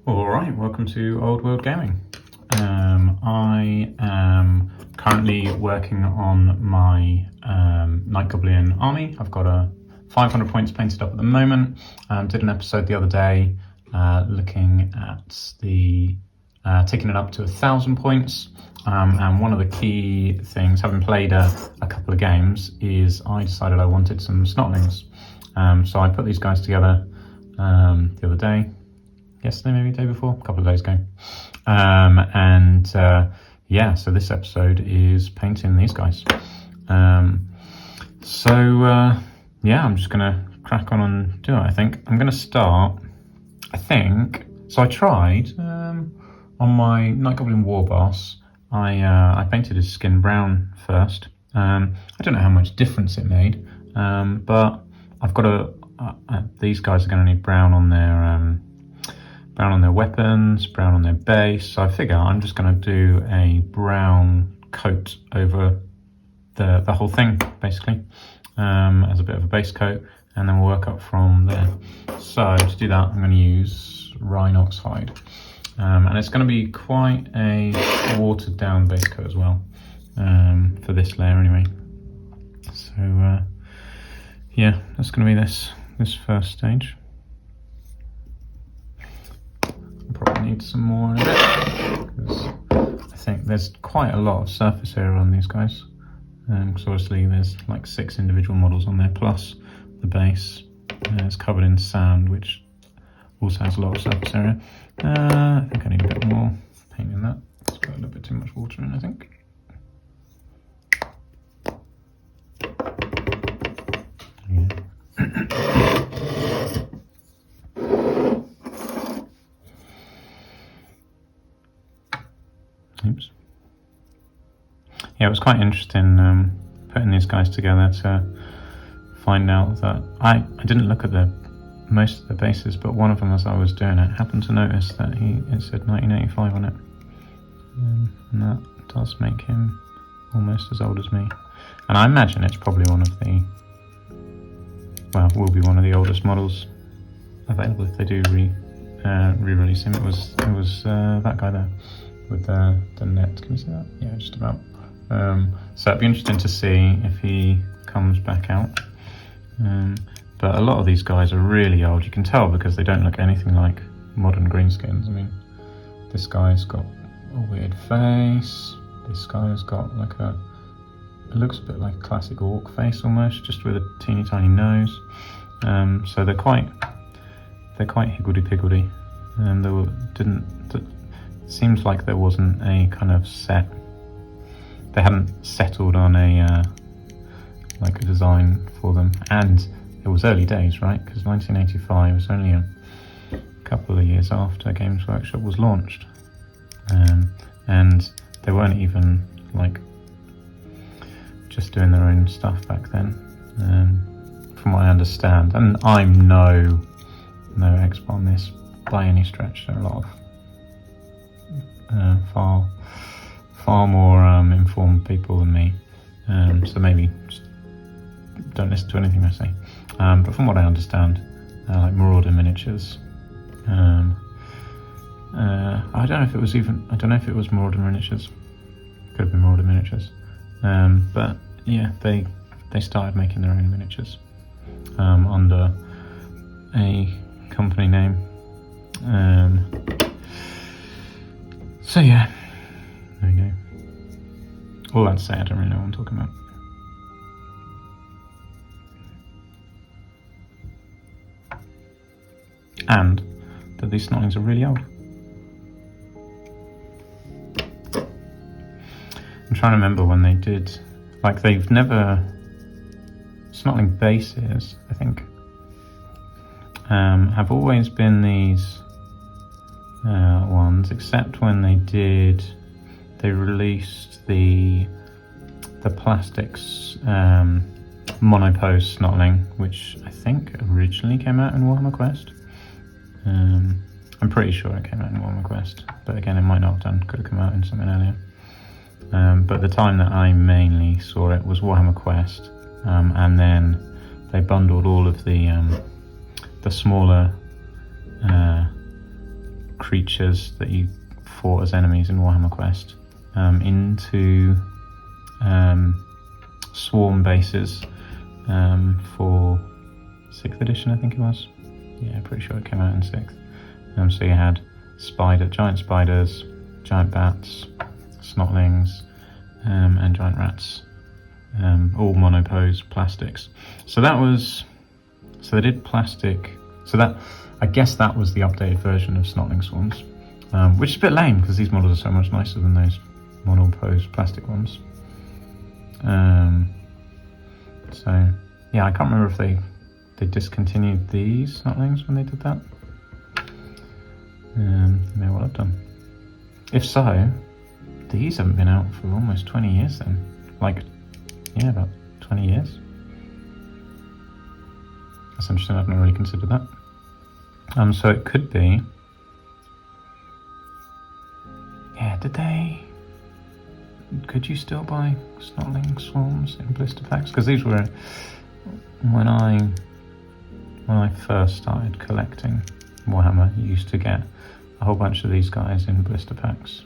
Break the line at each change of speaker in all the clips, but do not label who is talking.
Alright, welcome to Old World Gaming. I am currently working on my Night Goblin army. I've got a 500 points painted up at the moment. Did an episode the other day looking at the taking it up to 1,000 points. And one of the key things, having played a couple of games, is I decided I wanted some snotlings. So I put these guys together the other day. Yesterday, maybe the day before, a couple of days ago. Yeah, so this episode is painting these guys. Yeah, I'm just gonna crack on and do it, I think. I'm gonna start, so I tried, on my Night Goblin War Boss, I painted his skin brown first. I don't know how much difference it made, but I've got these guys are gonna need brown on their weapons, brown on their base. So I figure I'm just going to do a brown coat over the whole thing, basically, as a bit of a base coat, and then we'll work up from there. So to do that, I'm going to use Rhinox hide, and it's going to be quite a watered down base coat as well, for this layer anyway. So yeah, that's going to be this first stage. Probably need some more in a bit, because I think there's quite a lot of surface area on these guys, because obviously there's like 6 individual models on there plus the base. It's covered in sand, which also has a lot of surface area. I think I need a bit more paint in that. It's got a little bit too much water in, I think. Yeah. Oops. Yeah, it was quite interesting putting these guys together to find out that I didn't look at most of the bases, but one of them, as I was doing it, happened to notice that it said 1985 on it, and that does make him almost as old as me. And I imagine it's probably will be one of the oldest models available if they do re-release him. It was that guy there with the net. Can you see that? Yeah, just about. So it'd be interesting to see if he comes back out. But a lot of these guys are really old. You can tell because they don't look anything like modern greenskins. I mean, this guy's got a weird face. This guy's got like it looks a bit like a classic orc face almost, just with a teeny tiny nose. So they're quite higgledy-piggledy. And seems like there wasn't a kind of they hadn't settled on a design for them, and it was early days, right? Because 1985 was only a couple of years after Games Workshop was launched, and they weren't even just doing their own stuff back then, from what I understand. And I'm no expert on this by any stretch. There are a lot of far more informed people than me, so maybe just don't listen to anything I say. But from what I understand, like Marauder miniatures, I don't know if it was Marauder miniatures. Could have been Marauder miniatures, but yeah, they started making their own miniatures under a company name. So yeah, there you go. All that to say, I don't really know what I'm talking about. And that these snotlings are really old. I'm trying to remember when they did, they've never, snotling bases, I think, have always been these ones, except when they released the plastics monopose snotling, which I think originally came out in Warhammer Quest. I'm pretty sure it came out in Warhammer Quest, but again, it might not have done, could have come out in something earlier. But the time that I mainly saw it was Warhammer Quest, and then they bundled all of the smaller creatures that you fought as enemies in Warhammer Quest into swarm bases for 6th edition, I think it was. Yeah, pretty sure it came out in 6th. So you had giant spiders, giant bats, snotlings, and giant rats, all monopose plastics. So they did plastic. So I guess that was the updated version of snotling swarms, which is a bit lame because these models are so much nicer than those monopose plastic ones. So yeah, I can't remember if they discontinued these snotlings when they did that. They may well have done. If so, these haven't been out for almost 20 years then. Like, yeah, about 20 years. That's interesting, I've not really considered that. So it could be... Yeah, could you still buy snotling swarms in blister packs? Because these were... When I first started collecting Warhammer, you used to get a whole bunch of these guys in blister packs.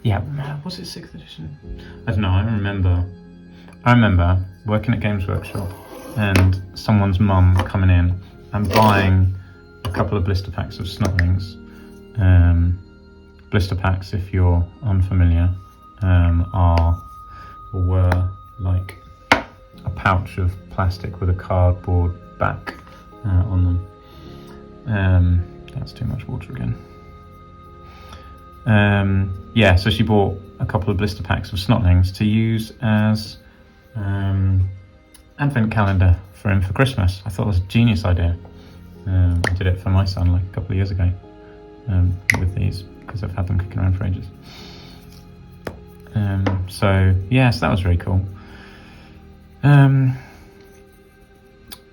Yeah, was it 6th edition? I don't know, I remember working at Games Workshop and someone's mum coming in and buying a couple of blister packs of snotlings. Blister packs, if you're unfamiliar, were like a pouch of plastic with a cardboard back on them. That's too much water again. Yeah, so she bought a couple of blister packs of snotlings to use as advent calendar for him for Christmas. I thought it was a genius idea. I did it for my son like a couple of years ago with these because I've had them kicking around for ages. So yes, that was very cool.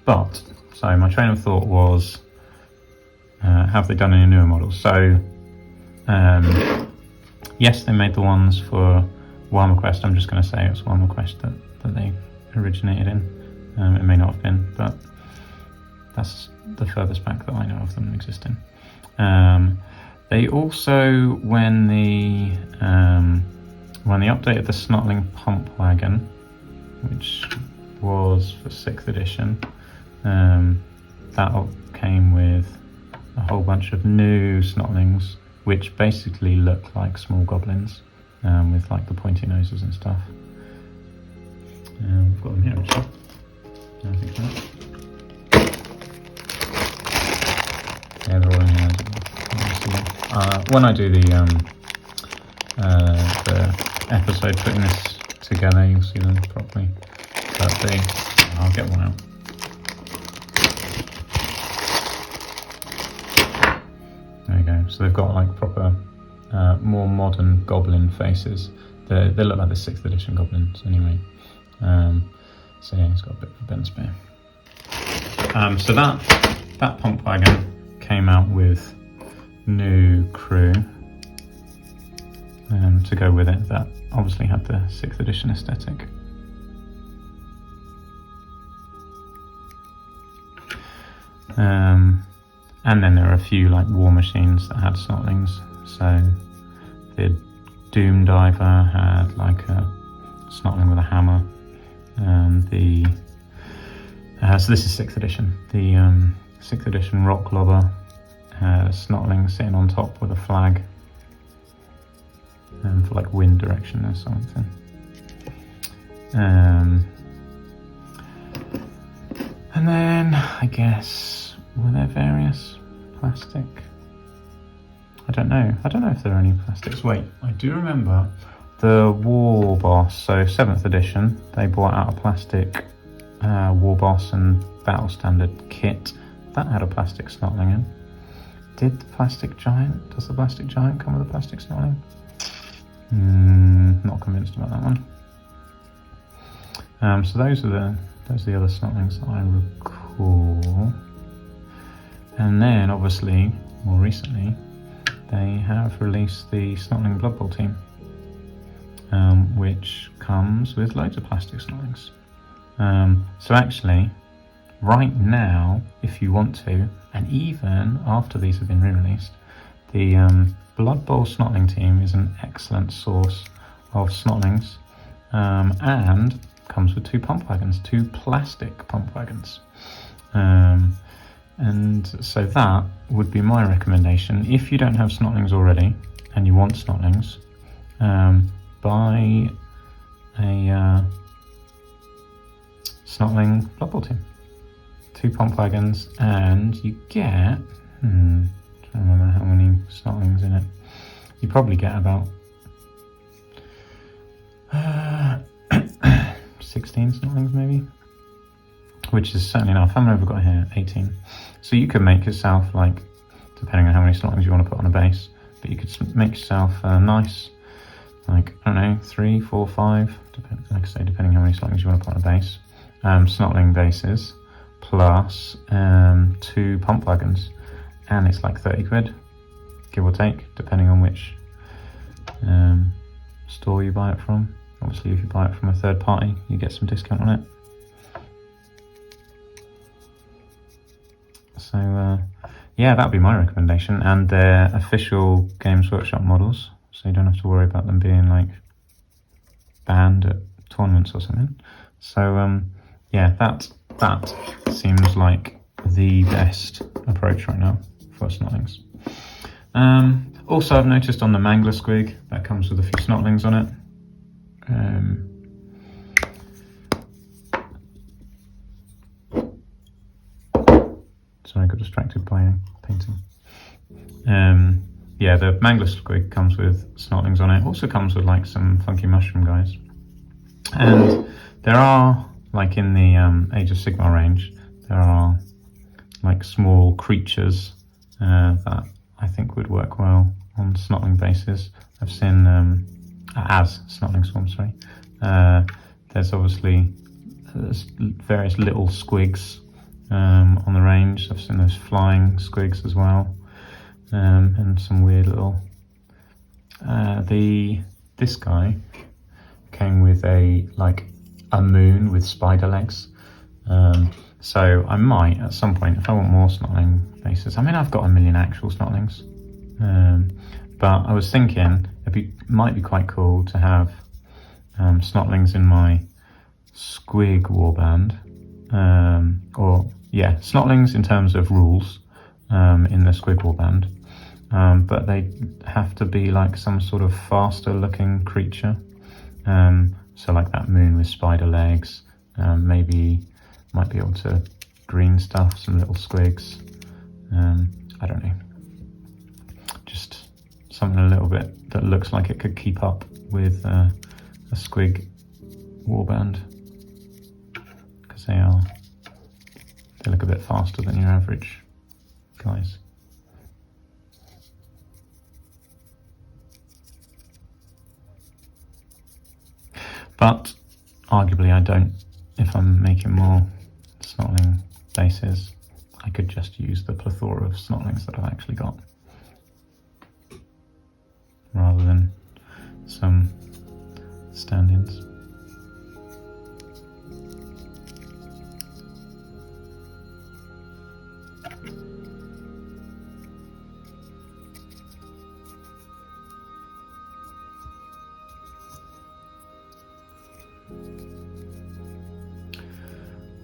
But so my train of thought was, have they done any newer models? So yes, they made the ones for Warhammer Quest. I'm just going to say it was Warhammer Quest that they originated in. It may not have been, but that's the furthest back that I know of them existing. They also, when they updated the Snotling pump wagon, which was for 6th edition, that came with a whole bunch of new snotlings, which basically look like small goblins, with like the pointy noses and stuff. We've got them here actually. I think so. Yeah, they're all in here. When I do the episode putting this together, you'll see them properly. But I'll get one out. There we go. So they've got like proper, more modern goblin faces. They look like the 6th edition goblins anyway. So yeah, he's got a bit of a bent spear. So that pump wagon came out with new crew to go with it that obviously had the 6th edition aesthetic. And then there are a few like war machines that had snotlings. So the Doom Diver had like a snotling with a hammer. So this is 6th edition. The 6th edition Rock Lobber had a snotling sitting on top with a flag for like wind direction or something. And then I guess, were there various plastic? I don't know if there are any plastics. Wait, I do remember the War Boss, so 7th edition, they brought out a plastic War Boss and Battle Standard kit that had a plastic snotling in. Does the plastic giant come with a plastic snotling? Not convinced about that one. So those are the other snotlings that I recall. And then obviously, more recently, they have released the Snotling Blood Bowl team, which comes with loads of plastic snotlings. So actually, right now, if you want to, and even after these have been re-released, The Blood Bowl Snotling team is an excellent source of Snotlings, and comes with 2 pump wagons, 2 plastic pump wagons. And so that would be my recommendation. If you don't have Snotlings already and you want Snotlings, buy a Snotling Blood Bowl team. 2 pump wagons, and you get, trying to remember how many Snotlings in it. You probably get about 16 Snotlings maybe, which is certainly enough. How many have I got here? 18. So you could make yourself, like, depending on how many Snotlings you want to put on a base, but you could make yourself a nice, like, I don't know, 3, 4, 5, like I say, depending how many Snotlings you want to put on a base. Snotling bases, plus 2 pump wagons, and it's like 30 quid, give or take, depending on which store you buy it from. Obviously, if you buy it from a third party, you get some discount on it. So yeah, that'd be my recommendation, and they're official Games Workshop models, so you don't have to worry about them being like banned at tournaments or something. So yeah, that seems like the best approach right now for Snotlings. Also, I've noticed on the Mangler Squig that comes with a few Snotlings on it. Sorry, I got distracted by painting. Yeah, the Mangler Squig comes with Snotlings on it. Also comes with like some funky mushroom guys. And there are, like in the Age of Sigmar range, there are like small creatures that I think would work well on Snotling bases. I've seen, as Snotling swarms, sorry. There's obviously various little squigs on the range. I've seen those flying squigs as well, and some weird little. This guy came with a moon with spider legs. So I might at some point, if I want more Snotling bases. I mean, I've got a million actual Snotlings, but I was thinking might be quite cool to have Snotlings in my Squig warband, or yeah, Snotlings in terms of rules in the Squig warband, but they have to be like some sort of faster looking creature, so like that moon with spider legs. Maybe might be able to green stuff some little squigs. I don't know, just something a little bit that looks like it could keep up with a Squig warband, because they look a bit faster than your average guys. But arguably I don't, if I'm making more Snotling bases, I could just use the plethora of Snotlings that I've actually got, rather than some stand-ins.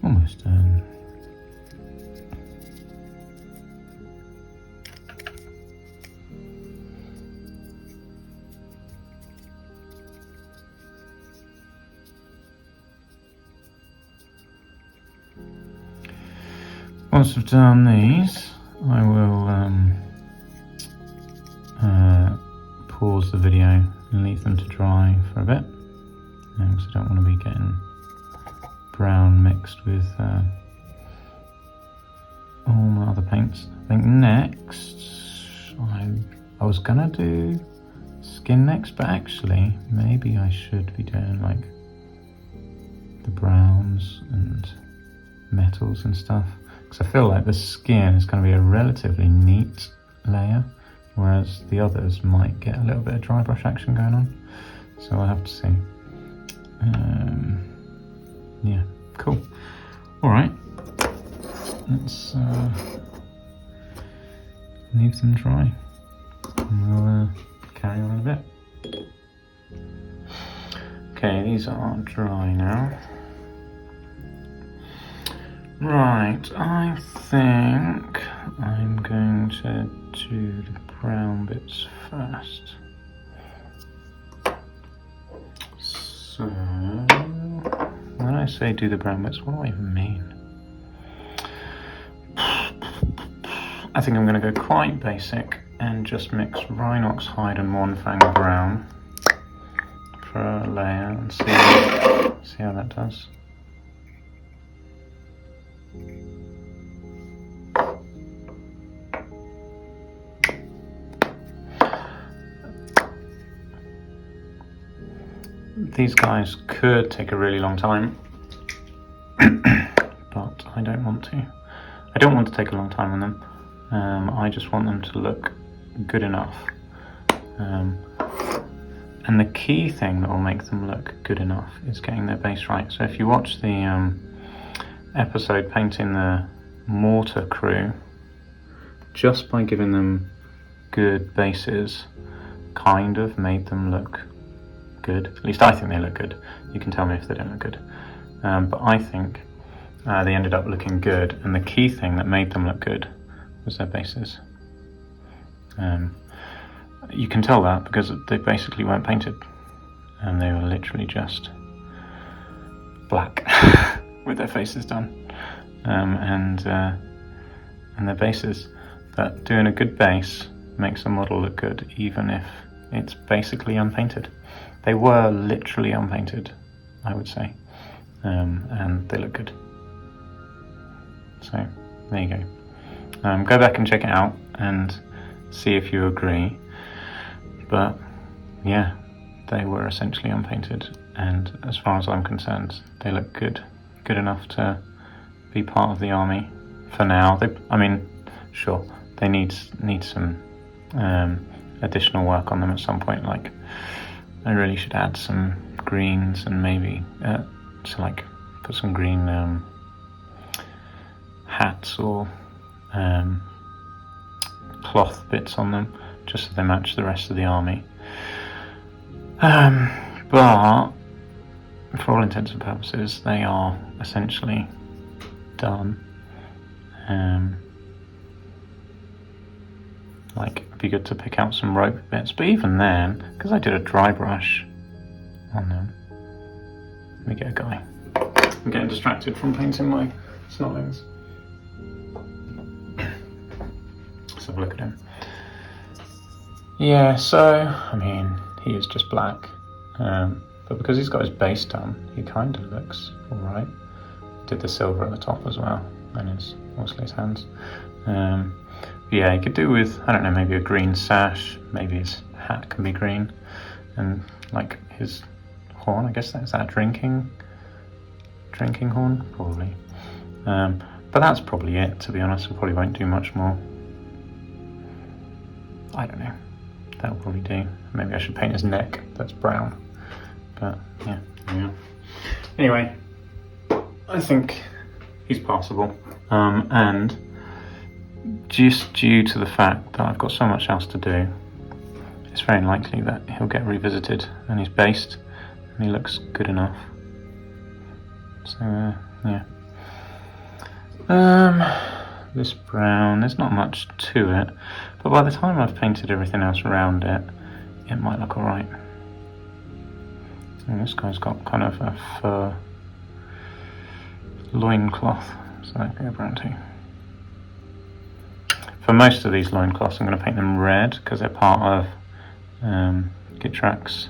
Almost done. Once I've done these, I will pause the video and leave them to dry for a bit, because I don't want to be getting brown mixed with all my other paints. I think next, I was gonna do skin next, but actually maybe I should be doing like the browns and metals and stuff, because I feel like the skin is going to be a relatively neat layer, whereas the others might get a little bit of dry brush action going on, so I'll have to see. Yeah, cool. Alright, let's leave them dry. We'll carry on in a bit. Okay, these are dry now. Right, I think I'm going to do the brown bits first. So, when I say do the brown bits, what do I even mean? I think I'm going to go quite basic and just mix Rhinox hide and Mournfang brown for a layer and see how that does. These guys could take a really long time, but I don't want to. I don't want to take a long time on them. I just want them to look good enough. And the key thing that will make them look good enough is getting their base right. So if you watch the episode painting the mortar crew, just by giving them good bases, kind of made them look good. At least I think they look good. You can tell me if they don't look good. But I think they ended up looking good, and the key thing that made them look good was their bases. You can tell that because they basically weren't painted, and they were literally just black with their faces done, and their bases. But doing a good base makes a model look good, even if it's basically unpainted. They were literally unpainted, I would say, and they look good. So there you go. Go back and check it out and see if you agree. But yeah, they were essentially unpainted, and as far as I'm concerned, they look good enough to be part of the army for now. Sure, they need some additional work on them at some point. Like, I really should add some greens and maybe put some green hats or cloth bits on them, just so they match the rest of the army. But for all intents and purposes, they are essentially done. It'd be good to pick out some rope bits, but even then, because I did a dry brush on them. Let me get a guy. I'm getting distracted from painting my snotlings. Let's have a look at him. Yeah, so, he is just black, but because he's got his base done, he kind of looks alright. Did the silver at the top as well, and mostly his hands. Yeah, he could do with, I don't know, maybe a green sash, maybe his hat can be green, and his horn, I guess that's that drinking horn, probably. But that's probably it, to be honest. We probably won't do much more. I don't know. That'll probably do. Maybe I should paint his neck. That's brown. But yeah. Anyway, I think he's passable. And just due to the fact that I've got so much else to do, it's very likely that he'll get revisited and he's based and he looks good enough. So yeah. This brown, there's not much to it, but by the time I've painted everything else around it, it might look alright. And this guy's got kind of a fur loincloth, so that can go brown too. For most of these loincloths, I'm going to paint them red because they're part of Gitrak's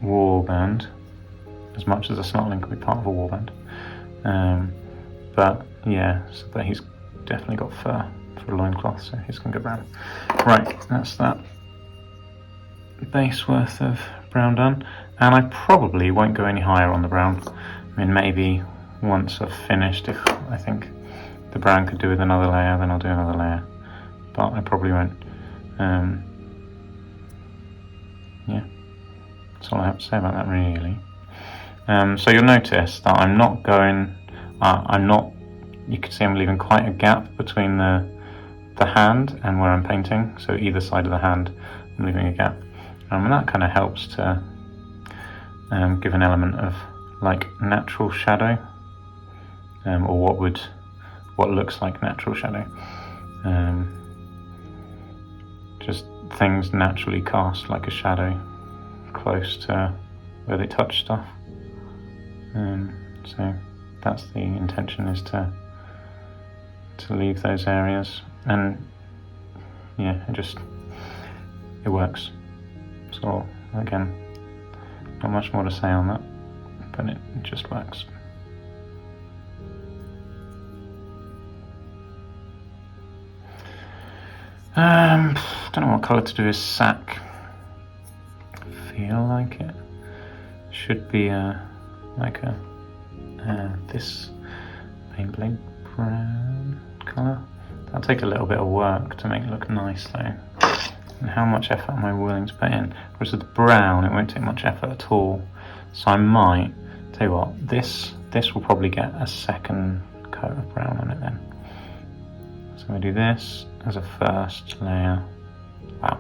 warband, as much as a snotling can be part of a warband. But yeah, but he's definitely got fur for a loincloth, so he's going to go brown. Right, that's that base worth of brown done, and I probably won't go any higher on the brown. Maybe once I've finished, if I think the brown could do with another layer, then I'll do another layer, but I probably won't. Yeah, that's all I have to say about that, really. So you'll notice that I'm not, you can see I'm leaving quite a gap between the the hand and where I'm painting, so either side of the hand I'm leaving a gap, and that kind of helps to give an element of like natural shadow, or what looks like natural shadow, just things naturally cast like a shadow close to where they touch stuff. So that's the intention, is to leave those areas, and yeah, it works. So again, not much more to say on that, but it just works. Don't know what colour to do his sack. Feel like it should be like this Beyblade brown colour. That'll take a little bit of work to make it look nice though. And how much effort am I willing to put in? Whereas with the brown, it won't take much effort at all. So I might, tell you what, this will probably get a second coat of brown on it then. So I do this as a first layer. Wow,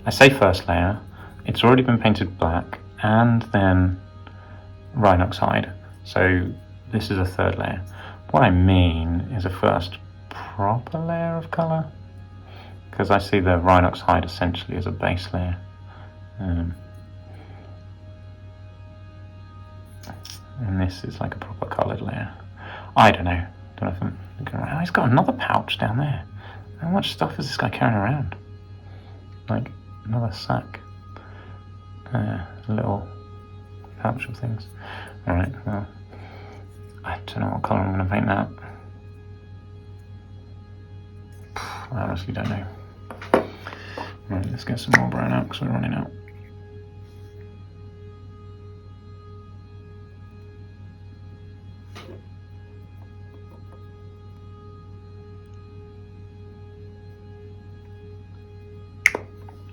I say first layer, it's already been painted black and then Rhinox hide. So this is a third layer. What I mean is a first proper layer of colour, because I see the Rhinox hide essentially as a base layer. And this is like a proper coloured layer. I don't know if I'm looking around. Oh, he's got another pouch down there. How much stuff is this guy carrying around? Like another sack. A little pouch of things. Alright, well, I don't know what colour I'm going to paint that. I honestly don't know. Right, let's get some more brown out because we're running out.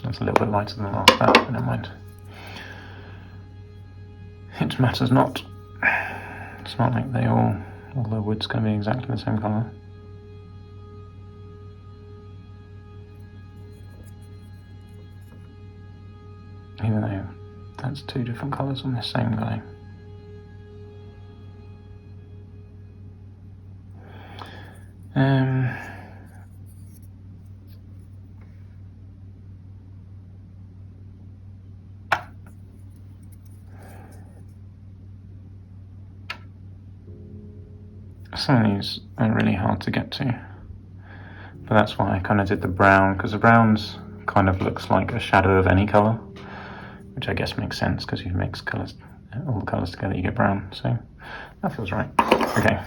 That's a little bit lighter than the last batch, but never mind. It matters not. It's not like all the wood's going to be exactly the same colour. Even though that's two different colours on this same guy. Some of these are really hard to get to, but that's why I kind of did the brown, because the browns kind of looks like a shadow of any colour, which I guess makes sense because you mix colours, all the colours together, you get brown. So that feels right. Okay,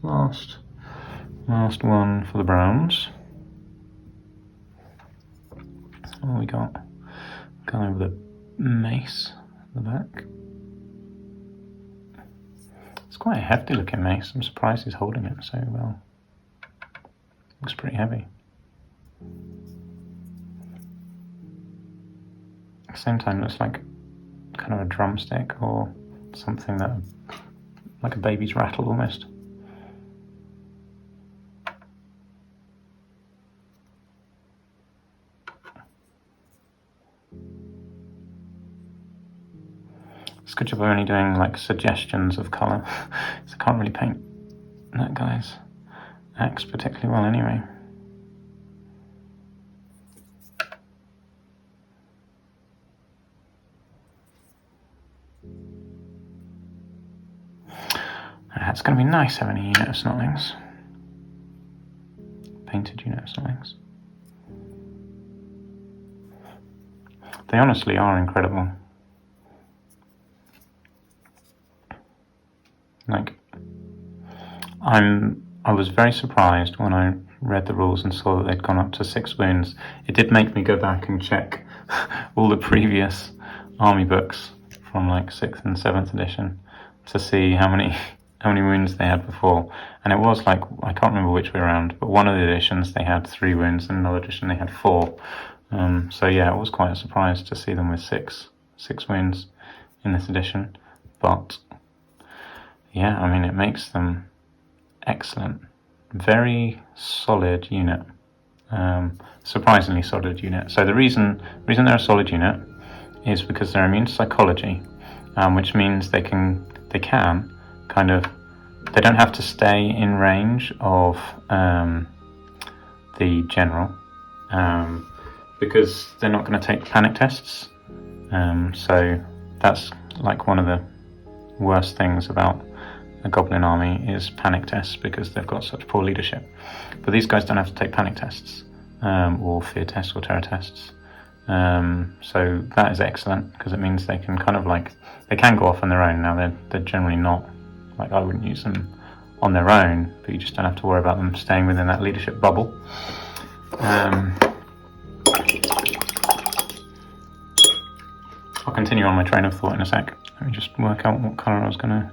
last one for the browns. What we got? Going over the mace at the back. It's quite a hefty looking mace. I'm surprised he's holding it so well. Looks pretty heavy. At the same time, looks like kind of a drumstick or something that, like a baby's rattle almost. It's a good job I'm only doing like suggestions of colour, so I can't really paint that guy's axe particularly well anyway. It's going to be nice having a unit of snotlings. Painted unit of snotlings. They honestly are incredible. Like, I was very surprised when I read the rules and saw that they'd gone up to 6 wounds. It did make me go back and check all the previous army books from like 6th and 7th edition to see how many wounds they had before. And it was like, I can't remember which way around, but one of the editions they had 3 wounds and another edition they had 4. So yeah, it was quite a surprise to see them with six wounds in this edition. But yeah, I mean, it makes them excellent very solid unit. Surprisingly solid unit. So the reason they're a solid unit is because they're immune to psychology, which means they can kind of, they don't have to stay in range of the general, because they're not going to take panic tests. So that's like one of the worst things about a goblin army is panic tests, because they've got such poor leadership. But these guys don't have to take panic tests, or fear tests or terror tests. So that is excellent, because it means they can kind of like, they can go off on their own. Now they're generally not, like I wouldn't use them on their own, but you just don't have to worry about them staying within that leadership bubble. I'll continue on my train of thought in a sec. Let me just work out what colour I was going to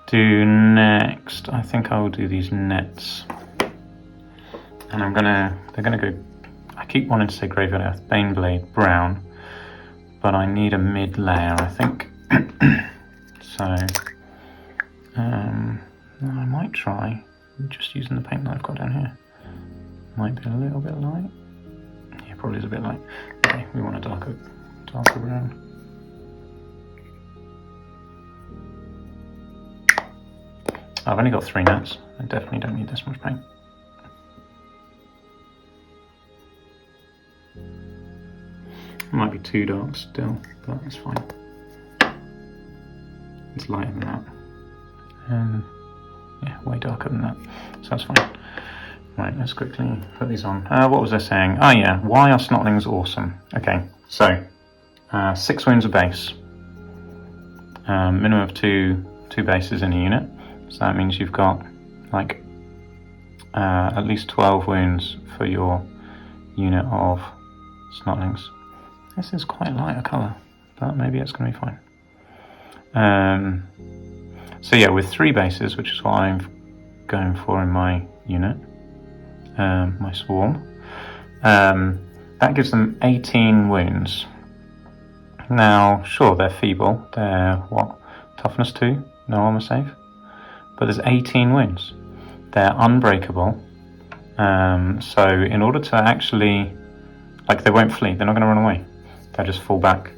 do next. I think I will do these nets. And they're gonna go, I keep wanting to say Graveyard Earth, Baneblade, brown, but I need a mid layer, I think. So, I might try just using the paint that I've got down here. Might be a little bit light. Yeah, probably is a bit light. Okay, we want a darker brown. I've only got 3 nets. I definitely don't need this much paint. It might be too dark still, but it's fine. It's lighter than that. Yeah, way darker than that. So that's fine. Right, let's quickly put these on. What was I saying? Oh yeah, why are Snotlings awesome? Okay, so 6 wounds a base. Minimum of two bases in a unit. So that means you've got like at least 12 wounds for your unit of Snotlings. This is quite light a colour, but maybe it's going to be fine. So yeah, with 3 bases, which is what I'm going for in my unit, my swarm, that gives them 18 wounds. Now, sure, they're feeble. They're what? Toughness 2, no armor save. But there's 18 wounds. They're unbreakable. So in order to actually, like, they won't flee. They're not going to run away. They'll just fall back.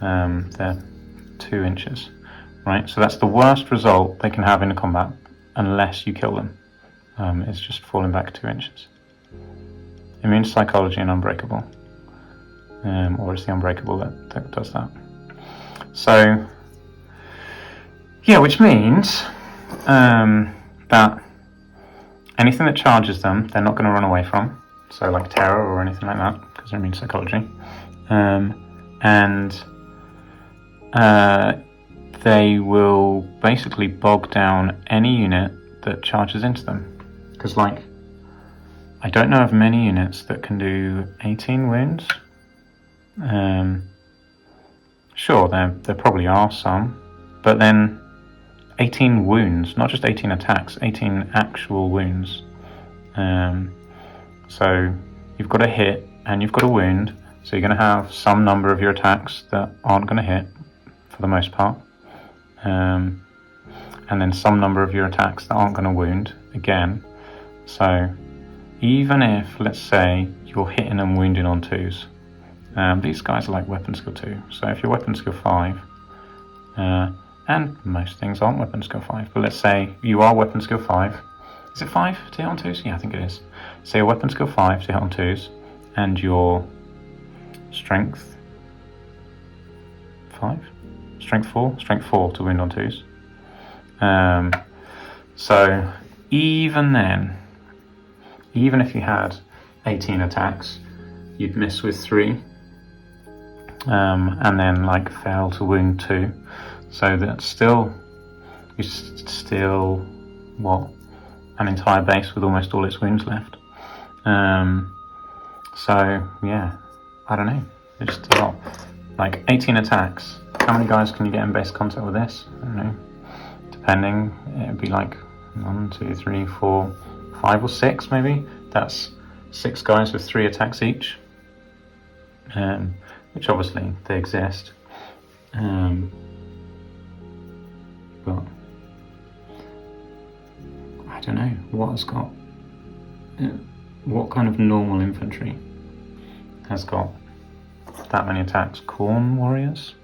They're 2 inches, right? So that's the worst result they can have in a combat, unless you kill them. It's just falling back 2 inches. Immune to psychology and unbreakable. Or it's the unbreakable that does that. So, yeah, which means that anything that charges them, they're not going to run away from. So like terror or anything like that, because they're immune to psychology. And they will basically bog down any unit that charges into them. Because, like, I don't know of many units that can do 18 wounds. Sure, there probably are some, but then 18 wounds, not just 18 attacks, 18 actual wounds. So you've got a hit and you've got a wound, so you're going to have some number of your attacks that aren't going to hit, for the most part. And then some number of your attacks that aren't going to wound, again. So even if, let's say, you're hitting and wounding on 2s, these guys are like weapon skill 2. So if you're weapon skill 5, and most things aren't weapon skill 5, but let's say you are weapon skill 5. Is it 5 to hit on 2s? Yeah, I think it is. So you're weapon skill 5 to hit on 2s, and your strength 5? Strength 4? Strength 4 to wound on 2s. So even then, even if you had 18 attacks, you'd miss with 3, and then like fail to wound 2. So that's still, you still, what, an entire base with almost all its wounds left. So yeah, I don't know, it's just a lot. Like 18 attacks, how many guys can you get in base contact with this? I don't know, depending, it'd be like 1, 2, 3, 4, 5 or 6 maybe. That's 6 guys with 3 attacks each, which obviously they exist. But I don't know what has got what kind of normal infantry has got that many attacks? Corn warriors?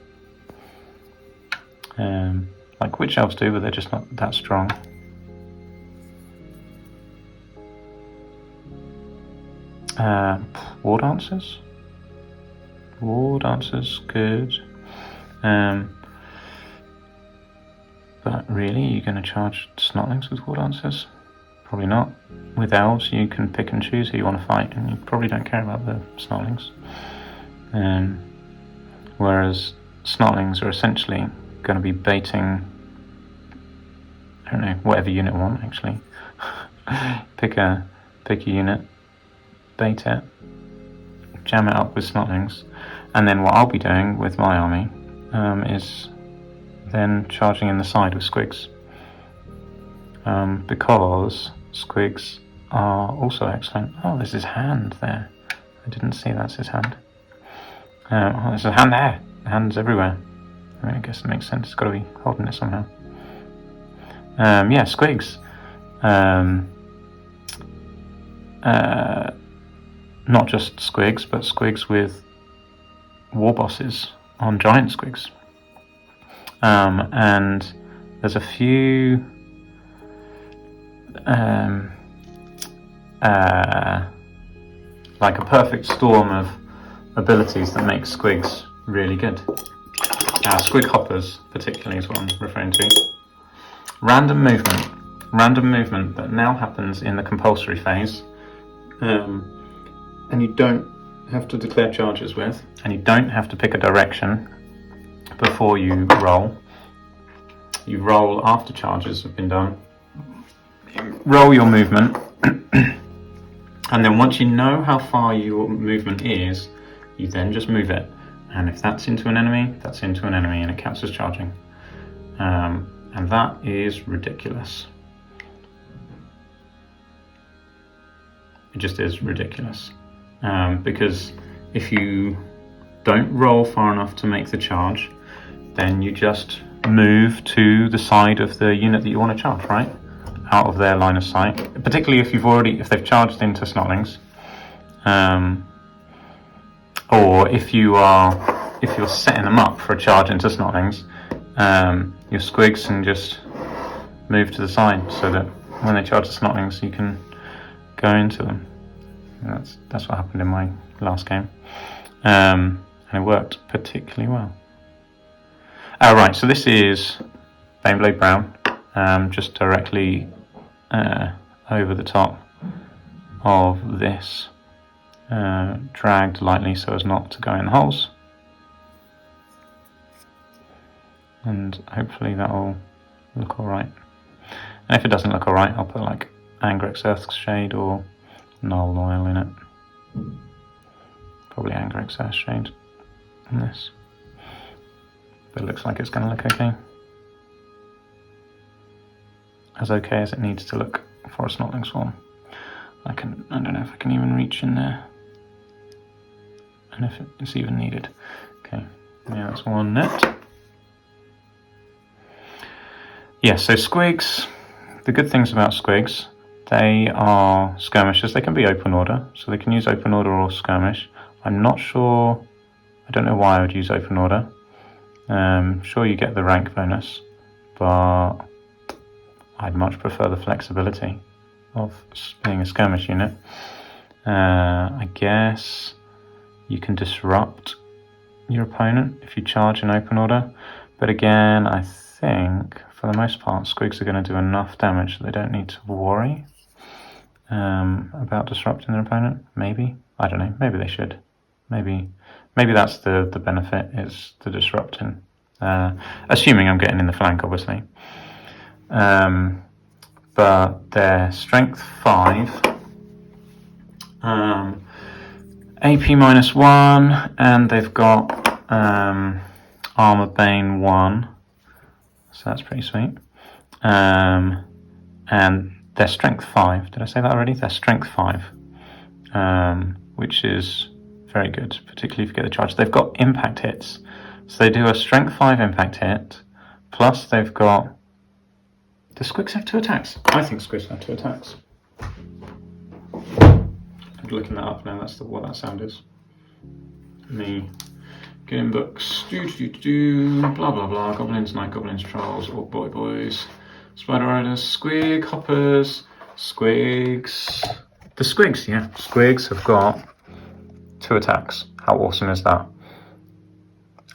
Like witch elves do, but they're just not that strong. War dancers? War dancers, good. But really, you're going to charge snotlings with war dancers? Probably not. With elves, you can pick and choose who you want to fight, and you probably don't care about the snotlings. Whereas snotlings are essentially going to be baiting, I don't know, whatever unit I want, actually. pick a unit, bait it, jam it up with snotlings, and then what I'll be doing with my army is then charging in the side with squigs. Because squigs are also excellent. Oh, there's his hand there. I didn't see that's his hand. Oh, there's a hand there. Hands everywhere. I mean, I guess it makes sense. It's got to be holding it somehow. Yeah, squigs. Not just squigs, but squigs with war bosses on giant squigs. And there's a few like a perfect storm of abilities that make squigs really good. Squig hoppers particularly is what I'm referring to. Random movement that now happens in the compulsory phase, and you don't have to declare charges with, and you don't have to pick a direction before you roll. You roll after charges have been done. Roll your movement, and then once you know how far your movement is, you then just move it. And if that's into an enemy, that's into an enemy, and it counts as charging. And that is ridiculous. It just is ridiculous. Because if you don't roll far enough to make the charge, then you just move to the side of the unit that you want to charge, right? Out of their line of sight. Particularly if they've charged into snotlings. Or if you're setting them up for a charge into snotlings, your squigs can just move to the side so that when they charge the snotlings, you can go into them. And that's what happened in my last game, and it worked particularly well. Right, so this is Baneblade Brown, just directly over the top of this. Dragged lightly so as not to go in the holes, and hopefully that'll look alright. And if it doesn't look alright, I'll put like Angrex Earthshade or Null Oil in it. Probably Angrex Earthshade in this, but it looks like it's going to look okay. As okay as it needs to look for a snotling swarm. I don't know if I can even reach in there, and if it's even needed. Okay, yeah, that's one net. Yeah, so squigs, the good things about squigs, they are skirmishers. They can be open order, so they can use open order or skirmish. I'm not sure, I don't know why I would use open order. Sure, you get the rank bonus, but I'd much prefer the flexibility of being a skirmish unit. I guess you can disrupt your opponent if you charge in open order, but again, I think for the most part squigs are going to do enough damage that they don't need to worry about disrupting their opponent. Maybe, I don't know, maybe they should. Maybe that's the benefit, is the disrupting, assuming I'm getting in the flank, obviously. But they're strength 5, AP -1, and they've got armor bane 1, so that's pretty sweet. And they're strength 5. Did I say that already? They're strength 5, which is very good, particularly if you get the charge. They've got impact hits, so they do a strength 5 impact hit, plus they've got... Do squigs have 2 attacks? I think squigs have 2 attacks. I'm looking that up now. That's what that sound is. Me getting books. Blah blah blah. Goblins, night goblins, trolls, orc boys, spider riders, squig hoppers, squigs. The squigs, yeah, squigs have got 2 attacks. How awesome is that?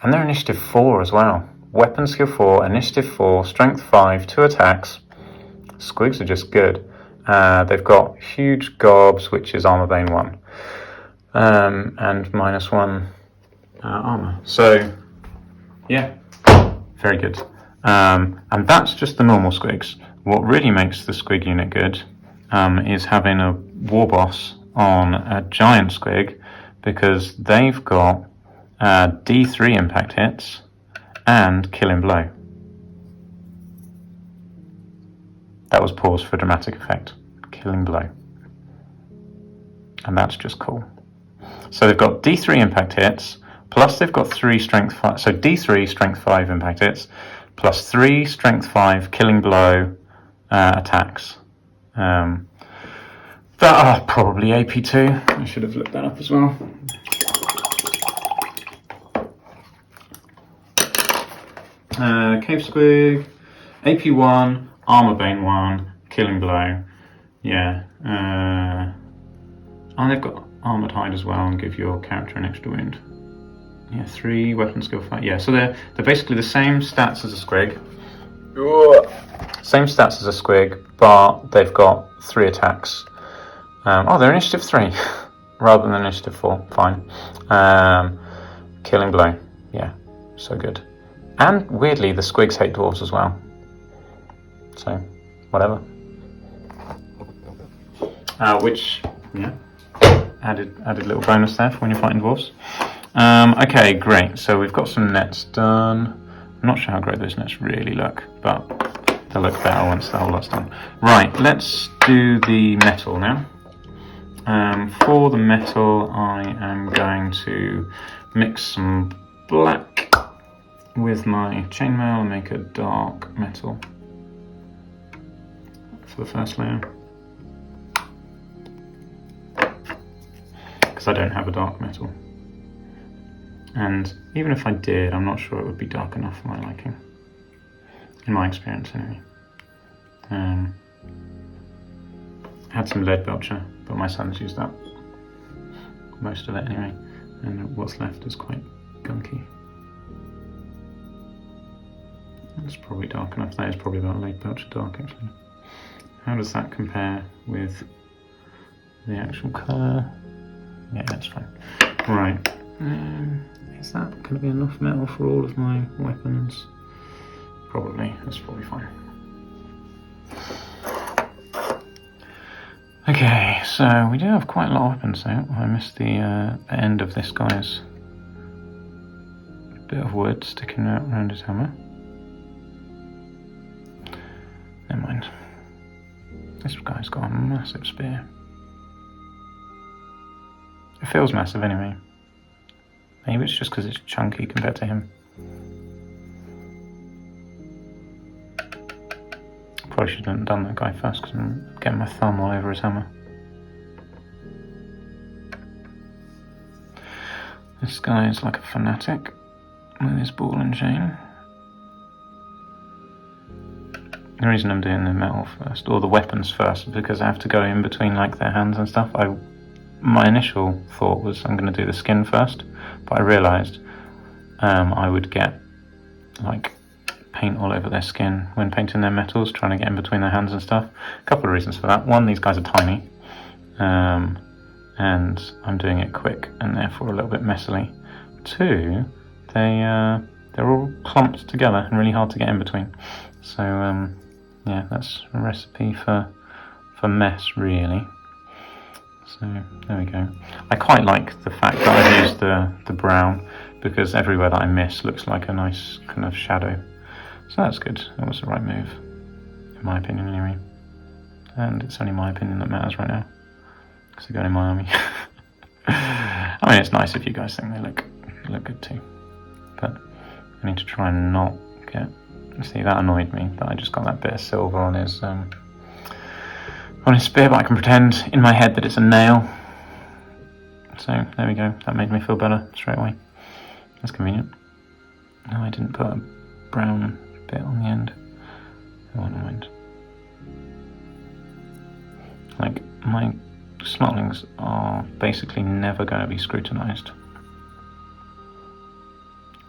And they're initiative 4 as well. Weapon skill 4, initiative 4, strength 5, 2 attacks. Squigs are just good. They've got huge gobs, which is armor bane 1, and -1 armor. So, yeah, very good. And that's just the normal squigs. What really makes the squig unit good is having a war boss on a giant squig, because they've got D3 impact hits and killing blow. That was paused for dramatic effect. Killing blow. And that's just cool. So they've got D3 impact hits, plus they've got 3 strength 5, so D3 strength 5 impact hits, plus 3 strength 5 killing blow attacks. That are probably AP2. I should have looked that up as well. Cave Squig, AP1, Armor Bane 1, Killing Blow. Yeah. And they've got Armored Hide as well, and give your character an extra wound. Yeah, 3 weapon skill 5. Yeah, so they're basically the same stats as a Squig. Same stats as a Squig, but they've got 3 attacks. They're initiative 3 rather than initiative 4. Fine. Killing Blow. Yeah, so good. And weirdly, the squigs hate dwarves as well. So, whatever. Which, yeah, added little bonus there for when you're fighting dwarves. Okay, great. So we've got some nets done. I'm not sure how great those nets really look, but they'll look better once the whole lot's done. Right, let's do the metal now. For the metal, I am going to mix some black with my chainmail and make a dark metal for the first layer, because I don't have a dark metal, and even if I did, I'm not sure it would be dark enough for my liking, in my experience anyway. Had some lead belcher, but my son's used up most of it anyway, and what's left is quite gunky. It's probably dark enough. That is probably about lead belcher dark, actually. How does that compare with the actual colour? Yeah, that's fine. Right. Is that going to be enough metal for all of my weapons? Probably. That's probably fine. Okay, so we do have quite a lot of weapons out. I missed the end of this guy's bit of wood sticking out around his hammer. Never mind. This guy's got a massive spear. It feels massive anyway. Maybe it's just because it's chunky compared to him. Probably shouldn't have done that guy first, because I'm getting my thumb all over his hammer. This guy is like a fanatic with his ball and chain. The reason I'm doing the metal first, or the weapons first, is because I have to go in between like their hands and stuff. My initial thought was I'm going to do the skin first, but I realised I would get like paint all over their skin when painting their metals, trying to get in between their hands and stuff. A couple of reasons for that. One, these guys are tiny, and I'm doing it quick and therefore a little bit messily. Two, they're all clumped together and really hard to get in between. So yeah, that's a recipe for mess, really. So there we go. I quite like the fact that I've used the brown, because everywhere that I miss looks like a nice kind of shadow. So that's good. That was the right move, in my opinion anyway. And it's only my opinion that matters right now, because they're going in my army. I mean, it's nice if you guys think they look good too. But I need to try and not get... See, that annoyed me, that I just got that bit of silver on his spear, but I can pretend in my head that it's a nail, So there we go. That made me feel better straight away. That's convenient. No, I didn't put a brown bit on the end. Oh, never mind. Like, my snotlings are basically never going to be scrutinised.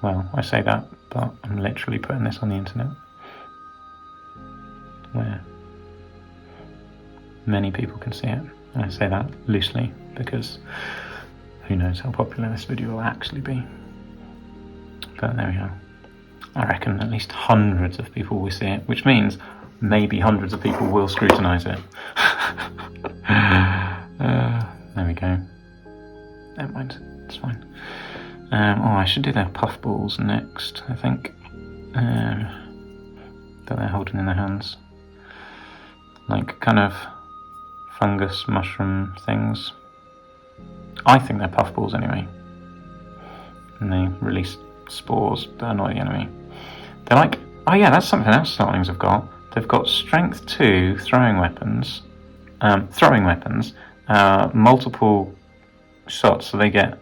Well, I say that, but I'm literally putting this on the internet, where many people can see it. And I say that loosely, because who knows how popular this video will actually be. But there we are. I reckon at least hundreds of people will see it, which means maybe hundreds of people will scrutinise it. There we go. Never mind, it's fine. I should do their puffballs next, I think. That they're holding in their hands. Like kind of fungus, mushroom things. I think they're puffballs anyway. And they release spores that annoy the enemy. They're like, oh yeah, that's something else snotlings have got. They've got strength 2 throwing weapons, multiple shots, so they get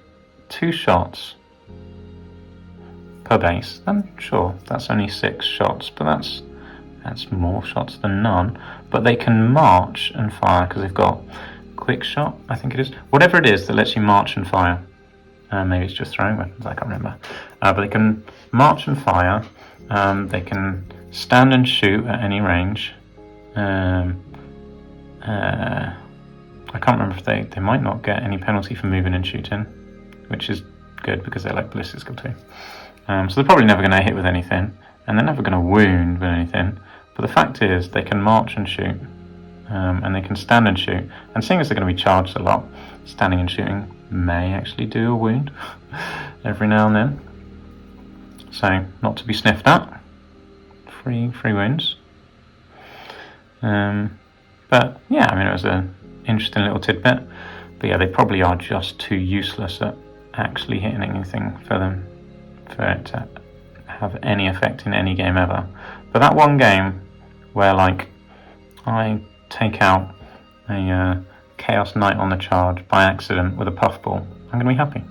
2 shots per base. I'm sure that's only 6 shots, but that's more shots than none. But they can march and fire because they've got quick shot, I think it is. Whatever it is that lets you march and fire. Maybe it's just throwing weapons, I can't remember. But they can march and fire. They can stand and shoot at any range. I can't remember if they might not get any penalty for moving and shooting, which is good because they're like ballistic skill 2. So they're probably never going to hit with anything, and they're never going to wound with anything. But the fact is, they can march and shoot, and they can stand and shoot. And seeing as they're going to be charged a lot, standing and shooting may actually do a wound every now and then. So not to be sniffed at. Free wounds. But yeah, I mean, it was an interesting little tidbit. But yeah, they probably are just too useless at actually hitting anything for it to have any effect in any game ever. But that one game where like I take out a Chaos Knight on the charge by accident with a puffball, I'm going to be happy.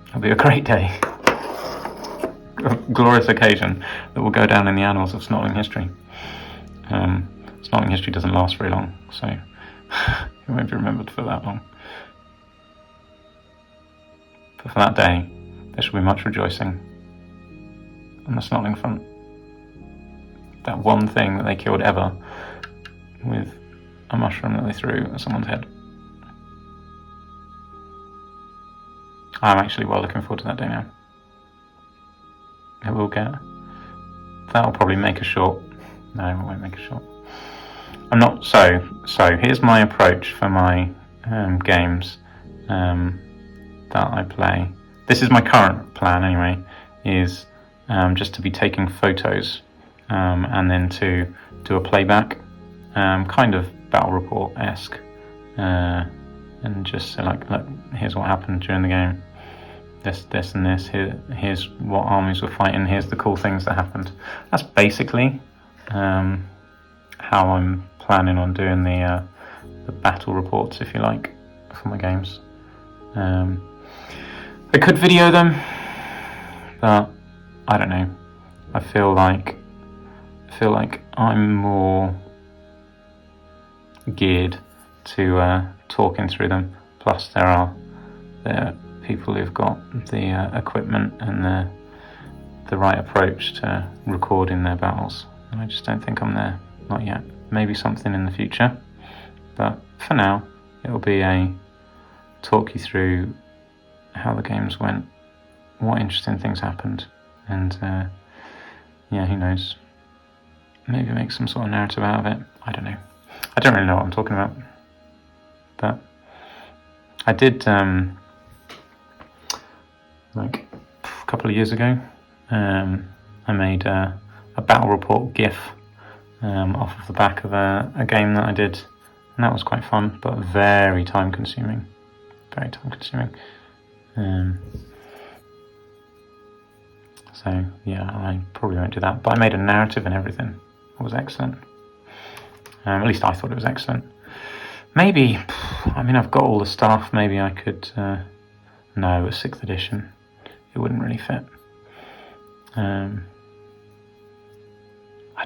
It'll be a great day. A glorious occasion that will go down in the annals of snotling history. Snotling history doesn't last very long, so it won't be remembered for that long. But for that day, there should be much rejoicing on the snotling front. That one thing that they killed ever with a mushroom that they threw at someone's head. I'm actually well looking forward to that day now. It will get. That'll probably make a short. No, it won't make a short. I'm not. So here's my approach for my games that I play. This is my current plan anyway, is just to be taking photos and then to do a playback, kind of battle report-esque, and just say like, look, here's what happened during the game. This and this. Here's what armies were fighting. Here's the cool things that happened. That's basically how I'm planning on doing the battle reports, if you like, for my games. I could video them, but I don't know. I feel like I'm more geared to talking through them. Plus, there are people who've got the equipment and the right approach to recording their battles. And I just don't think I'm there. Not yet. Maybe something in the future. But for now, it'll be a talk you through how the games went, what interesting things happened, and yeah, who knows. Maybe make some sort of narrative out of it. I don't know. I don't really know what I'm talking about. But I did, like a couple of years ago, I made a battle report GIF off of the back of a game that I did, and that was quite fun, but very time consuming. Very time consuming. So yeah, I probably won't do that, but I made a narrative and everything. It was excellent. At least I thought it was excellent. Maybe I mean, I've got all the stuff. Maybe I could... no, it's 6th edition. It wouldn't really fit. I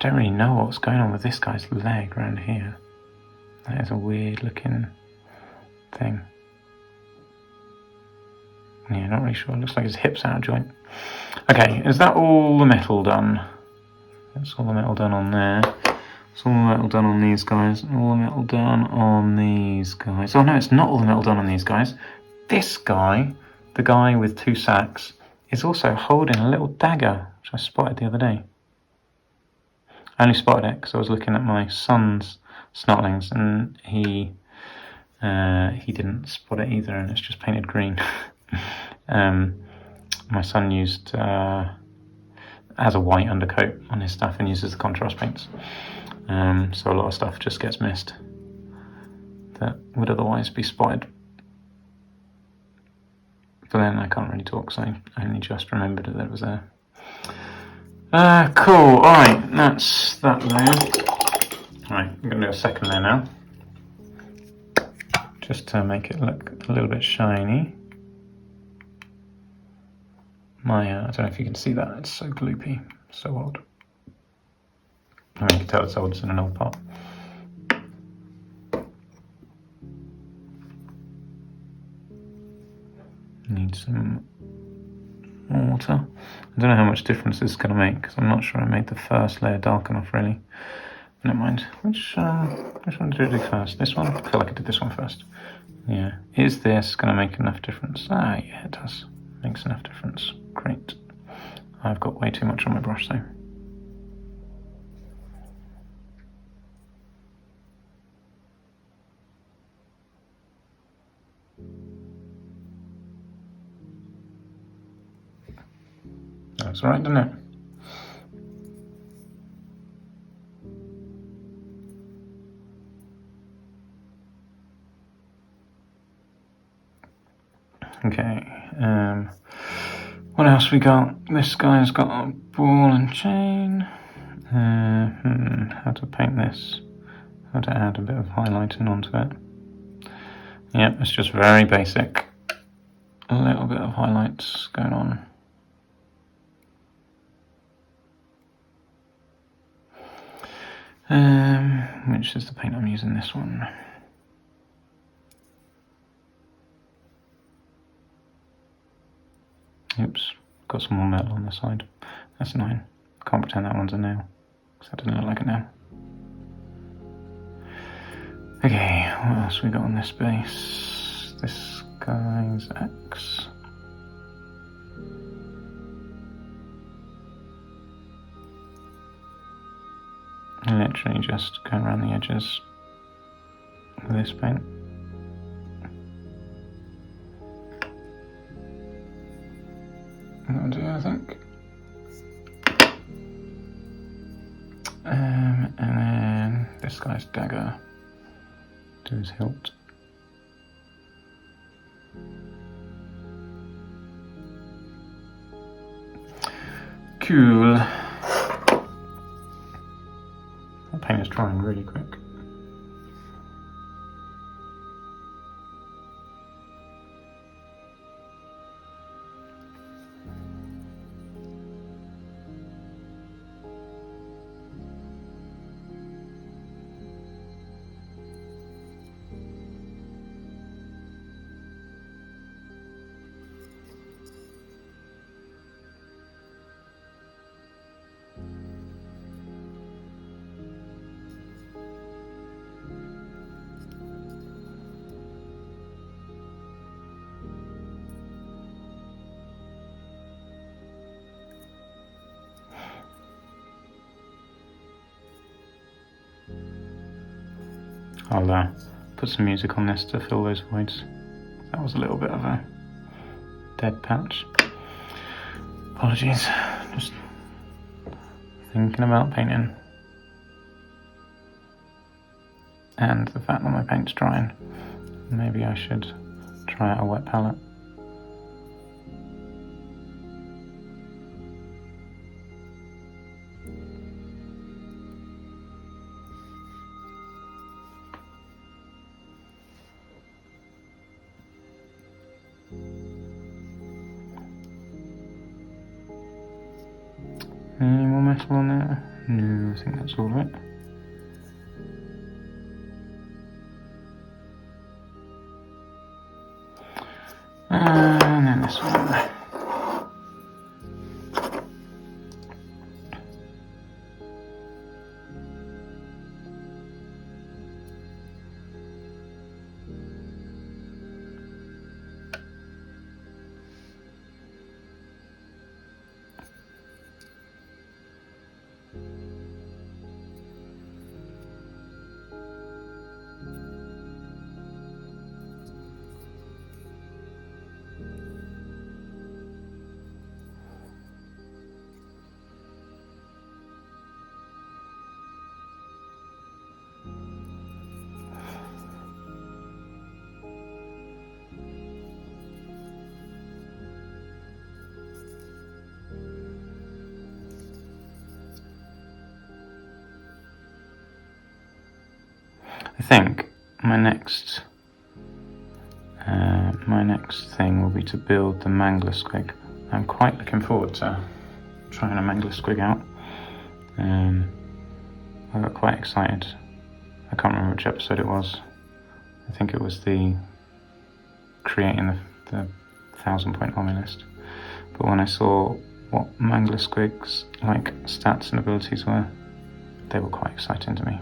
don't really know what's going on with this guy's leg around here. That is a weird looking thing. Yeah, not really sure. It looks like his hip's out of joint. Okay, is that all the metal done? That's all the metal done on there. It's all the metal done on these guys. All the metal done on these guys. Oh no, it's not all the metal done on these guys. This guy, the guy with 2 sacks, is also holding a little dagger, which I spotted the other day. I only spotted it because I was looking at my son's snotlings, and he didn't spot it either, and it's just painted green. My son used has a white undercoat on his stuff and uses the contrast paints, so a lot of stuff just gets missed that would otherwise be spotted. But then I can't really talk, so I only just remembered that it was there. Cool, alright, that's that layer. Alright, I'm going to do a second layer now, just to make it look a little bit shiny. I don't know if you can see that, it's so gloopy, so old. I mean, you can tell it's old, it's in an old pot. Need some water. I don't know how much difference this is going to make, because I'm not sure I made the first layer dark enough, really. Never mind. Which one did I do first? This one? I feel like I did this one first. Yeah. Is this going to make enough difference? Ah, yeah, it does. Makes enough difference. Great. I've got way too much on my brush, though. That's all right, doesn't it? Okay, what else we got? This guy's got a ball and chain. How to paint this? How to add a bit of highlighting onto it? Yep, it's just very basic. A little bit of highlights going on. Which is the paint I'm using? This one. Oops, got some more metal on the side. That's 9. Can't pretend that one's a nail, because that doesn't look like a nail. Okay, what else we got on this base? This guy's axe. Literally just going around the edges with this paint. That'll do, I think. And then this guy's dagger to his hilt. Cool. That paint is drying really quick. I'll put some music on this to fill those voids. That was a little bit of a dead patch. Apologies, just thinking about painting. And the fact that my paint's drying. Maybe I should try out a wet palette. metal on there? No, I think that's all of it. And then this one. I think my next thing will be to build the mangler squig. I'm quite looking forward to trying a mangler squig out. I got quite excited. I can't remember which episode it was. I think it was the creating the 1,000-point army list. But when I saw what mangler squigs like stats and abilities were, they were quite exciting to me.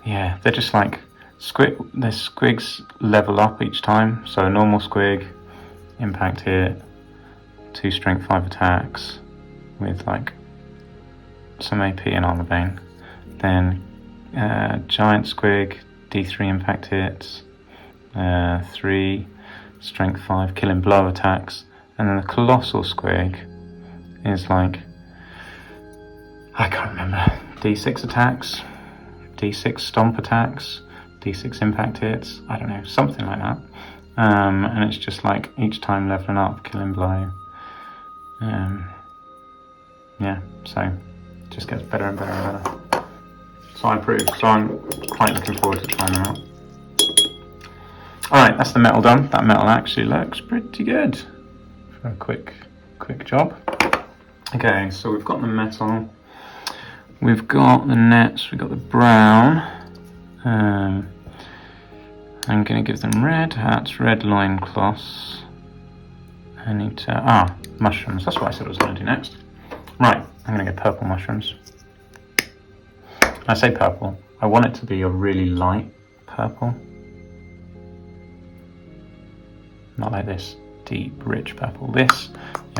Yeah, they're just like the squigs level up each time. So a normal squig, impact hit, 2 strength 5 attacks with like some AP and armor bane. Then giant squig, D3 impact hits, 3 strength 5 killing blow attacks, and then the colossal squig is like, I can't remember, D6 attacks, D6 stomp attacks, D6 impact hits, I don't know, something like that. And it's just like each time leveling up, killing blow. Yeah, so it just gets better and better and better. So I improved, so I'm quite looking forward to trying them out. Alright, that's the metal done. That metal actually looks pretty good for a quick job. Okay, so we've got the metal. We've got the nets, we've got the brown. I'm going to give them red hats, red loincloths. I need to, mushrooms, that's what I said I was going to do next. Right, I'm going to get purple mushrooms. I say purple, I want it to be a really light purple. Not like this deep, rich purple. This,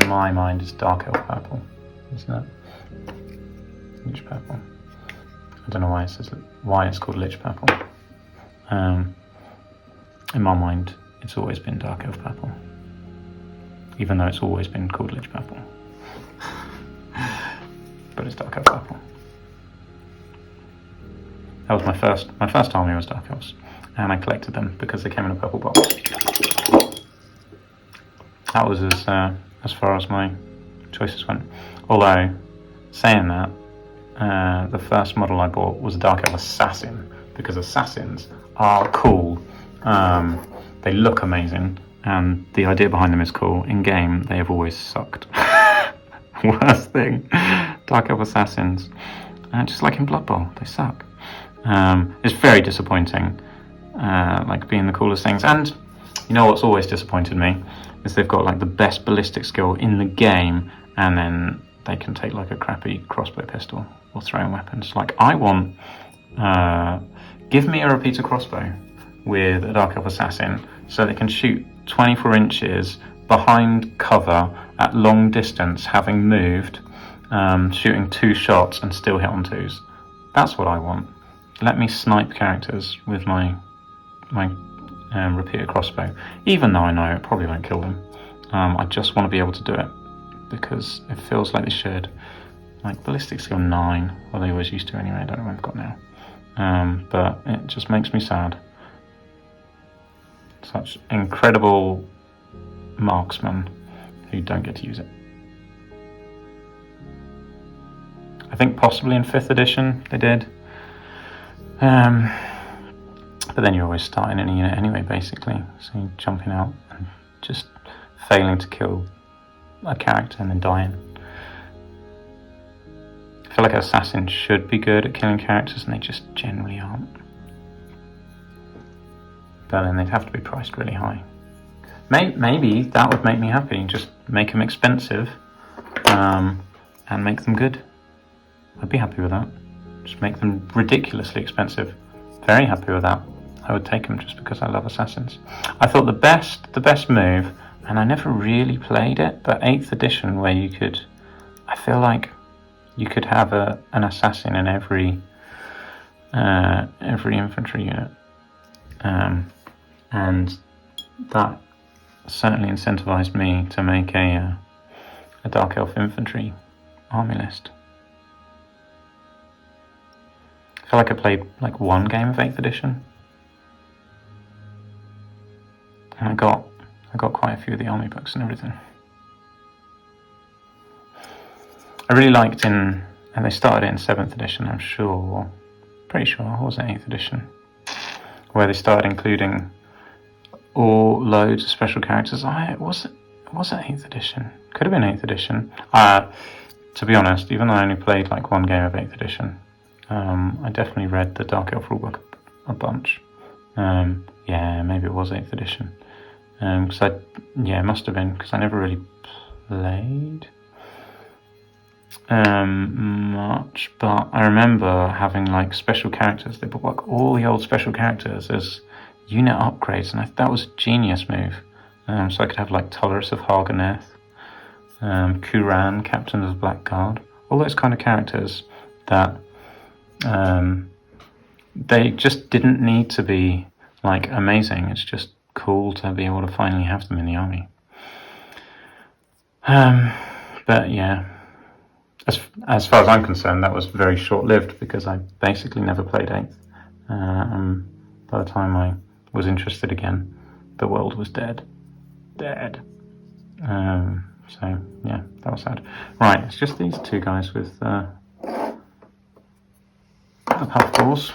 in my mind, is dark elf purple, isn't it? Lich purple. I don't know why it's called lich purple. In my mind, it's always been dark elf purple, even though it's always been called lich purple. But it's dark elf purple. That was my first army was dark elves, and I collected them because they came in a purple box. That was as far as my choices went. Although, saying that, the first model I bought was a Dark Elf Assassin, because Assassins are cool. They look amazing, and the idea behind them is cool. In game, they have always sucked. Worst thing. Dark Elf Assassins. Just like in Blood Bowl, they suck. It's very disappointing, like being the coolest things. And you know what's always disappointed me? Is they've got like the best ballistic skill in the game, and then they can take like a crappy crossbow pistol or throwing weapons. Like I want, give me a repeater crossbow with a Dark Elf Assassin so they can shoot 24 inches behind cover at long distance, having moved, shooting 2 shots and still hit on 2s. That's what I want. Let me snipe characters with my repeater crossbow, even though I know it probably won't kill them. I just want to be able to do it because it feels like they should. Like ballistic skill 9, well they always used to anyway, I don't know what I've got now. But it just makes me sad. Such incredible marksmen who don't get to use it. I think possibly in 5th edition they did. But then you're always starting in a unit anyway, basically. So you're jumping out and just failing to kill a character and then dying. I feel like assassins should be good at killing characters and they just generally aren't. But then they'd have to be priced really high. Maybe that would make me happy, just make them expensive and make them good. I'd be happy with that. Just make them ridiculously expensive. Very happy with that. I would take them just because I love assassins. I thought the best move, and I never really played it, but 8th edition where you could, I feel like you could have an assassin in every infantry unit. And that certainly incentivized me to make a Dark Elf infantry army list. I feel like I played like one game of 8th edition. And I got quite a few of the army books and everything. I really liked and they started it in 7th edition, I'm sure. Pretty sure, or was it 8th edition? Where they started including loads of special characters. Was it 8th edition? Could have been 8th edition. To be honest, even though I only played like one game of 8th edition, I definitely read the Dark Elf rulebook a bunch. Yeah, maybe it was 8th edition. It must have been, because I never really played much, but I remember having like special characters. They put like all the old special characters as unit upgrades, and that was a genius move. So I could have like Tolerus of Harganeth, Kuran, Captain of the Black Guard, all those kind of characters that they just didn't need to be like amazing. It's just cool to be able to finally have them in the army. But yeah, as far as I'm concerned, that was very short-lived because I basically never played 8th. By the time I was interested again, the world was dead. So yeah, that was sad. Right, it's just these two guys with the puffballs.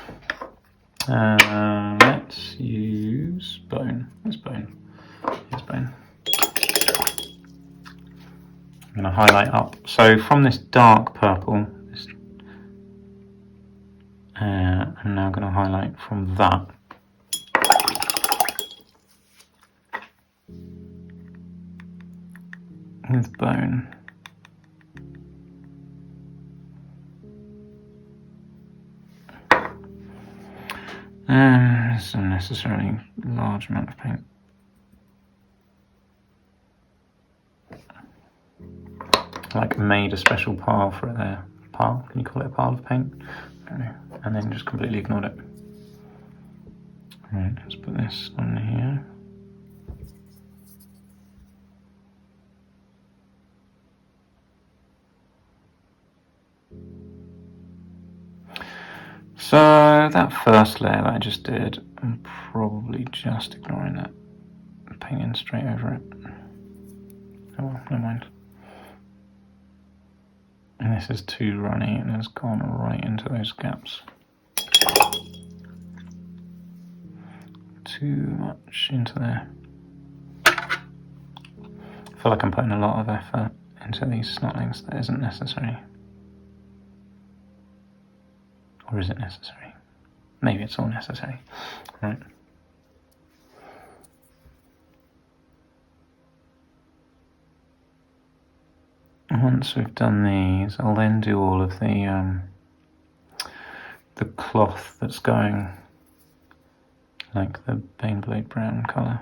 Let's use bone. Where's bone? Here's bone. I'm going to highlight up. So from this dark purple, I'm now going to highlight from that. With bone. It's an unnecessarily large amount of paint. Like made a special pile for it there. Pile? Can you call it a pile of paint? I don't know. And then just completely ignored it. Right, let's put this on here. So that first layer that I just did, I'm probably just ignoring that, painting straight over it. Oh well, never mind. And this is too runny and has gone right into those gaps. Too much into there. I feel like I'm putting a lot of effort into these snotlings that isn't necessary. Or is it necessary? Maybe it's all necessary. Right. Once we've done these, I'll then do all of the cloth that's going, like the Baneblade brown colour.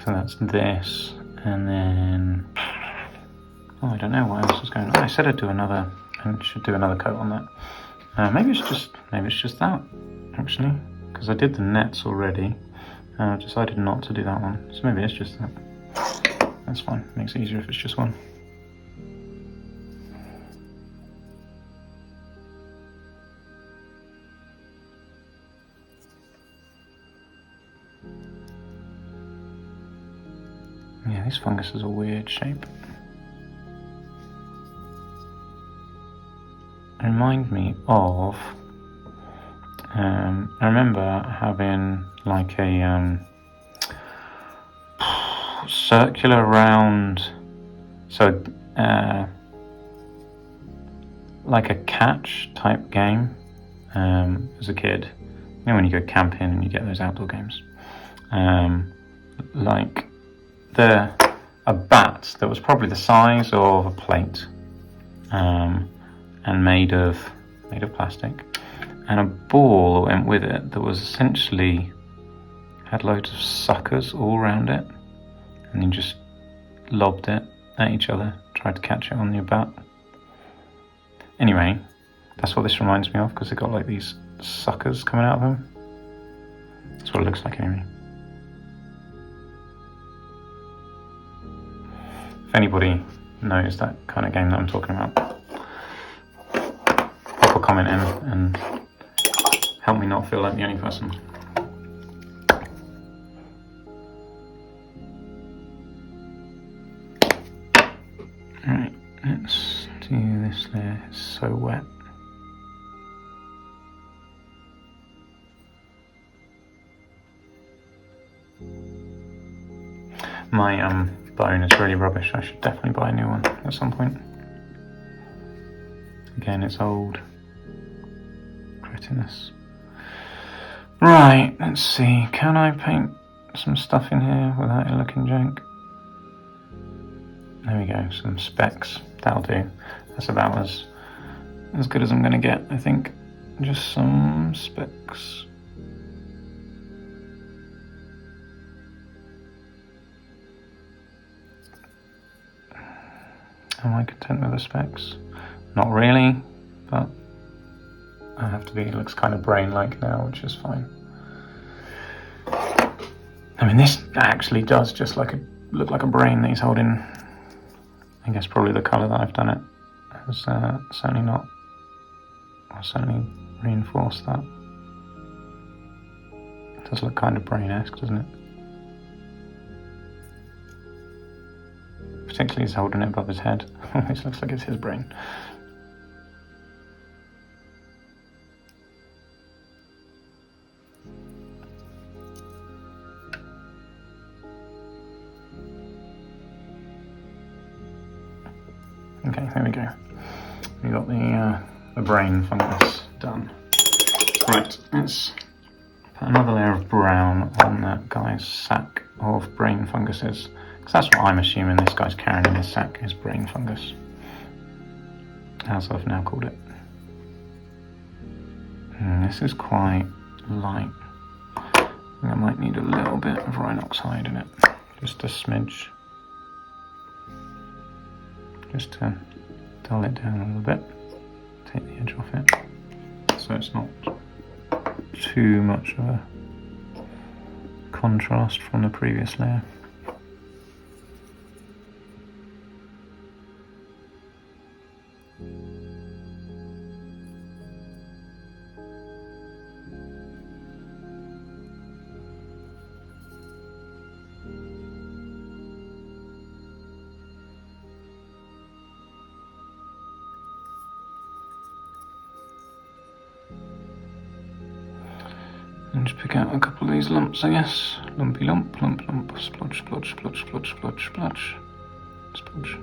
So that's this, and then I don't know what else is going on. I said I'd do another, and should do another coat on that. Maybe it's just that actually, because I did the nets already. I decided not to do that one, so maybe it's just that. That's fine. Makes it easier if it's just one. Yeah, these funguses are weird shape. remind me of... I remember having like a circular round, so like a catch type game as a kid. You know when you go camping and you get those outdoor games, like a bat that was probably the size of a plate, and made of plastic, and a ball that went with it that was essentially had loads of suckers all around it, and you just lobbed it at each other, tried to catch it on your bat. Anyway, that's what this reminds me of, because it got like these suckers coming out of them. That's what it looks like anyway. If anybody knows that kind of game that I'm talking about, pop a comment in and help me not feel like the only person. Right, let's do this layer. It's so wet. My bone is really rubbish. I should definitely buy a new one at some point. Again, it's old. Grittiness. Right, let's see. Can I paint some stuff in here without it looking jank? There we go, some specks. That'll do. That's about as good as I'm going to get, I think. Just some specks. Am I content with the specks? Not really, but I have to be. It looks kind of brain-like now, which is fine. I mean, this actually does just look like a brain that he's holding. I guess probably the colour that I've done it has certainly reinforced that. It does look kind of brain-esque, doesn't it? Particularly he's holding it above his head. This looks like it's his brain. Okay, there we go. We got the brain fungus done. Right, let's put another layer of brown on that guy's sack of brain funguses. Because that's what I'm assuming this guy's carrying in his sack, is brain fungus. As I've now called it. This is quite light. I think I might need a little bit of iron oxide in it. Just a smidge. Just to dull it down a little bit. Take the edge off it. So it's not too much of a contrast from the previous layer. And just pick out a couple of these lumps, I guess. Lumpy lump, lump, lump, splodge, splodge, splodge, splodge, splodge, splodge, splodge.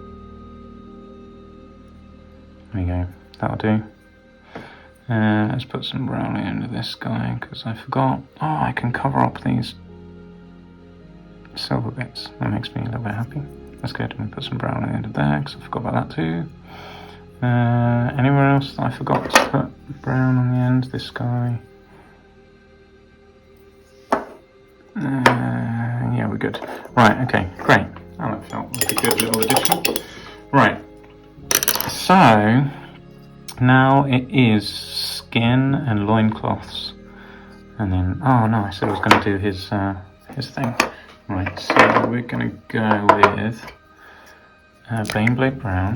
There we go, that'll do. Let's put some brown into this guy, because I forgot. Oh, I can cover up these silver bits. That makes me a little bit happy. That's good. I'm going to put some brown into there, because I forgot about that too. Anywhere else that I forgot to put brown on the end? This guy. Yeah, we're good. Right, okay, great. Oh, that felt like a good little addition. Right, so now it is skin and loincloths. And then, oh no, I said I was going to do his thing. Right, so we're going to go with Baneblade Brown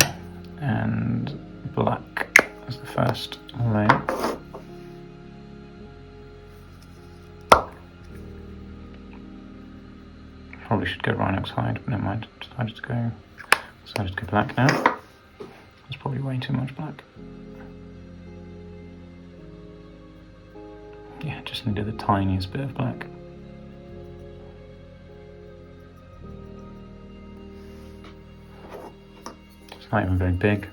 and Black as the first layer. Probably should go Rhinox hide, but never mind. Decided to go black now. That's probably way too much black. Yeah, just needed the tiniest bit of black. It's not even very big.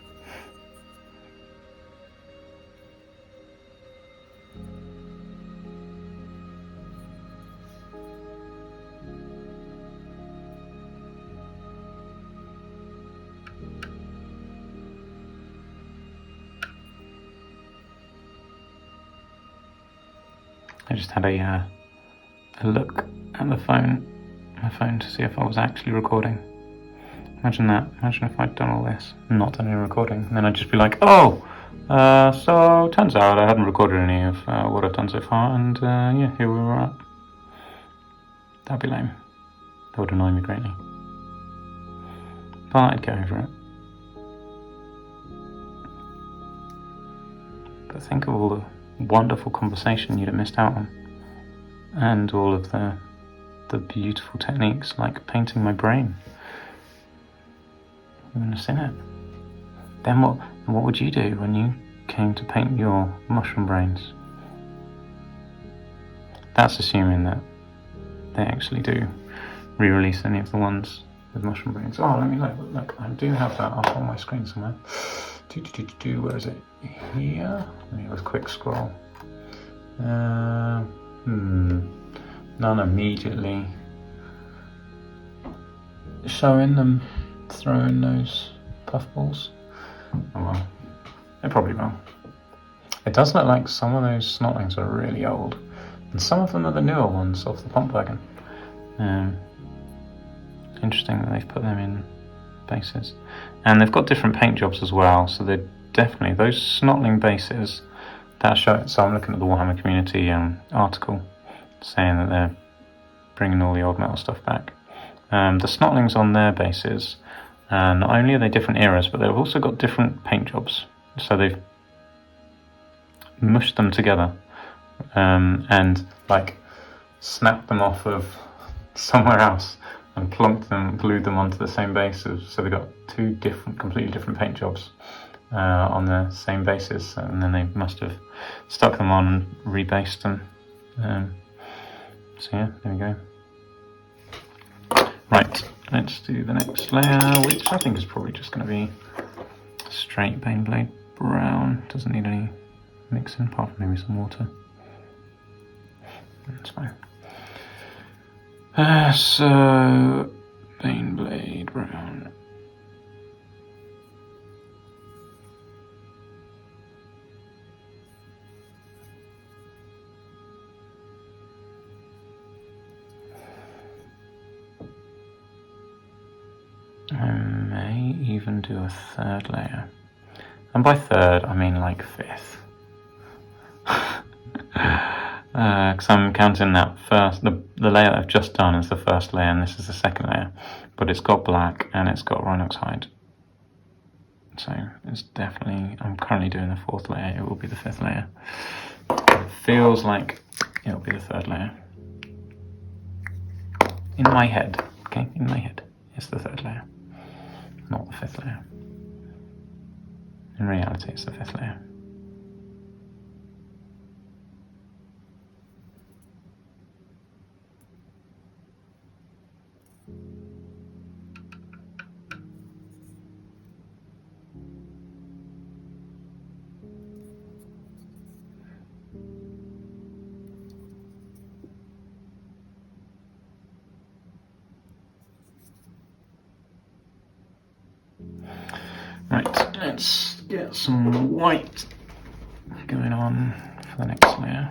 I just had a look at my phone to see if I was actually recording. Imagine that. Imagine if I'd done all this and not done any recording, and then I'd just be like, oh, so turns out I hadn't recorded any of what I've done so far, and yeah, here we were at. That'd be lame. That would annoy me greatly. But I'd get over it. But think of all the wonderful conversation you'd have missed out on, and all of the beautiful techniques like painting my brain. You wouldn't have seen it. Then what would you do when you came to paint your mushroom brains? That's assuming that they actually do re-release any of the ones with mushroom brains. Oh, let me look. I do have that up on my screen somewhere. Where is it? Here? Let me have a quick scroll. None immediately showing them throwing those puffballs. Oh well, it probably will. It does look like some of those snotlings are really old, and some of them are the newer ones off the pump wagon. Interesting that they've put them in bases, and they've got different paint jobs as well. So they're definitely those snotling bases that show. So I'm looking at the Warhammer community article saying that they're bringing all the old metal stuff back. The snotlings on their bases, not only are they different eras, but they've also got different paint jobs. So they've mushed them together and like snapped them off of somewhere else and glued them onto the same bases. So they've got two completely different paint jobs on the same basis, and then they must have stuck them on and rebased them. So yeah, there we go. Right, let's do the next layer, which I think is probably just going to be straight Baneblade brown. Doesn't need any mixing, apart from maybe some water. That's fine. So, Baneblade brown. I may even do a third layer. And by third, I mean like fifth. Because I'm counting that first, the layer I've just done is the first layer, and this is the second layer. But it's got black and it's got Rhinox hide. So it's definitely, I'm currently doing the fourth layer, it will be the fifth layer. It feels like it'll be the third layer. In my head, okay, in my head, it's the third layer, not the fifth layer. In reality, it's the fifth layer. Right, let's get some white going on for the next layer.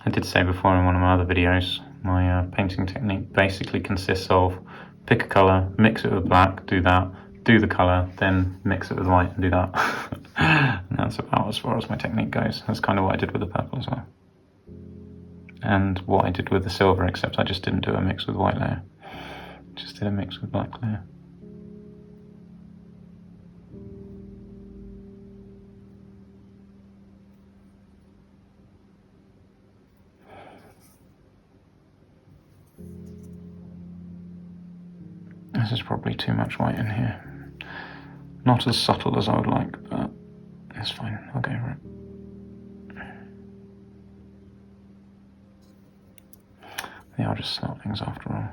I did say before in one of my other videos, my painting technique basically consists of pick a colour, mix it with black, do that, do the colour, then mix it with white and do that. And that's about as far as my technique goes. That's kind of what I did with the purple as well. And what I did with the silver, except I just didn't do a mix with white layer. Just did a mix with black layer. This is probably too much white in here. Not as subtle as I would like, but it's fine. I'll go over it. They are just snotlings after all.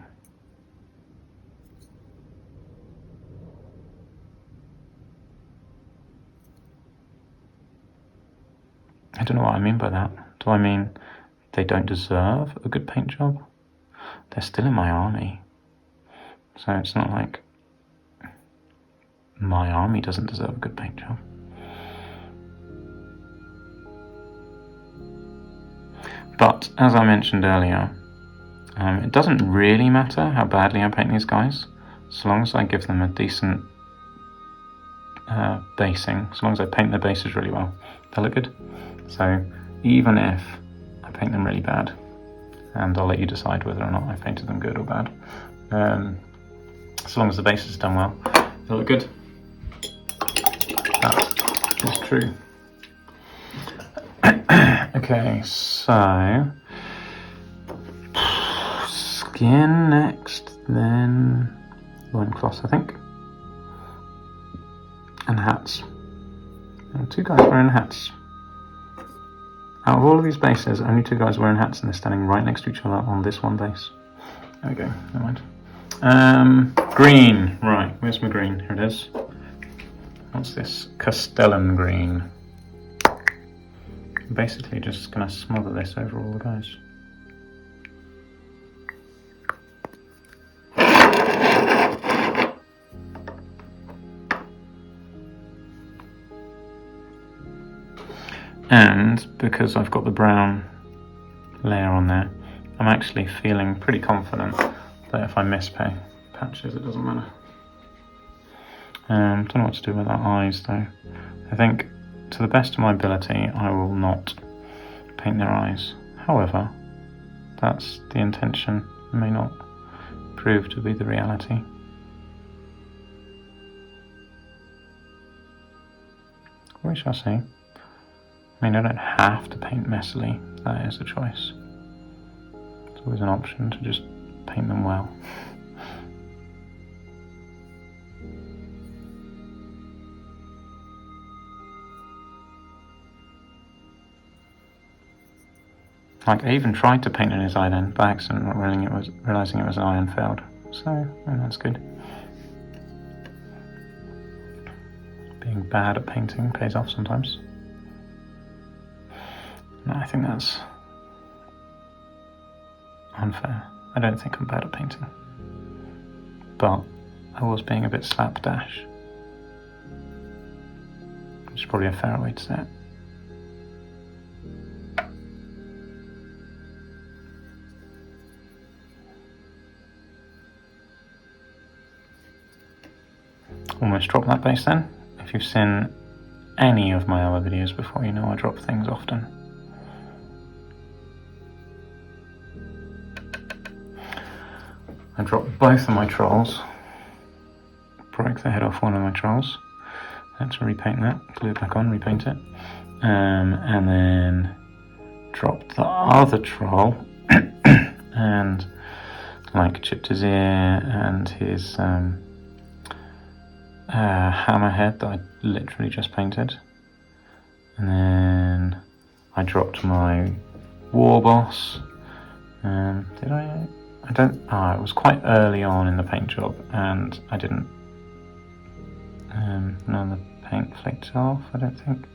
I don't know what I mean by that. Do I mean they don't deserve a good paint job? They're still in my army. So it's not like my army doesn't deserve a good paint job. But, as I mentioned earlier, it doesn't really matter how badly I paint these guys, so long as I give them a decent basing, so long as I paint their bases really well, they look good. So even if I paint them really bad, and I'll let you decide whether or not I painted them good or bad, so long as the base is done well, they look good. That is true. Okay, so skin next, then loincloths, I think, and hats. And 2 guys wearing hats. Out of all of these bases, only 2 guys wearing hats, and they're standing right next to each other on this one base. There we go, never mind. Green, right, where's my green? Here it is. What's this? Castellan green. I'm basically just going to smother this over all the guys. And because I've got the brown layer on there, I'm actually feeling pretty confident that if I miss patches, it doesn't matter. Don't know what to do with our eyes though. I think, to the best of my ability, I will not paint their eyes. However, that's the intention. It may not prove to be the reality. We shall see. I mean, I don't have to paint messily. That is a choice. It's always an option to just paint them well. Like, I even tried to paint in his eye then, by accident, not realising it was an eye and failed. So, that's good. Being bad at painting pays off sometimes. No, I think that's unfair. I don't think I'm bad at painting. But I was being a bit slapdash. Which is probably a fairer way to say it. Almost dropped that base then. If you've seen any of my other videos before, you know I drop things often. I dropped both of my trolls. Broke the head off one of my trolls. I had to repaint that, glue it back on, repaint it. And then dropped the other troll and like chipped his ear and his hammerhead that I literally just painted. And then I dropped my war boss. Did I? I don't. It was quite early on in the paint job, and I didn't. None of the paint flaked off, I don't think.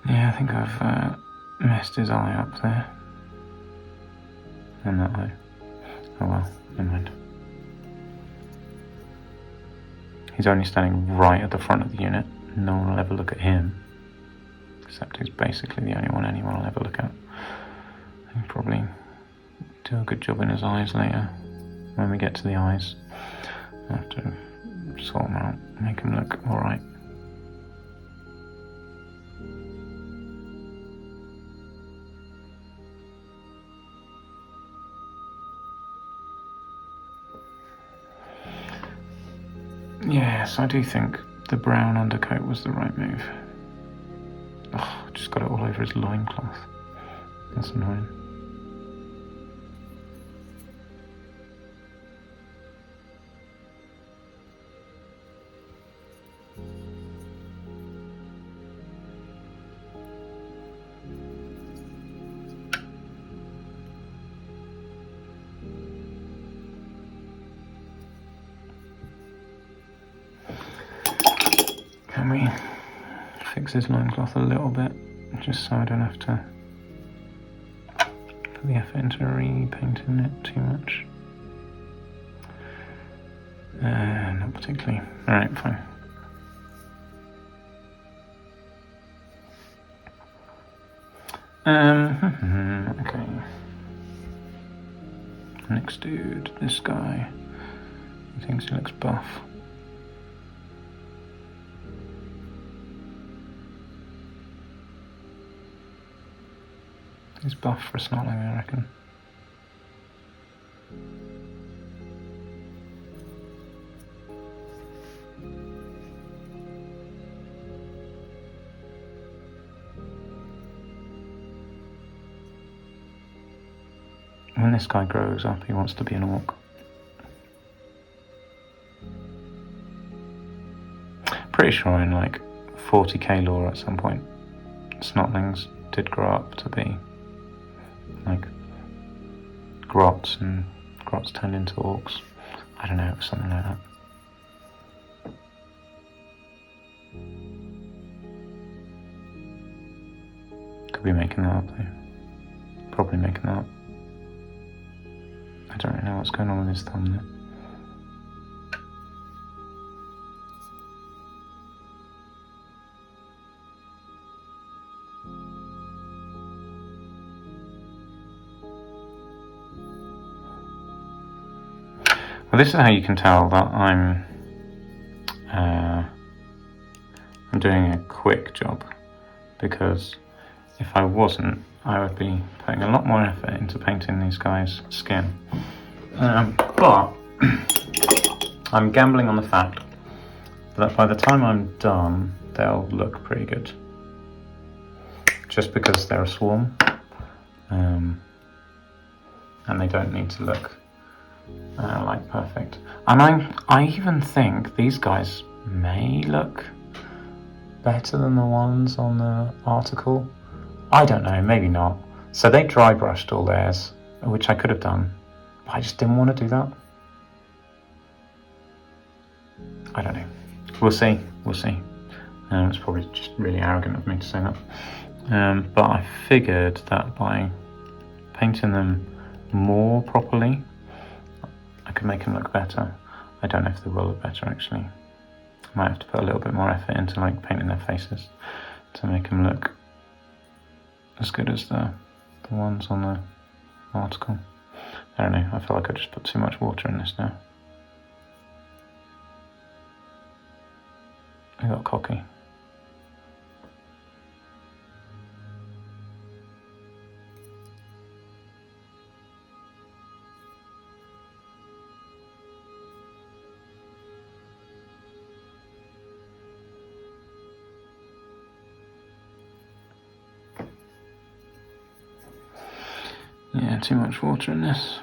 Yeah, I think I've messed his eye up there. And that eye. Oh well, never mind. He's only standing right at the front of the unit. No one will ever look at him. Except he's basically the only one anyone will ever look at. He'll probably do a good job in his eyes later. When we get to the eyes, I have to sort them out, make them look alright. Yes, I do think the brown undercoat was the right move. Oh, just got it all over his loincloth. That's annoying. Can we fix his loincloth a little bit, just so I don't have to put the effort into repainting it too much? Not particularly. Alright, fine. Okay. Next dude, this guy. He thinks he looks buff. He's buff for a snotling, I reckon. When this guy grows up, he wants to be an orc. Pretty sure in like 40k lore at some point, snotlings did grow up to be like grots, and grots turned into orcs. I don't know, it was something like that. Could be making that up though. Probably making that up. I don't really know what's going on with his thumb there. Well, this is how you can tell that I'm doing a quick job, because if I wasn't, I would be putting a lot more effort into painting these guys' skin. But I'm gambling on the fact that by the time I'm done, they'll look pretty good. Just because they're a swarm, and they don't need to look like perfect. And I even think these guys may look better than the ones on the article. I don't know, maybe not. So they dry brushed all theirs, which I could have done, but I just didn't want to do that. I don't know. We'll see. It's probably just really arrogant of me to say that. But I figured that by painting them more properly, I could make them look better. I don't know if they will look better actually. I might have to put a little bit more effort into like painting their faces to make them look as good as the ones on the article. I don't know, I feel like I just put too much water in this now. I got cocky. Yeah, too much water in this.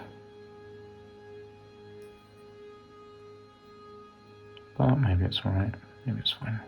But maybe it's alright. Maybe it's fine.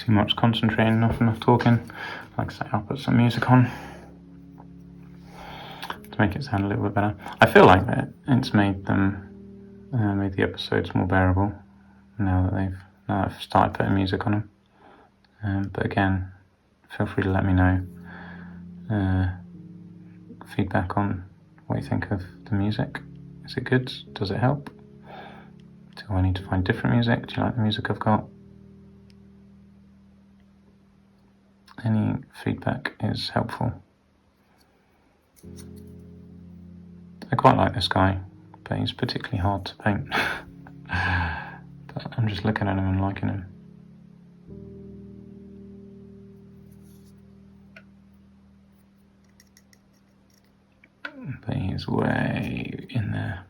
too much concentrating, not enough talking. Like I say, I'll put some music on to make it sound a little bit better. I feel like that it's made the episodes more bearable now that I've started putting music on them. But again, feel free to let me know feedback on what you think of the music. Is it good? Does it help? Do I need to find different music? Do you like the music I've got? Any feedback is helpful. I quite like this guy, but he's particularly hard to paint. But I'm just looking at him and liking him. But he is way in there.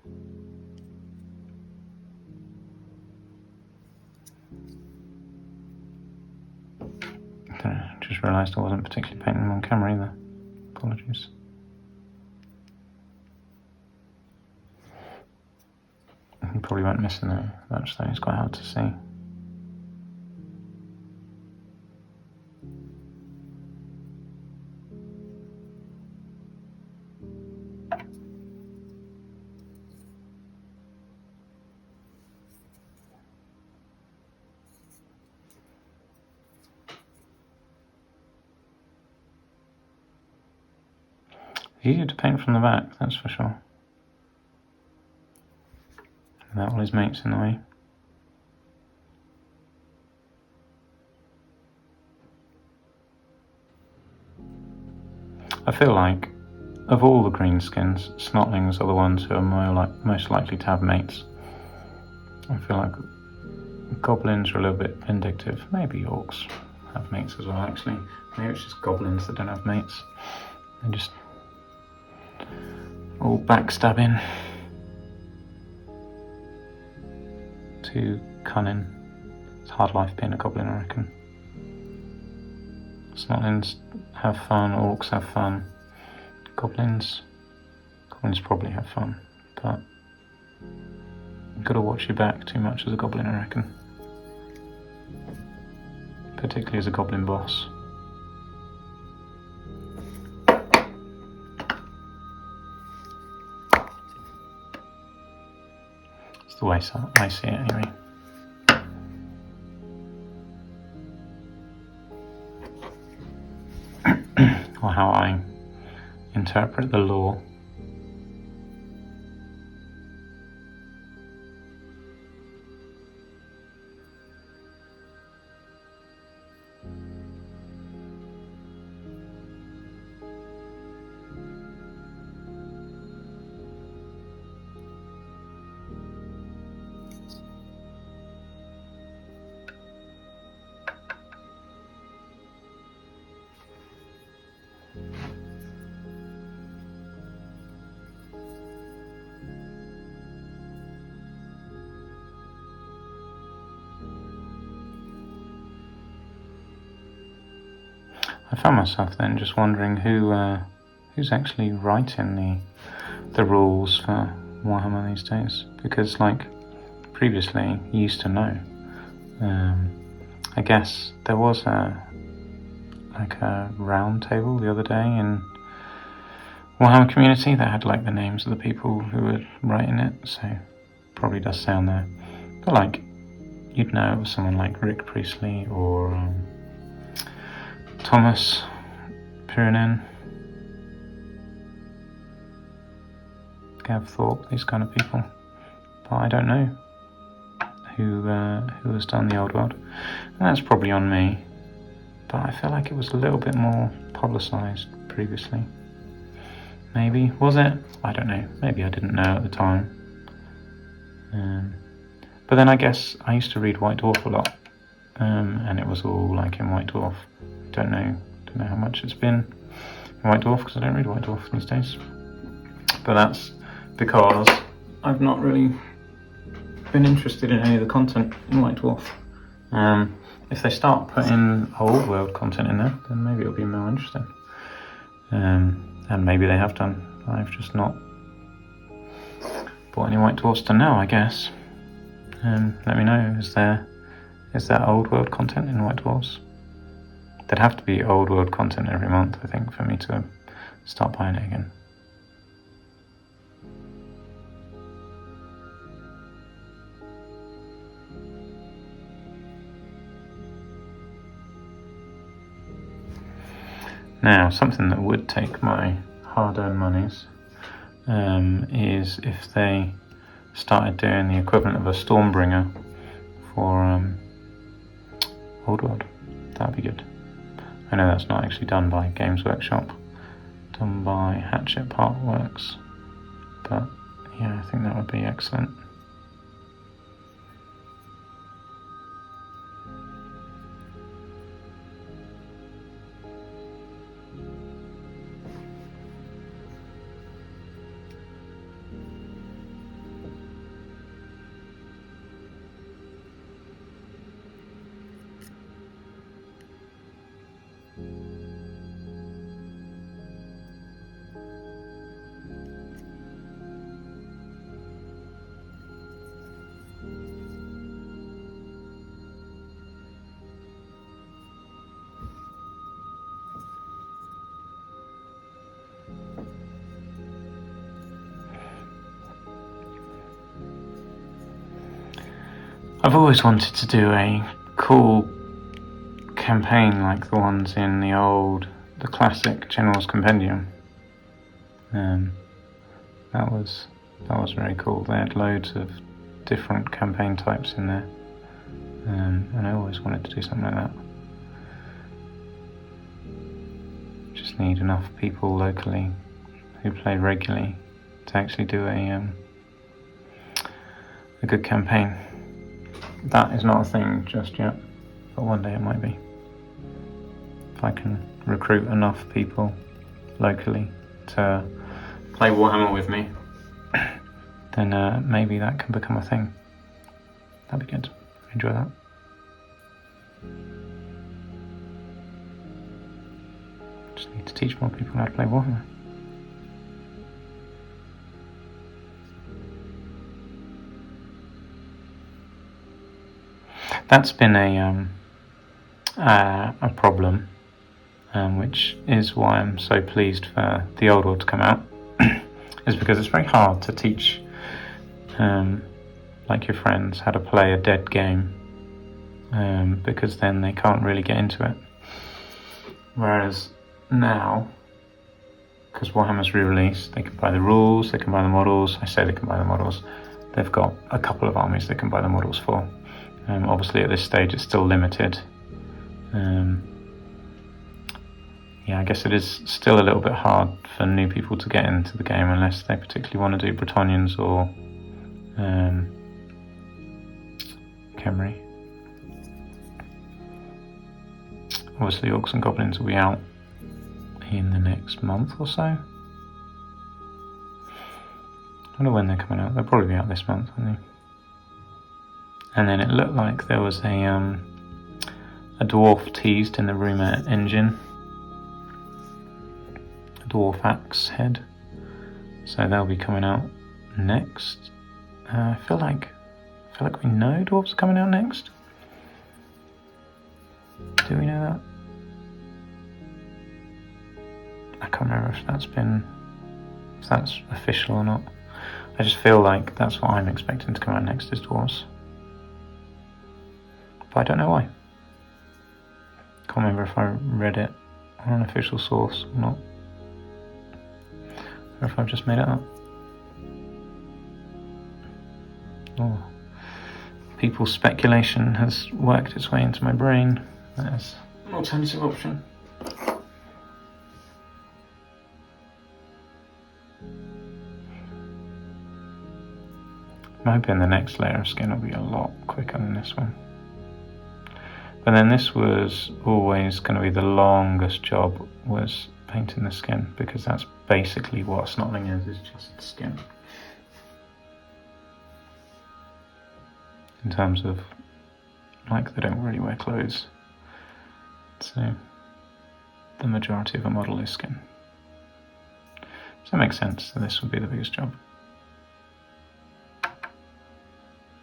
Just realised I wasn't particularly painting him on camera either. Apologies. You probably won't miss him much though, it's quite hard to see. Easier to paint from the back, that's for sure. Without all his mates in the way. I feel like, of all the greenskins, snotlings are the ones who are most likely to have mates. I feel like goblins are a little bit vindictive. Maybe orcs have mates as well, actually. Maybe it's just goblins that don't have mates. They're just all backstabbing. Too cunning. It's hard life being a goblin, I reckon. Snotlings have fun, orcs have fun. Goblins probably have fun, but you've got to watch your back too much as a goblin, I reckon. Particularly as a goblin boss. The way I see it anyway. Or how I interpret the lore. I found myself then just wondering who's actually writing the rules for Warhammer these days, because like previously you used to know. I guess there was a round table the other day in Warhammer community that had like the names of the people who were writing it, so probably does say on there. But like you'd know it was someone like Rick Priestley or Thomas Pirinen, Gav Thorpe, these kind of people. But I don't know who has done the Old World. And that's probably on me. But I feel like it was a little bit more publicised previously. Maybe. Was it? I don't know. Maybe I didn't know at the time. But then I guess I used to read White Dwarf a lot. And it was all like in White Dwarf. Don't know how much it's been in White Dwarf, because I don't read White Dwarf these days. But that's because I've not really been interested in any of the content in White Dwarf. If they start putting Old World content in there, then maybe it'll be more interesting. And maybe they have done. I've just not bought any White Dwarfs to know, I guess. Let me know, is there Is there old world content in White Dwarfs? There'd have to be old world content every month, I think, for me to start buying it again. Now, something that would take my hard-earned monies is if they started doing the equivalent of a Stormbringer for Old World. That'd be good. I know that's not actually done by Games Workshop, done by Hatchet Partworks, but yeah, I think that would be excellent. I've always wanted to do a cool campaign like the ones in the classic General's Compendium. That was very cool. They had loads of different campaign types in there, and I always wanted to do something like that. Just need enough people locally who play regularly to actually do a good campaign. That is not a thing just yet, but one day it might be. If I can recruit enough people locally to play Warhammer with me, then maybe that can become a thing. That'd be good. Enjoy that. Just need to teach more people how to play Warhammer. That's been a problem, which is why I'm so pleased for The Old World to come out, is because it's very hard to teach, like your friends, how to play a dead game, because then they can't really get into it. Whereas now, because Warhammer's re-released, they can buy the rules, they can buy the models. I say they can buy the models. They've got a couple of armies they can buy the models for. Obviously at this stage it's still limited. I guess it is still a little bit hard for new people to get into the game unless they particularly want to do Bretonnians or Khemri. Obviously Orcs and Goblins will be out in the next month or so. I wonder when they're coming out. They'll probably be out this month, won't they? And then it looked like there was a dwarf teased in the rumour engine, a dwarf axe head. So they'll be coming out next. I feel like we know dwarves are coming out next. Do we know that? I can't remember if that's official or not. I just feel like that's what I'm expecting to come out next is dwarves. But I don't know why. Can't remember if I read it on an official source or not, or if I've just made it up. Oh, people's speculation has worked its way into my brain. That is an alternative option. I'm hoping the next layer of skin will be a lot quicker than this one. But then this was always going to be the longest job, was painting the skin, because that's basically what a snotling is just skin. In terms of, like, they don't really wear clothes. So the majority of a model is skin. So it makes sense that this would be the biggest job.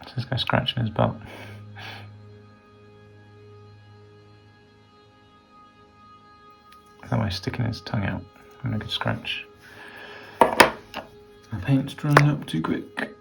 So this guy's scratching his butt. guy sticking his tongue out and a good scratch. The paint's drying up too quick.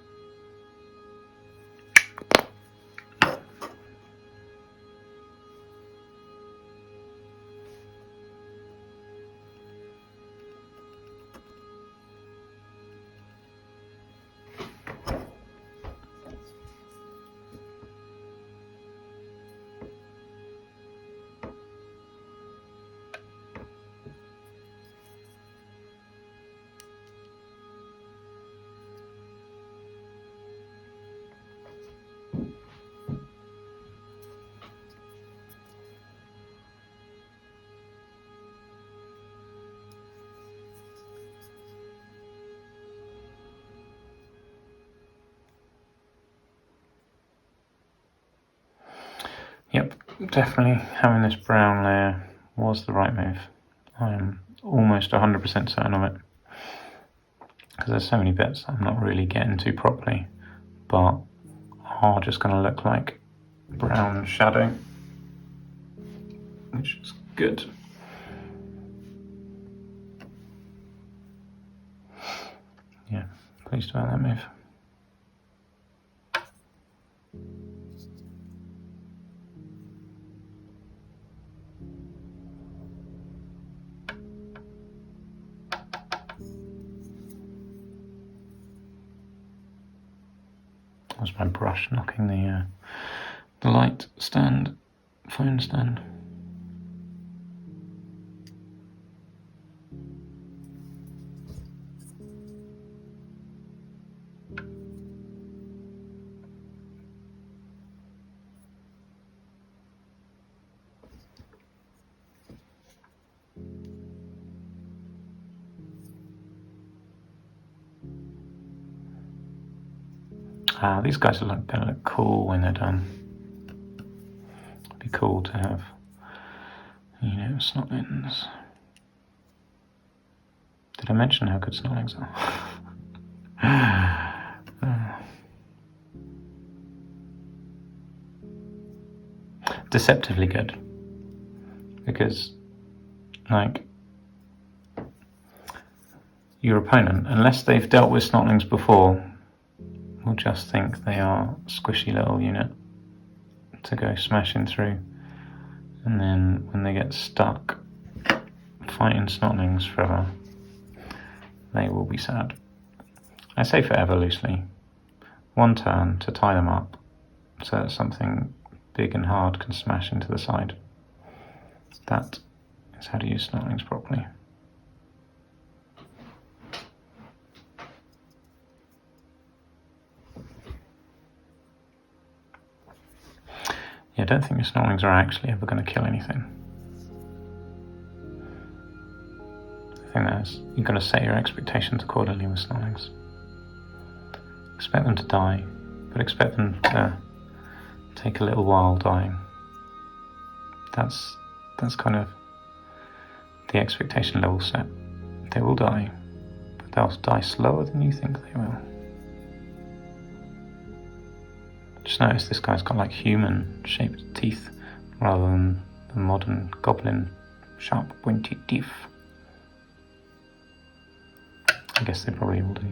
Yep, definitely having this brown layer was the right move. I'm almost 100% certain of it. Because there's so many bits I'm not really getting to properly, but are just going to look like brown shadow, which is good. Yeah, pleased about that move. That was my brush knocking the light stand, phone stand. These guys are going to look cool when they're done. It'd be cool to have, you know, snotlings. Did I mention how good snotlings are? Deceptively good. Because, like, your opponent, unless they've dealt with snotlings before, will just think they are a squishy little unit to go smashing through, and then when they get stuck fighting snotlings forever, they will be sad. I say forever loosely. One turn to tie them up so that something big and hard can smash into the side. That is how to use snotlings properly. Yeah, I don't think the snotlings are actually ever going to kill anything. I think that's, you've got to set your expectations accordingly with snotlings. Expect them to die, but expect them to take a little while dying. That's kind of the expectation level set. They will die, but they'll die slower than you think they will. Just notice this guy's got like human-shaped teeth rather than the modern goblin sharp pointy teeth. I guess they probably all do.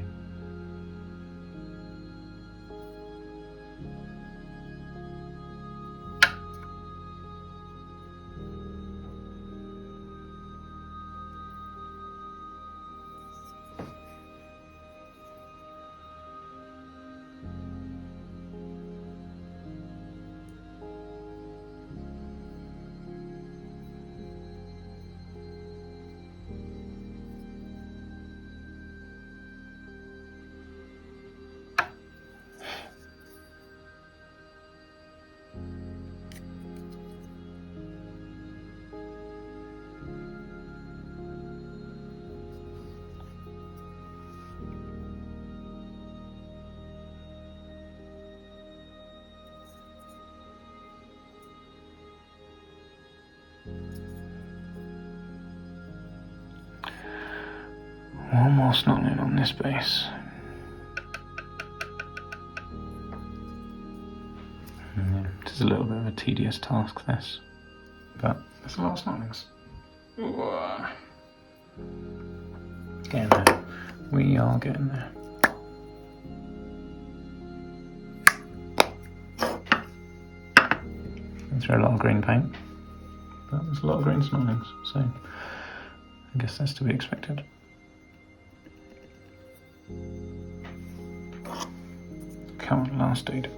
One more snotling on this base. It is a little bit of a tedious task, this, but there's a lot of snotlings. Ooh. Getting there. We are getting there. Been through a lot of green paint, but there's a lot of green snotlings, so I guess that's to be expected. Come on, last dude.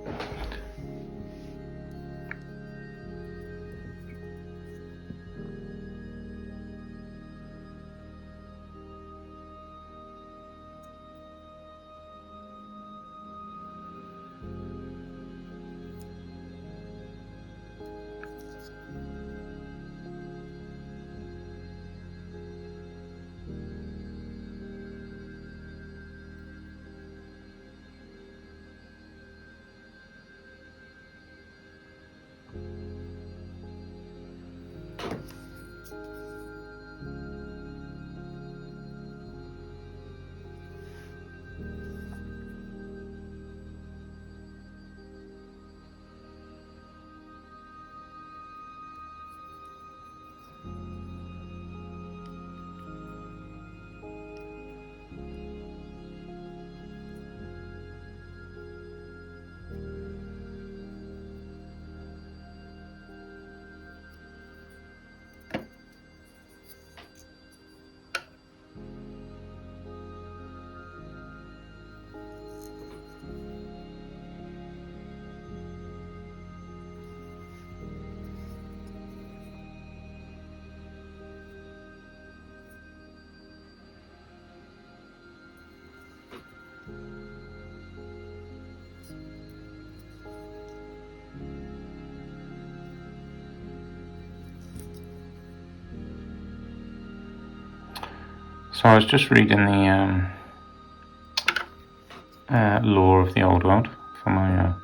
So I was just reading the Lore of the Old World for my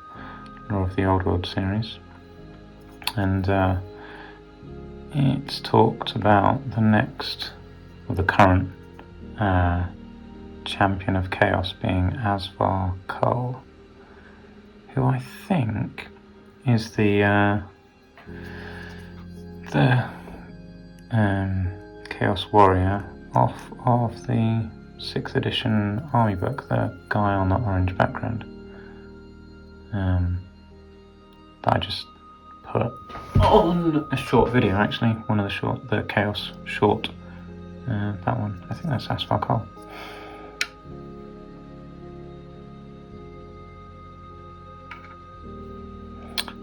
Lore of the Old World series, and it's talked about the next, or the current champion of chaos being Asvar Kull, who I think is the Chaos Warrior off of the 6th edition army book, the guy on the orange background, that I just put on a short video, actually, one of the Chaos short, that one, I think that's Asvar Kull.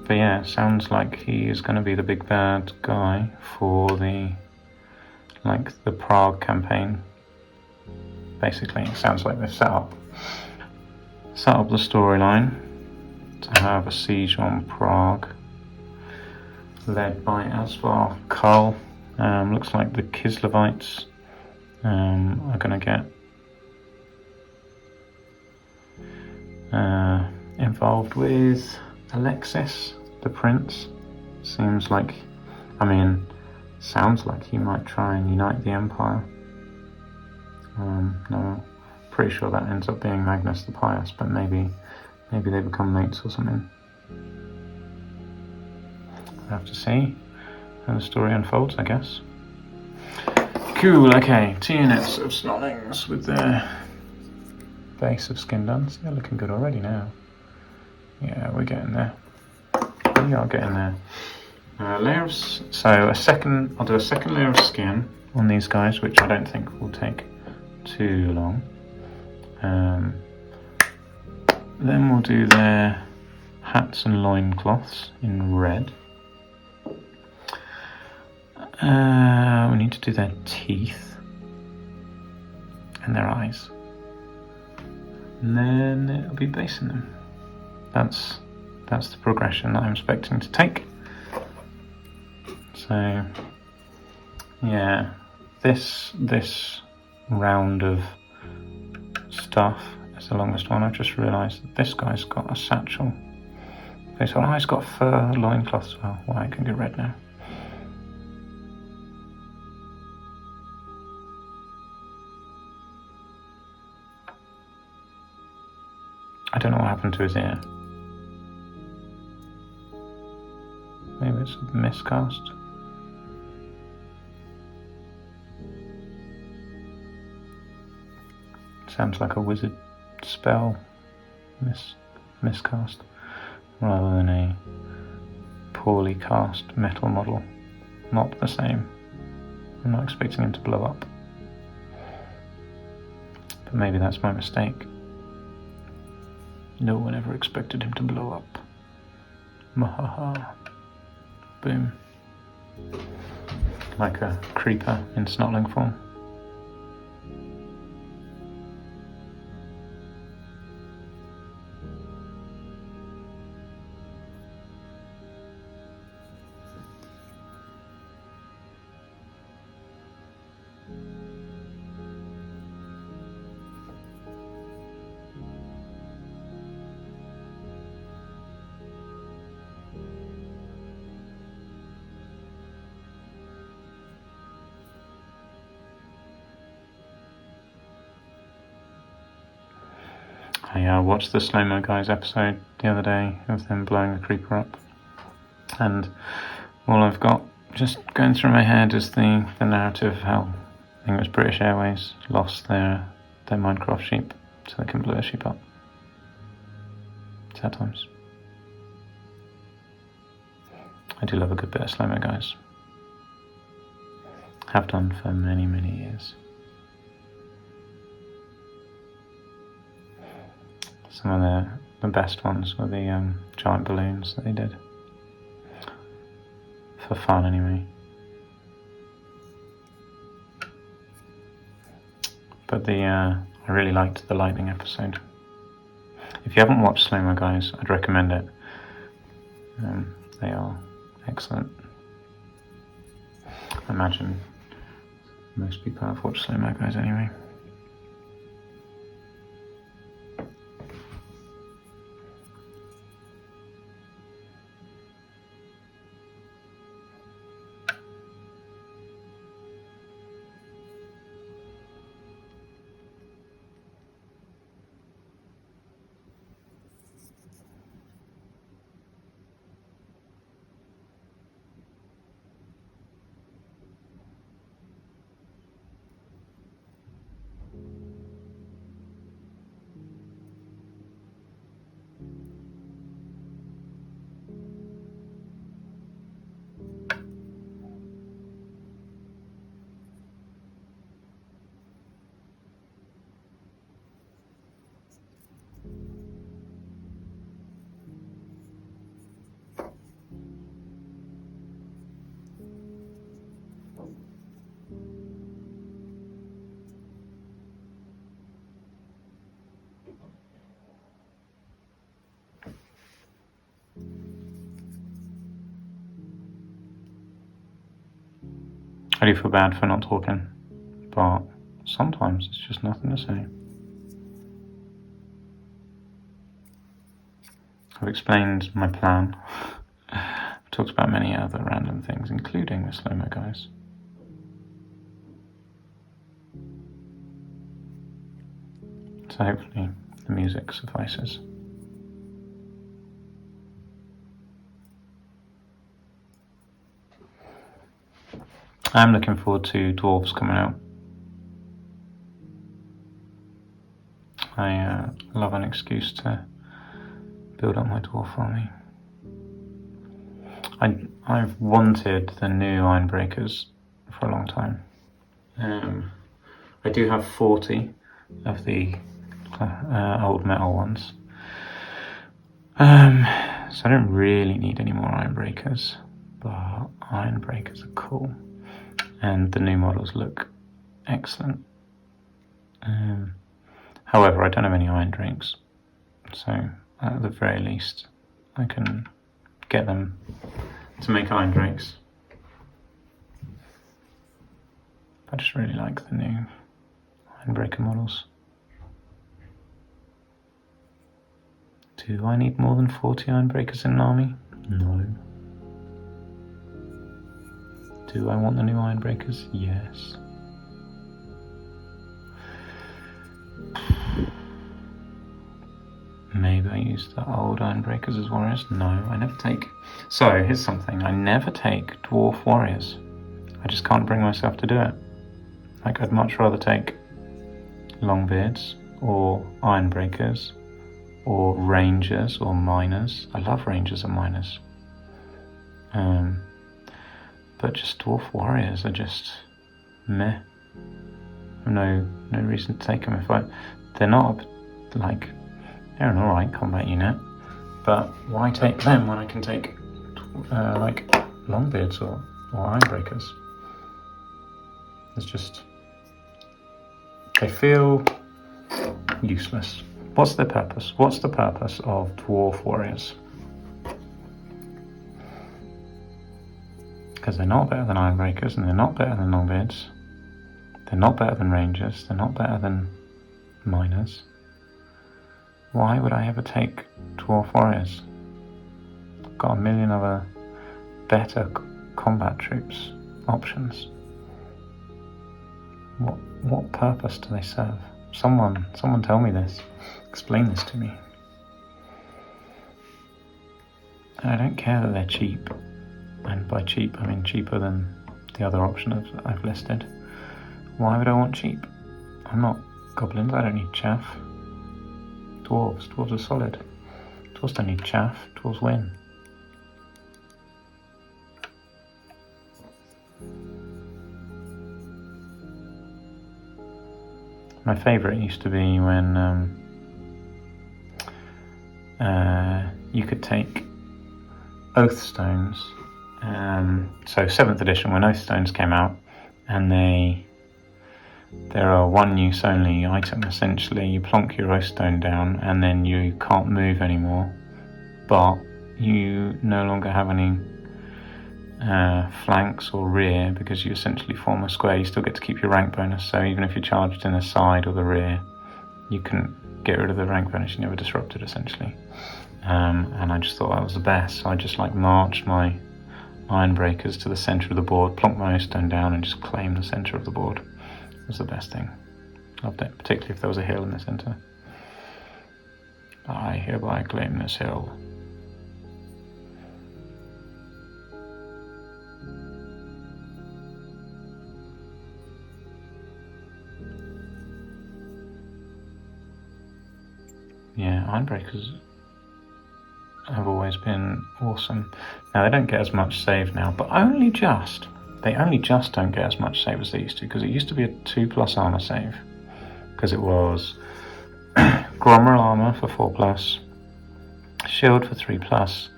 But yeah, sounds like he is going to be the big bad guy for the Prague campaign. Basically, it sounds like they've set up the storyline to have a siege on Prague, led by Asvar Kull. Looks like the Kislevites are going to get involved with Alexis, the prince. Sounds like he might try and unite the Empire. No, pretty sure that ends up being Magnus the Pious, but maybe they become mates or something. We'll have to see how the story unfolds, I guess. Cool, okay, 2 units of Snotlings with their base of skin done. So they're looking good already now. Yeah, we're getting there. We are getting there. Layers. So I'll do a second layer of skin on these guys, which I don't think will take too long. Then we'll do their hats and loincloths in red. We need to do their teeth and their eyes, and then it'll be basing them. That's the progression that I'm expecting to take. So yeah, this round of stuff is the longest one. I just realised that this guy's got a satchel. Okay, so he's got fur loincloth as well. Well, I can get red now. I don't know what happened to his ear. Maybe it's a miscast. Sounds like a wizard spell miscast, rather than a poorly cast metal model. Not the same. I'm not expecting him to blow up. But maybe that's my mistake. No one ever expected him to blow up. Mahaha. Boom. Like a creeper in snotling form. I watched the Slow-Mo Guys episode the other day of them blowing a creeper up, and all I've got just going through my head is the narrative of how I think it was British Airways lost their Minecraft sheep so they can blow a sheep up. Sad times. I do love a good bit of Slow-Mo Guys. Have done for many, many years. Some of the best ones were the giant balloons that they did. For fun, anyway. But I really liked the lightning episode. If you haven't watched Slow-Mo Guys, I'd recommend it. They are excellent. I imagine most people have watched Slow-Mo Guys anyway. I do feel bad for not talking, but sometimes it's just nothing to say. I've explained my plan. I've talked about many other random things, including the Slow-Mo Guys. So hopefully the music suffices. I'm looking forward to Dwarves coming out. I love an excuse to build up my dwarf army. I've wanted the new Ironbreakers for a long time. I do have 40 of the old metal ones. So I don't really need any more Ironbreakers, but Ironbreakers are cool. And the new models look excellent. However, I don't have any Iron Drakes, so at the very least I can get them to make Iron Drakes. I just really like the new Ironbreaker models. Do I need more than 40 Ironbreakers in an army? No. Do I want the new Ironbreakers? Yes. Maybe I use the old Ironbreakers as warriors? No, I never take... So, here's something. I never take dwarf warriors. I just can't bring myself to do it. Like, I'd much rather take Longbeards or Ironbreakers or Rangers or Miners. I love Rangers and Miners. But just Dwarf Warriors are just meh. No reason to take them they're not like, they're an alright combat unit, but why take them when I can take like Longbeards or Ironbreakers? It's just, they feel useless. What's their purpose? What's the purpose of Dwarf Warriors? Because they're not better than Ironbreakers, and they're not better than Longbeards. They're not better than Rangers. They're not better than Miners. Why would I ever take Dwarf Warriors? I've got a million other better combat troops options. What purpose do they serve? Someone tell me this. Explain this to me. And I don't care that they're cheap. And by cheap, I mean cheaper than the other option I've listed. Why would I want cheap? I'm not goblins, I don't need chaff. Dwarves are solid. Dwarves don't need chaff, dwarves win. My favourite used to be when you could take Oath Stones. So 7th edition, when Oath Stones came out, and they're a one use only item essentially. You plonk your Oath Stone down and then you can't move anymore, but you no longer have any flanks or rear because you essentially form a square. You still get to keep your rank bonus, so even if you're charged in the side or the rear, you can get rid of the rank bonus. You never disrupted essentially. And I just thought that was the best, so I just like marched my Ironbreakers to the centre of the board, plonked my Oath Stone down and just claimed the centre of the board. It was the best thing. Loved it, particularly if there was a hill in the centre. I hereby claim this hill. Yeah, Ironbreakers have always been awesome. Now they don't get as much save now, but only just. They only just don't get as much save as they used to, because it used to be a 2+ armor save, because it was Gromrel armor for 4+, shield for 3+,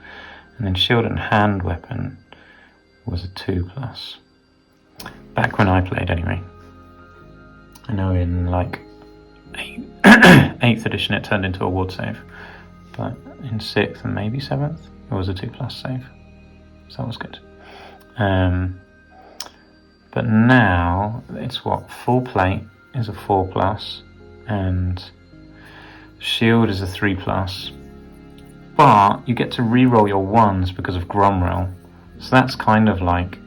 and then shield and hand weapon was a 2+. Back when I played anyway. I know in like 8th edition it turned into a ward save, but in 6th and maybe 7th it was a 2+ save, so that was good. But now it's what, full plate is a 4+, and shield is a 3+, but you get to re-roll your 1s because of Gromrel, so that's kind of like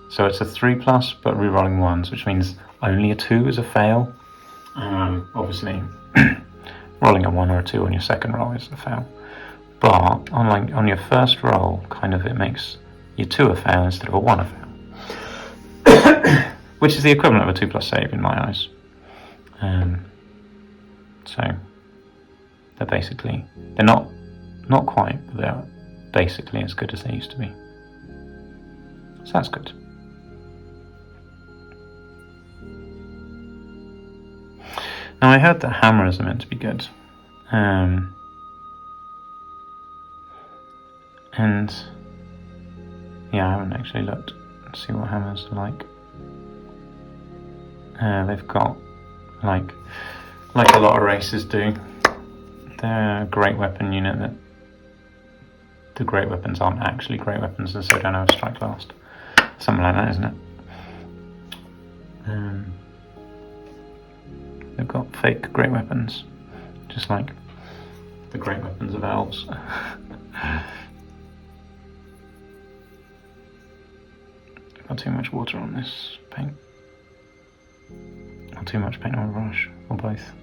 so it's a 3+ but re-rolling 1s, which means only a 2 is a fail. Obviously rolling a 1 or a 2 on your second roll is a fail, but on your first roll, kind of, it makes your 2 a fail instead of a 1 a fail, which is the equivalent of a 2+ save in my eyes. So they're not quite, but they're basically as good as they used to be. So that's good. Now I heard that hammers are meant to be good, and yeah, I haven't actually looked to see what hammers are like. They've got like a lot of races do. They're a great weapon unit that the great weapons aren't actually great weapons, and so don't have strike last. Something like that, isn't it? They've got fake great weapons, just like the great weapons of elves. Got too much water on this paint. Not too much paint on a brush, or both.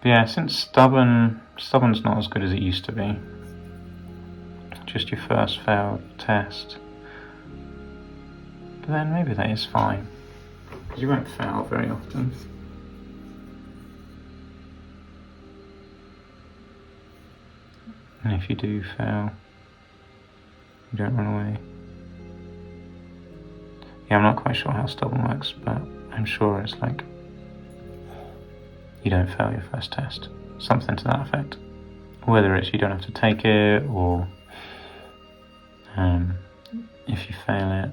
But yeah, since stubborn's not as good as it used to be. Just your first failed test. But then maybe that is fine, because you won't fail very often. And if you do fail, you don't run away. Yeah, I'm not quite sure how stubborn works, but I'm sure it's like you don't fail your first test. Something to that effect. Whether it's you don't have to take it, or if you fail it,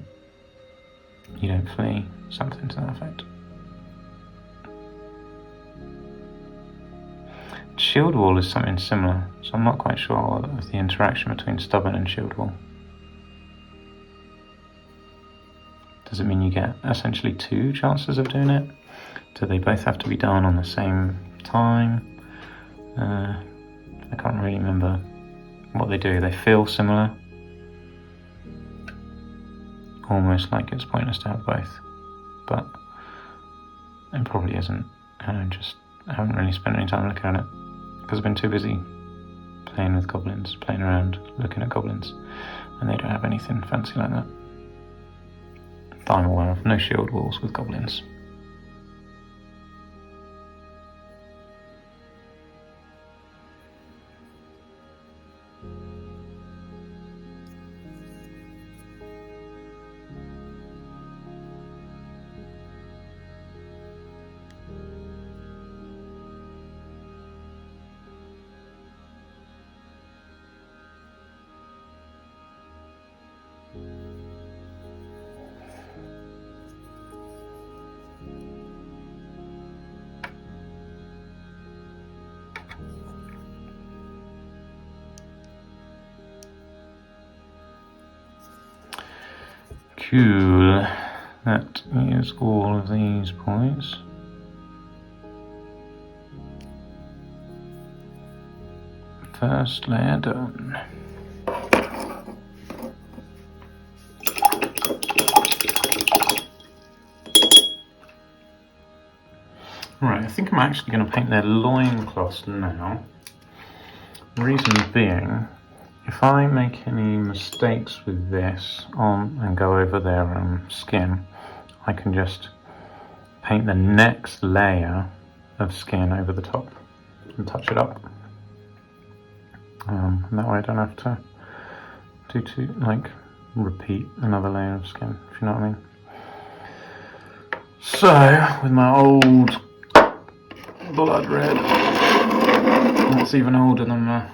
you don't flee. Something to that effect. Shield wall is something similar, so I'm not quite sure of the interaction between stubborn and shield wall. Does it mean you get essentially 2 chances of doing it? Do they both have to be done on the same time? I can't really remember what they do. They feel similar. Almost like it's pointless to have both, but it probably isn't. And I haven't really spent any time looking at it, because I've been too busy playing with goblins, playing around, looking at goblins, and they don't have anything fancy like that. That I'm aware of. No shield walls with goblins. Cool. That is all of these points. First layer done. Right, I think I'm actually going to paint their loincloths now. The reason being, if I make any mistakes with this on and go over their skin, I can just paint the next layer of skin over the top and touch it up. And that way I don't have to repeat another layer of skin, if you know what I mean. So, with my old blood red, that's even older than my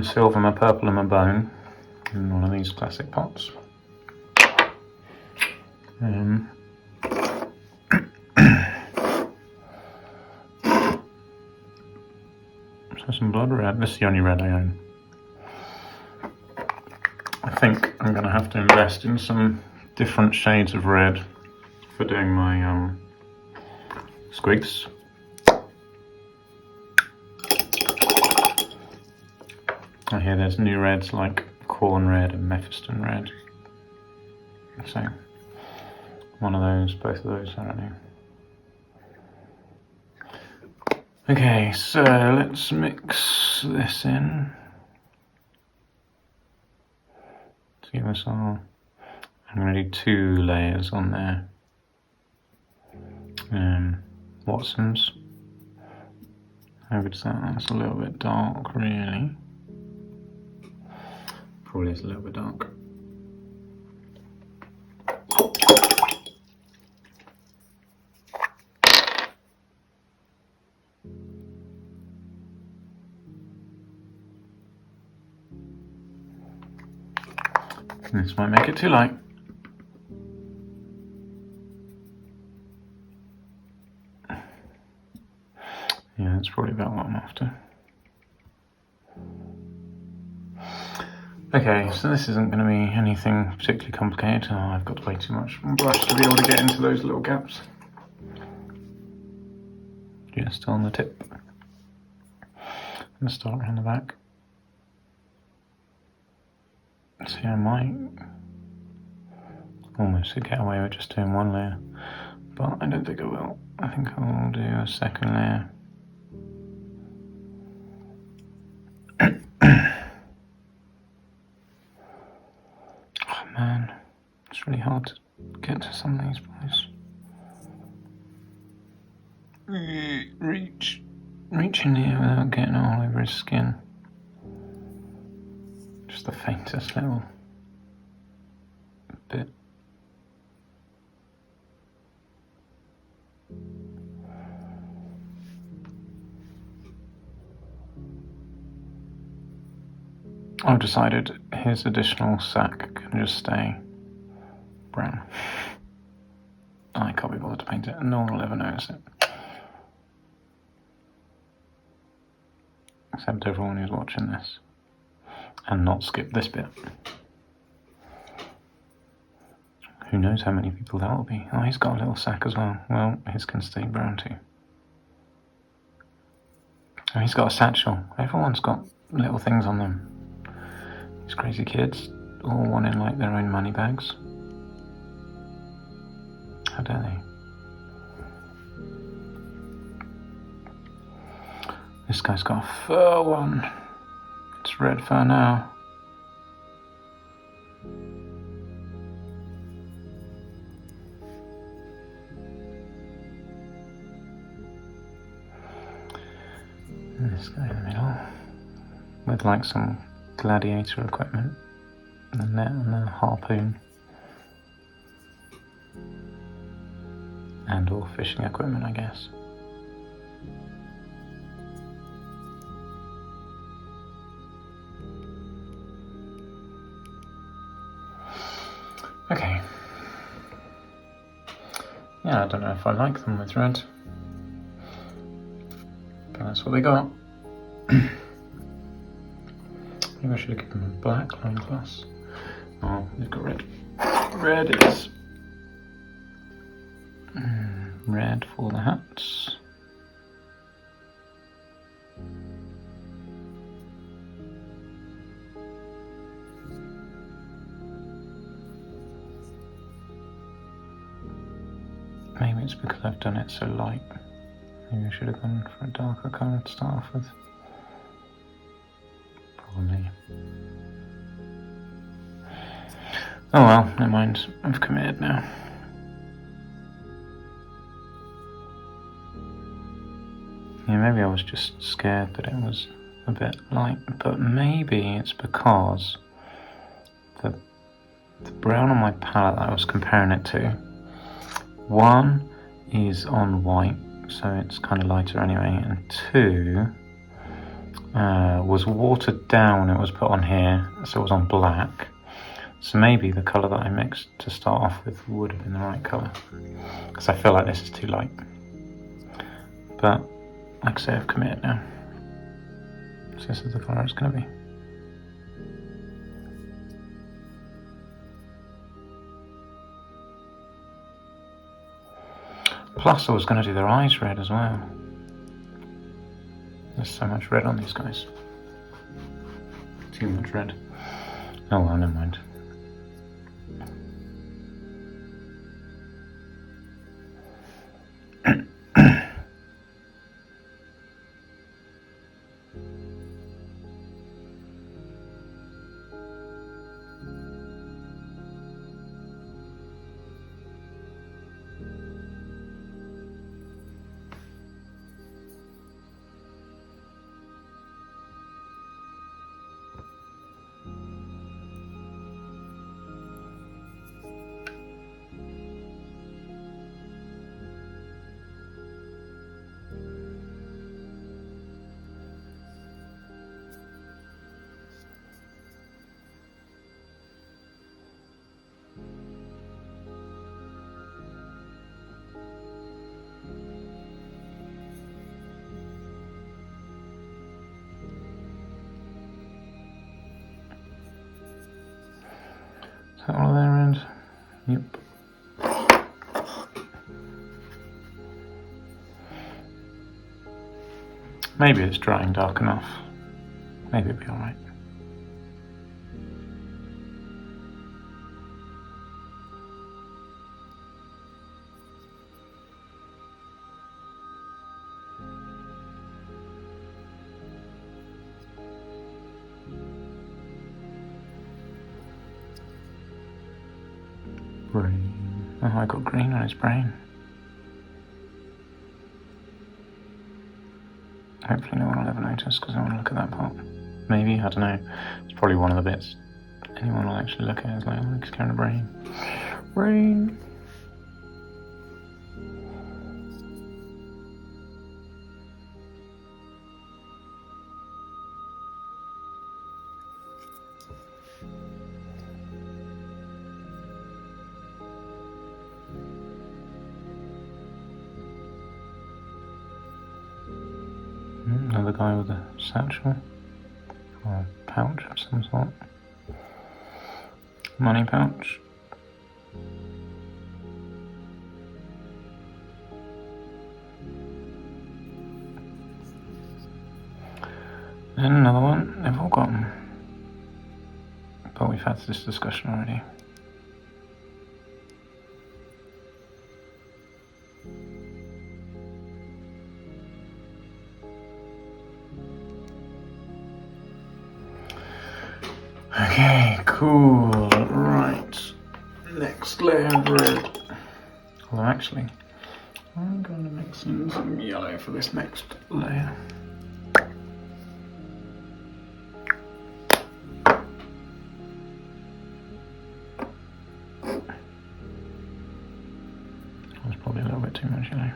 silver, my purple and my bone, in one of these classic pots. So some blood red. This is the only red I own. I think I'm going to have to invest in some different shades of red for doing my squigs. I hear there's new reds like corn red and mephiston red. So one of those, both of those, I don't know. Okay, so let's mix this in to give us all. I'm going to do 2 layers on there. Watson's. How good's that? That's a little bit dark, really. Probably is a little bit dark. This might make it too light. Yeah, that's probably about what I'm after. Okay, so this isn't going to be anything particularly complicated. Oh, I've got way too much brush to be able to get into those little gaps. Just on the tip. I'm going to start around the back. See, I might almost get away with just doing 1 layer, but I don't think I will. I think I'll do a second layer It's really hard to get to some of these boys. Reach in here without getting all over his skin. Just the faintest little bit. I've decided his additional sack can just stay brown. I can't be bothered to paint it, and no one will ever notice it. Except everyone who's watching this. And not skip this bit. Who knows how many people that will be. Oh, he's got a little sack as well. Well, his can stay brown too. Oh, he's got a satchel. Everyone's got little things on them. These crazy kids, all wanting like their own money bags. How dare they? This guy's got a fur one. It's red fur now. And this guy in the middle, with like some gladiator equipment, the net and the harpoon, and all fishing equipment, I guess. Okay. Yeah, I don't know if I like them with red, but that's what they got. Maybe I should have given them a black loincloth. Oh, they've got red. Red is red for the hats. Maybe it's because I've done it so light. Maybe I should have gone for a darker colour to start off with. Probably. Oh well, never mind. I've committed now. Yeah, maybe I was just scared that it was a bit light, but maybe it's because the brown on my palette that I was comparing it to, one is on white, so it's kind of lighter anyway, and two was watered down. It was put on here, so it was on black. So maybe the colour that I mixed to start off with would have been the right colour, because I feel like this is too light. But like I say, I've committed now, so this is the colour it's going to be. Plus I was going to do their eyes red as well. There's so much red on these guys. Too much red. Oh well, never mind. Is that all of their end? Yep. Maybe it's drying dark enough. Maybe it'll be alright. Oh, I got green on his brain. Hopefully no one will ever notice because I want to look at that part. Maybe, I don't know. It's probably one of the bits anyone will actually look at is like, oh, he's carrying a brain. Brain! Another guy with a satchel, or a pouch of some sort. Money pouch. And another one, they've all got them. But we've had this discussion already. Okay, cool. Right. Next layer of red. Although actually, I'm going to mix in some yellow for this next layer. That's probably a little bit too much yellow.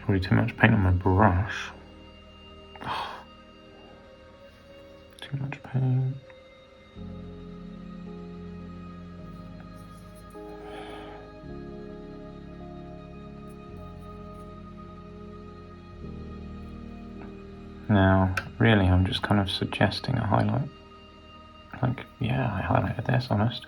Probably too much paint on my brush. Too much paint. Now, really, I'm just kind of suggesting a highlight. Like, yeah, I highlighted this, almost.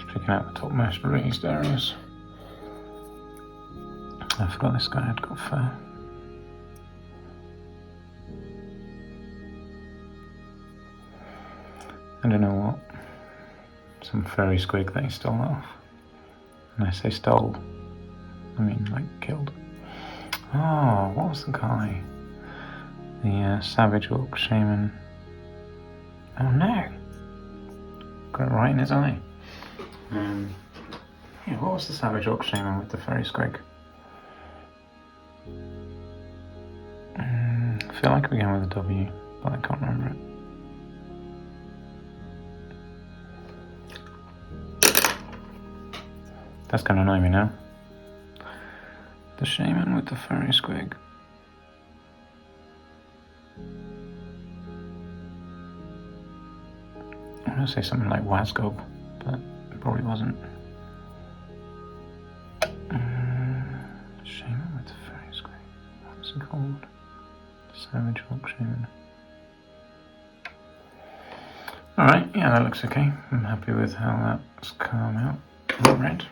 Picking out the topmost raised areas. I forgot this guy had got fur. I don't know what. Some furry squig that he stole off. And I say stole, I mean like killed. Oh, what was the guy? The Savage Orc Shaman. Oh no! Got it right in his eye. Yeah, what was the Savage Orc Shaman with the furry squig? I feel like we began with a W, but I can't remember it. That's gonna annoy me now. The Shaman with the furry squig. I want to say something like Wasgob, but it probably wasn't. Shaman with the furry squig. What's it called? Savage Orc Shaman. Alright, yeah, that looks okay. I'm happy with how that's come out. Red.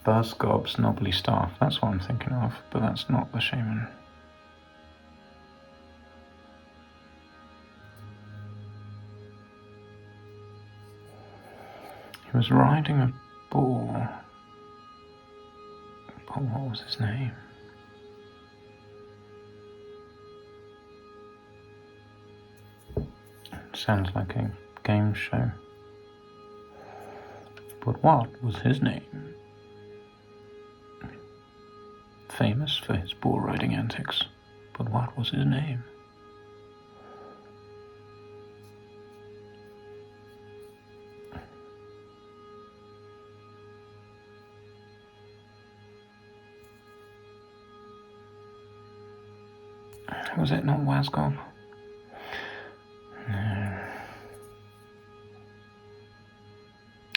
Buzzgob's knobbly staff. That's what I'm thinking of, but that's not the Shaman. He was riding a bull. But what was his name? Sounds like a game show. But what was his name? Famous for his bull riding antics. But what was his name? Was it not Wasgob? No.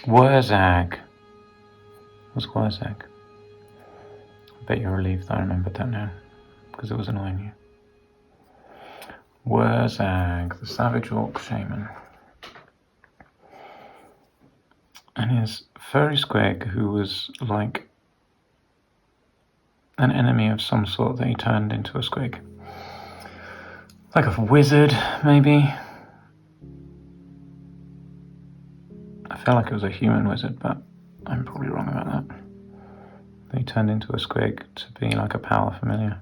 Wurzag. It was Wurzag. I bet you're relieved that I remembered that now, because it was annoying you. Wurzag, the Savage Orc Shaman. And his furry squig, who was like an enemy of some sort that he turned into a squig. Like a wizard, maybe. I feel like it was a human wizard, but I'm probably wrong about that. They turned into a squig to be like a power familiar.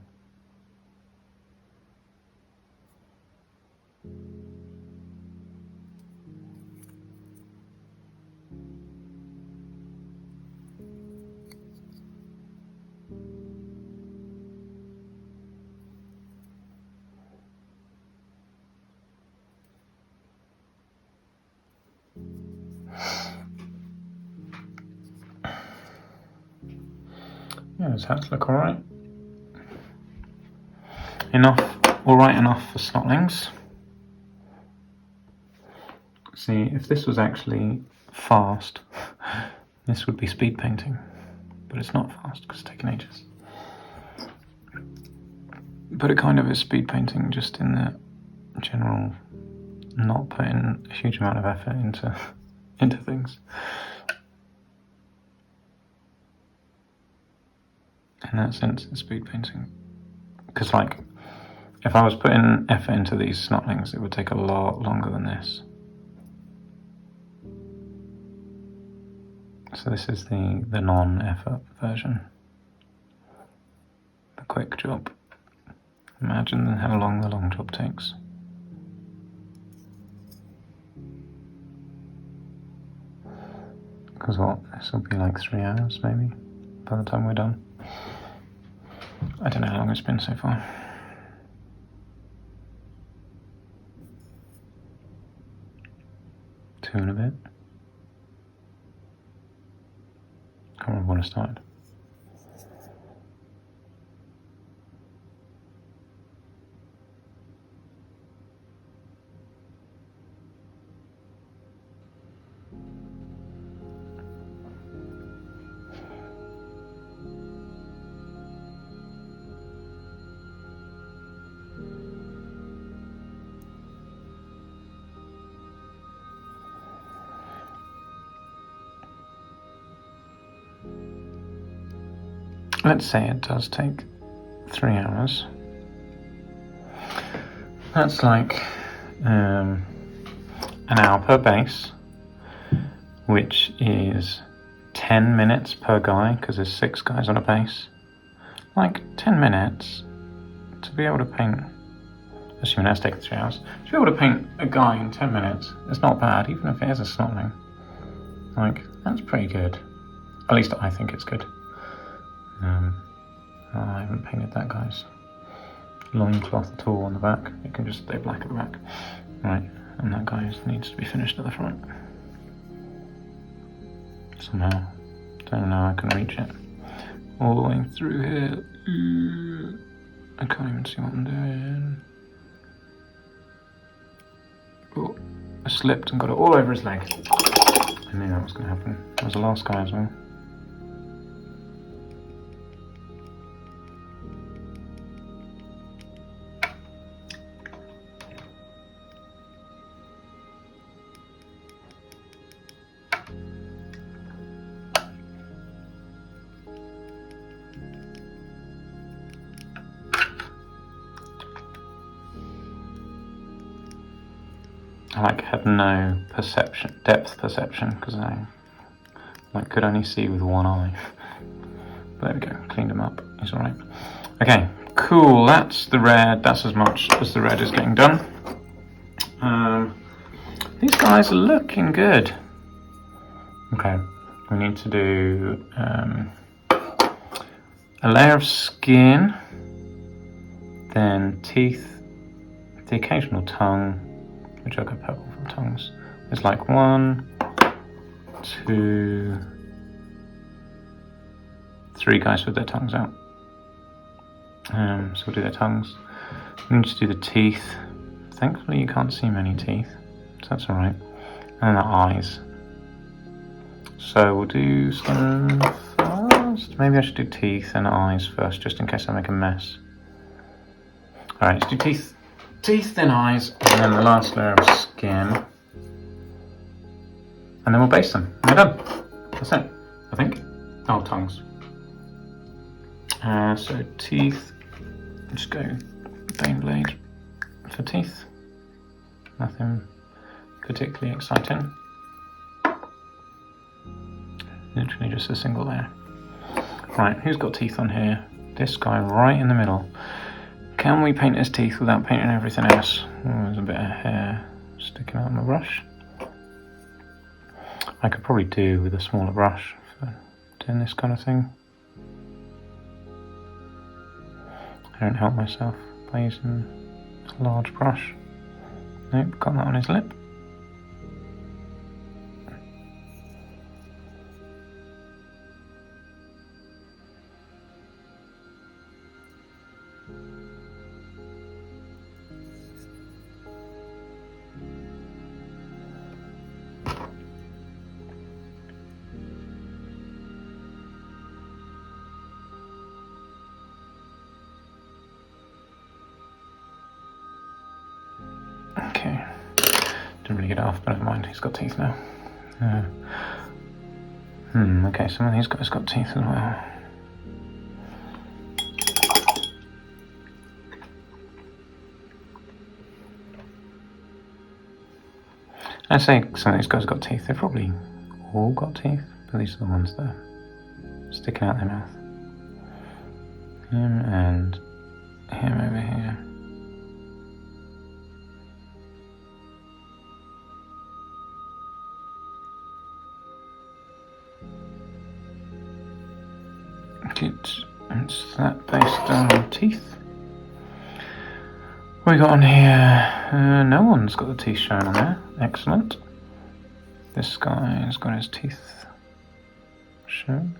Yeah, his hats look alright. Alright enough for snotlings. See, if this was actually fast, this would be speed painting. But it's not fast because it's taken ages. But it kind of is speed painting, just in the general not putting a huge amount of effort into things. In that sense, it's speed painting. Because, like, if I was putting effort into these snotlings, it would take a lot longer than this. So this is the non-effort version. The quick job. Imagine how long the long job takes. Because what? This will be like 3 hours, maybe, by the time we're done. I don't know how long it's been so far. 2 and a bit. Can't remember when I started. Let's say it does take 3 hours. That's like an hour per base, which is 10 minutes per guy, because there's 6 guys on a base. Like 10 minutes to be able to paint, assuming that's taken 3 hours, to be able to paint a guy in 10 minutes, it's not bad, even if it is a snotling. Like, that's pretty good. At least I think it's good. I haven't painted that guy's loincloth at all on the back. It can just stay black at the back. Right, and that guy needs to be finished at the front. Somehow. Don't know how I can reach it. All the way through here. I can't even see what I'm doing. Oh, I slipped and got it all over his leg. I knew that was going to happen. That was the last guy as well. I had no depth perception, because I could only see with one eye. But there we go, cleaned him up, he's alright. Okay, cool, that's the red, that's as much as the red is getting done. These guys are looking good. Okay, we need to do a layer of skin, then teeth, the occasional tongue, which I'll go purple for tongues. There's like 1, 2, 3 guys with their tongues out. So we'll do their tongues. We need to do the teeth. Thankfully you can't see many teeth, so that's alright. And the eyes. So we'll do skin first. Maybe I should do teeth and eyes first, just in case I make a mess. Alright, let's do teeth Teeth, then eyes, and then the last layer of skin. And then we'll baste them. And we're done. That's it, I think. Oh, tongues. So teeth, just go bane blade for teeth. Nothing particularly exciting. Literally just a single layer. Right, who's got teeth on here? This guy right in the middle. Can we paint his teeth without painting everything else? Oh, there's a bit of hair sticking out on the brush. I could probably do with a smaller brush for doing this kind of thing. I don't help myself by using a large brush. Nope, got that on his lip. Okay, didn't really get it off, but never mind, he's got teeth now. Okay, some of these guys got teeth as well. I say some of these guys got teeth, they've probably all got teeth, but these are the ones that are sticking out their mouth. Him and him over here. It's that based on teeth. What we got on here? No one's got the teeth shown on there. Excellent. This guy's got his teeth shown.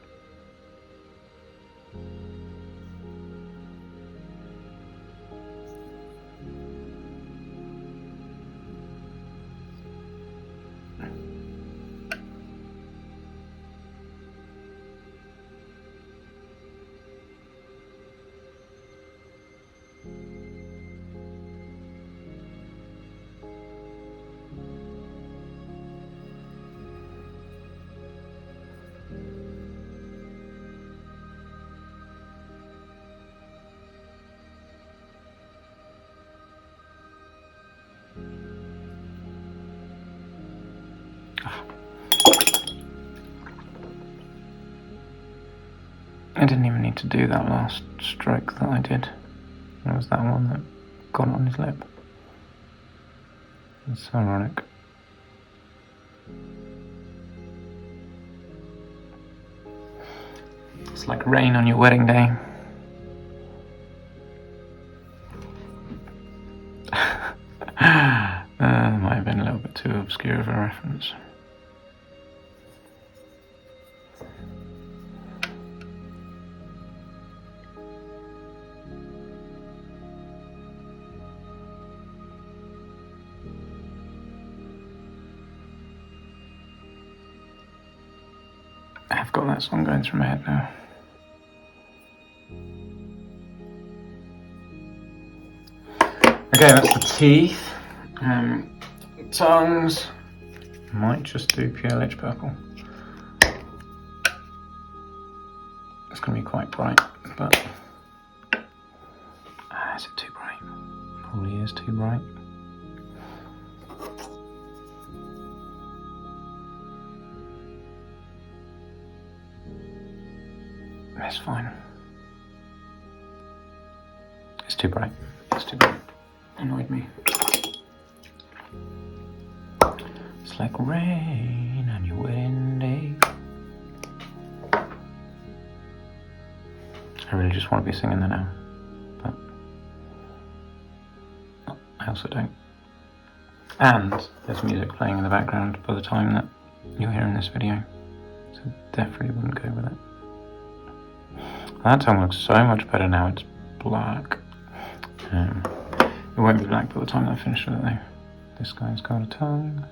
I didn't even need to do that last stroke that I did. It was that one that got on his lip. It's so ironic. It's like rain on your wedding day. Might have been a little bit too obscure of a reference. I've got that song going through my head now. Okay, that's the teeth. Tongues. Might just do pure lich purple. It's going to be quite bright, but is it too bright? Probably is too bright. It's fine. It's too bright. It's too bright. Annoyed me. It's like rain on your wedding day. I really just want to be singing that now, but I also don't. And there's music playing in the background by the time that you're hearing this video, so definitely wouldn't go with it. That tongue looks so much better now, it's black. It won't be black by the time I finish with it though. This guy's got a tongue.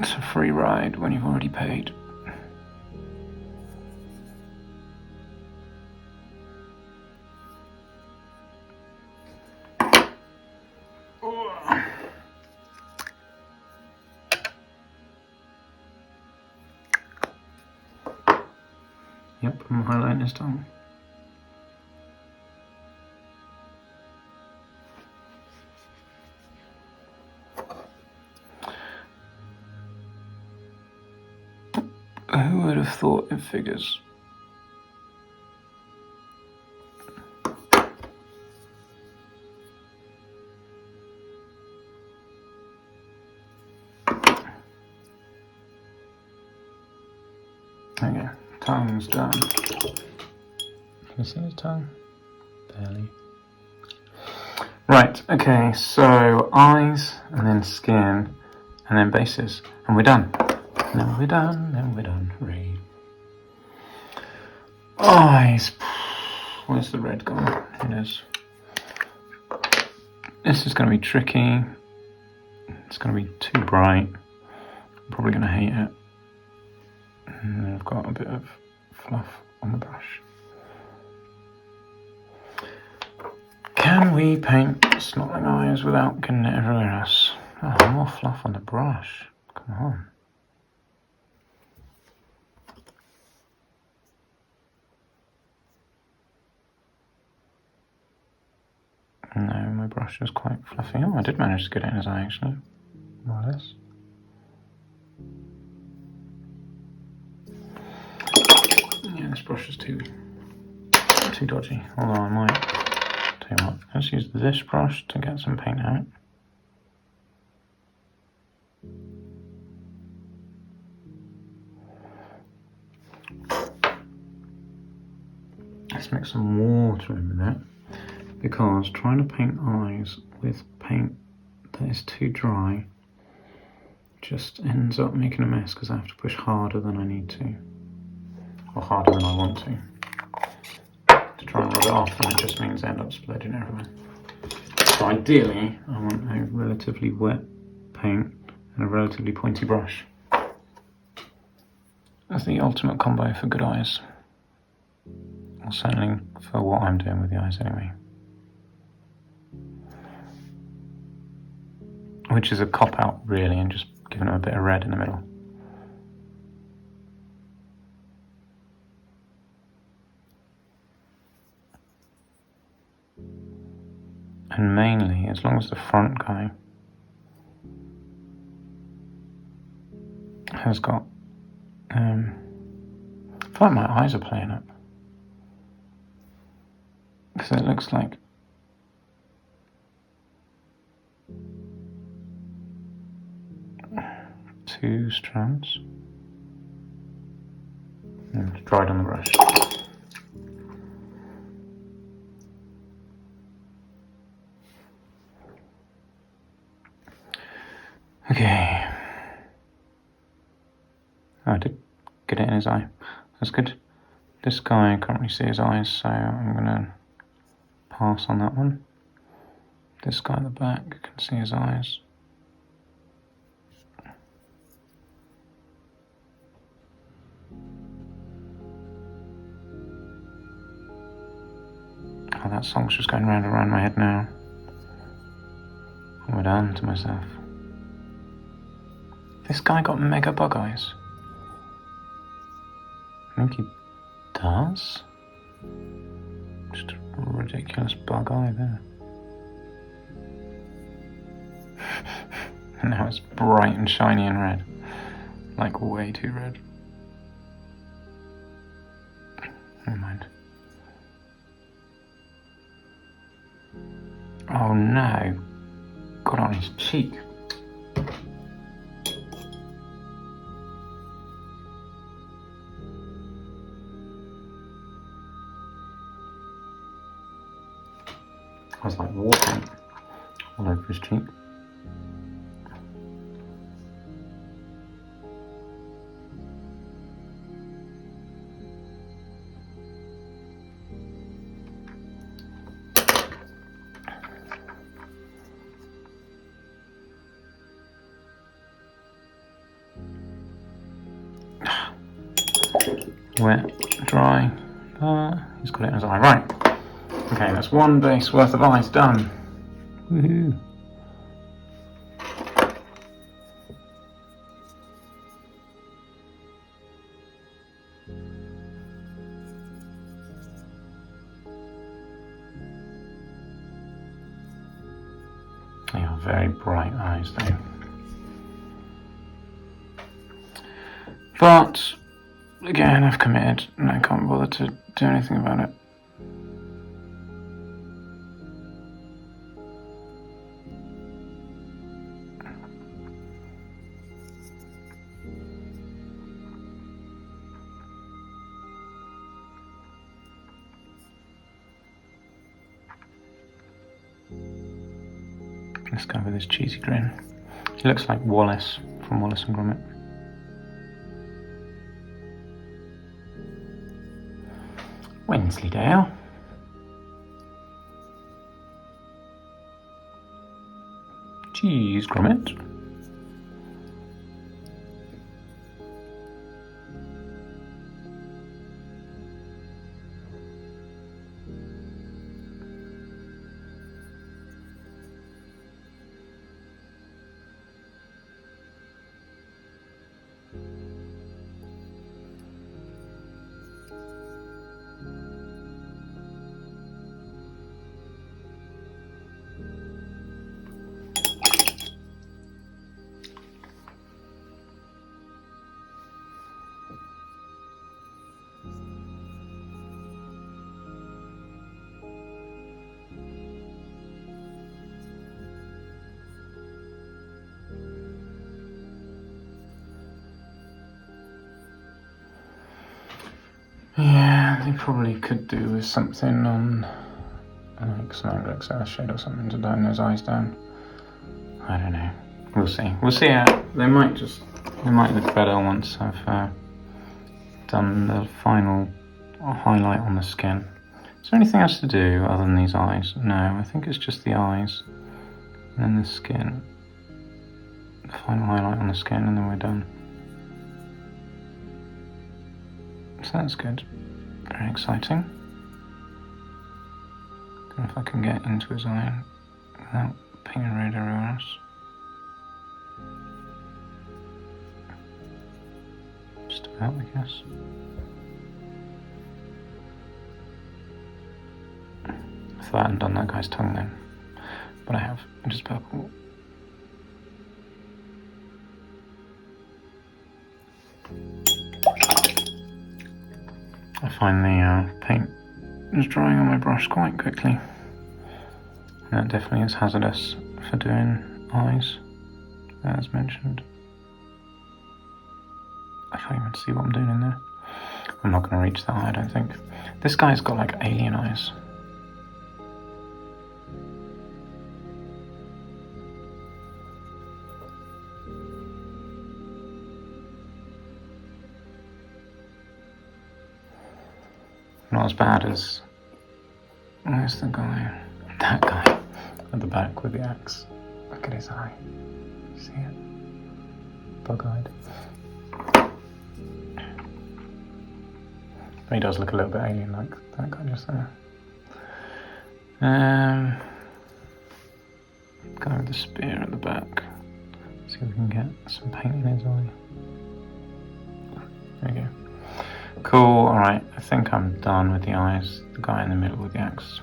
It's a free ride when you've already paid. Yep, I'm highlighting this time. Who would have thought in figures? Okay, tongue's done. Can you see his tongue? Barely. Right, okay, so eyes, and then skin, and then bases, and we're done. Then we're done, hooray. Eyes. Where's the red gone? Here it is. This is going to be tricky. It's going to be too bright. I'm probably going to hate it. And then I've got a bit of fluff on the brush. Can we paint snotling eyes without getting it everywhere else? Oh, more fluff on the brush. Come on. No, my brush is quite fluffy. Oh, I did manage to get it in his eye actually. More or less. Yeah, this brush is too dodgy. Although I might tell you what, let's use this brush to get some paint out. Let's mix some water in with that, because trying to paint eyes with paint that is too dry just ends up making a mess, because I have to push harder than I need to, or harder than I want to try and rub it off, and it just means I end up splodging everywhere. So ideally, I want a relatively wet paint and a relatively pointy brush. That's the ultimate combo for good eyes. Or certainly for what I'm doing with the eyes anyway. Which is a cop-out really, and just giving them a bit of red in the middle. And mainly, as long as the front guy has got, I feel like my eyes are playing up. Because it looks like two strands. And it's dried on the brush. Okay. Oh, I did get it in his eye. That's good. This guy, I can't really see his eyes, so I'm going to pass on that one. This guy at the back, I can see his eyes. Oh, that song's just going round and round my head now. What have I done to myself? This guy got mega bug eyes. I think he does. Just a ridiculous bug eye there. Now it's bright and shiny and red. Like way too red. Never mind. Oh no. Got on his cheek. I was like walking all over his cheek. wet, dry. He's got it in his eye. Right. Okay, that's one base worth of eyes done. Woohoo. They are very bright eyes though. But again, I've committed and I can't bother to do anything about it. This guy with his cheesy grin. He looks like Wallace from Wallace and Gromit. Wensleydale. Cheese, Gromit. Yeah, they probably could do with something on like some Anglo shade or something to dine those eyes down. I don't know. We'll see. We'll see how they might look better once I've done the final highlight on the skin. Is there anything else to do other than these eyes? No, I think it's just the eyes and then the skin. The final highlight on the skin and then we're done. So that's good. Very exciting. Don't know if I can get into his eye without painting red everywhere else. Just about, I guess. I thought I hadn't done that guy's tongue then, but I have. It is purple. I find the paint is drying on my brush quite quickly. And that definitely is hazardous for doing eyes, as mentioned. I can't even see what I'm doing in there. I'm not going to reach that eye, I don't think. This guy's got like alien eyes. Not as bad as, where's the guy? That guy at the back with the axe. Look at his eye. See it? Bug-eyed. He does look a little bit alien-like, that guy just there. Guy with the spear at the back. See if we can get some paint in his eye. There you go. Cool, alright, I think I'm done with the eyes. The guy in the middle with the axe.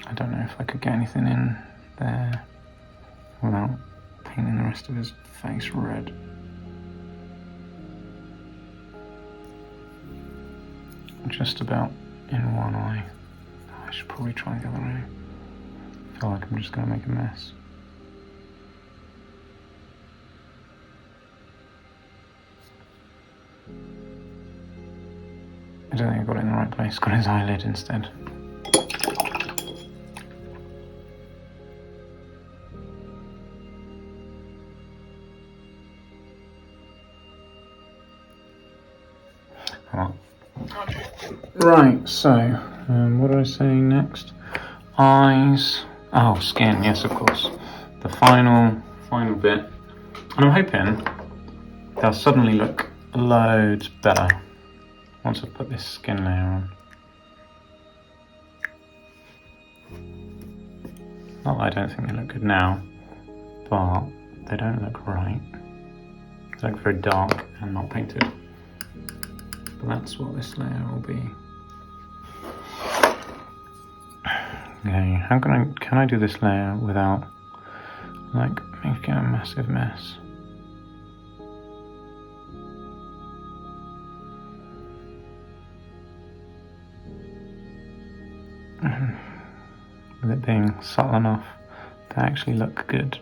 I don't know if I could get anything in there without painting the rest of his face red. Just about in one eye. Oh, I should probably try the other eye. I feel like I'm just going to make a mess. I don't think I got it in the right place. Got his eyelid instead. Oh. Right, so what are I saying next? Eyes. Oh, skin. Yes, of course. The final bit. And I'm hoping they'll suddenly look loads better once I've put this skin layer on. Not that I don't think they look good now, but they don't look right. They look very dark and not painted. But that's what this layer will be. Okay, how can I do this layer without like making a massive mess? With it being subtle enough to actually look good.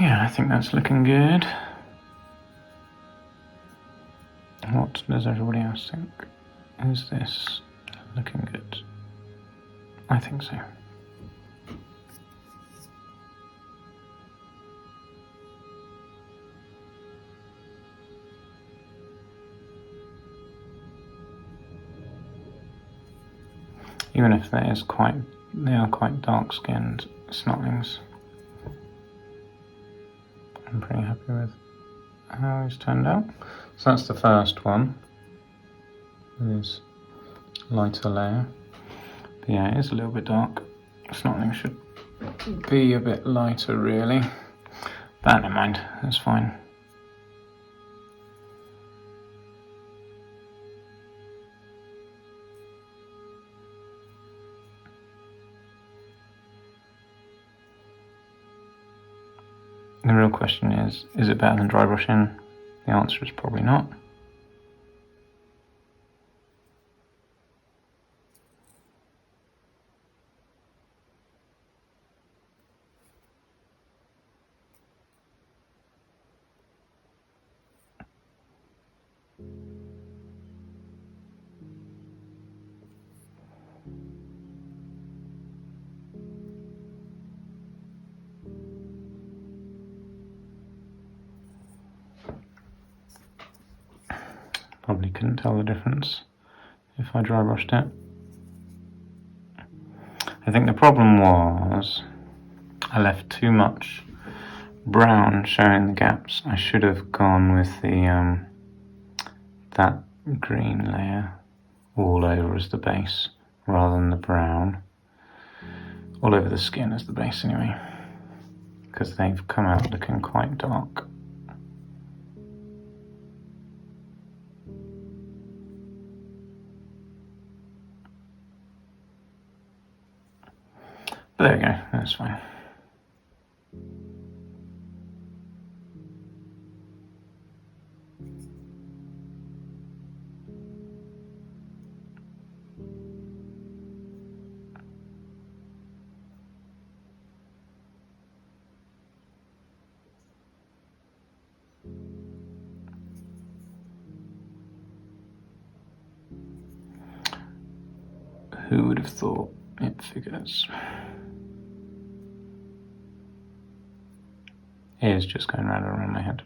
Yeah, I think that's looking good. What does everybody else think? Is this looking good? I think so. Even if they are quite dark-skinned snotlings. I'm pretty happy with how it's turned out. So that's the first one. This lighter layer. But yeah, it is a little bit dark. Snotling should be a bit lighter, really. But never mind, that's fine. The real question is it better than dry brushing? The answer is probably not. Probably couldn't tell the difference if I dry brushed it. I think the problem was I left too much brown showing the gaps. I should have gone with the that green layer all over as the base rather than the brown all over the skin as the base anyway, because they've come out looking quite dark. But there we go, that's fine. Who would have thought it figures? It is just going round and around my head.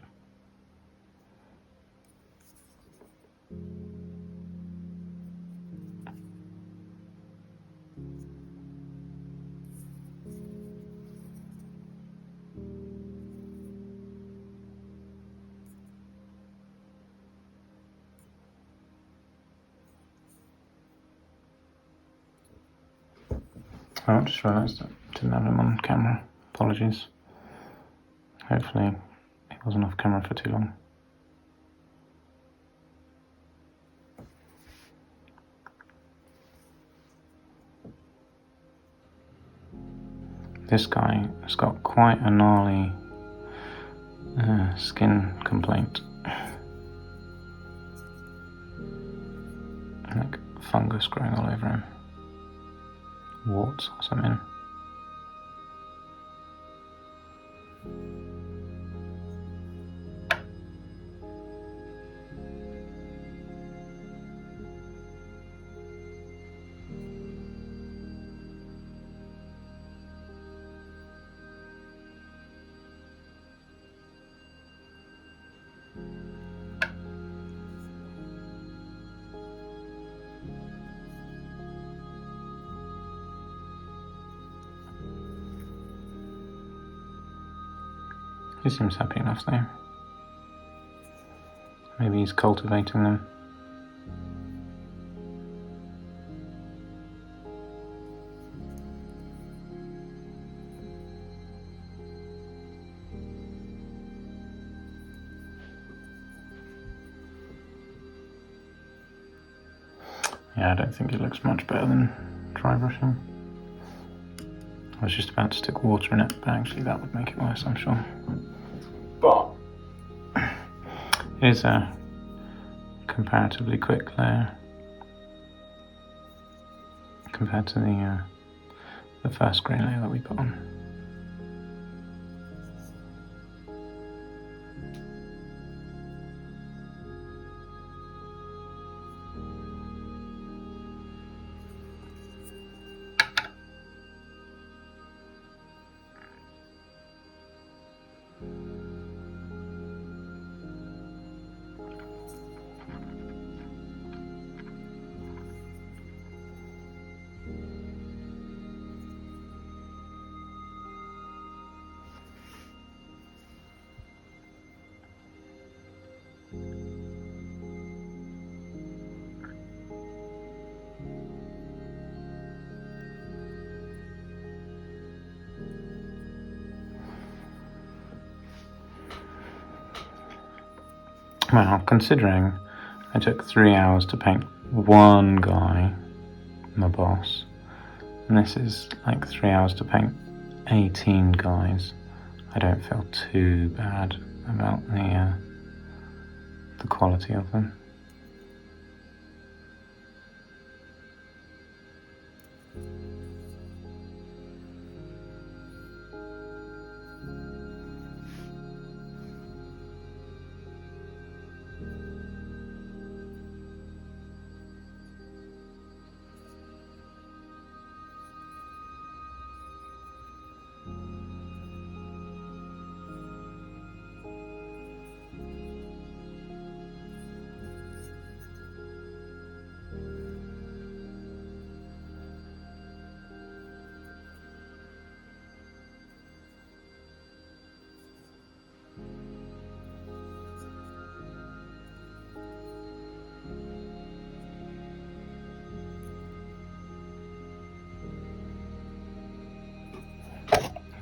Oh, I just realised I didn't have him on camera. Apologies. Hopefully he wasn't off camera for too long. This guy has got quite a gnarly skin complaint. Like fungus growing all over him. Warts or something. He seems happy enough though. Maybe he's cultivating them. Yeah, I don't think it looks much better than dry brushing. I was just about to stick water in it, but actually that would make it worse, I'm sure. But it is a comparatively quick layer compared to the first green layer that we put on. Well, considering I took 3 hours to paint one guy, my boss, and this is like 3 hours to paint 18 guys, I don't feel too bad about the quality of them.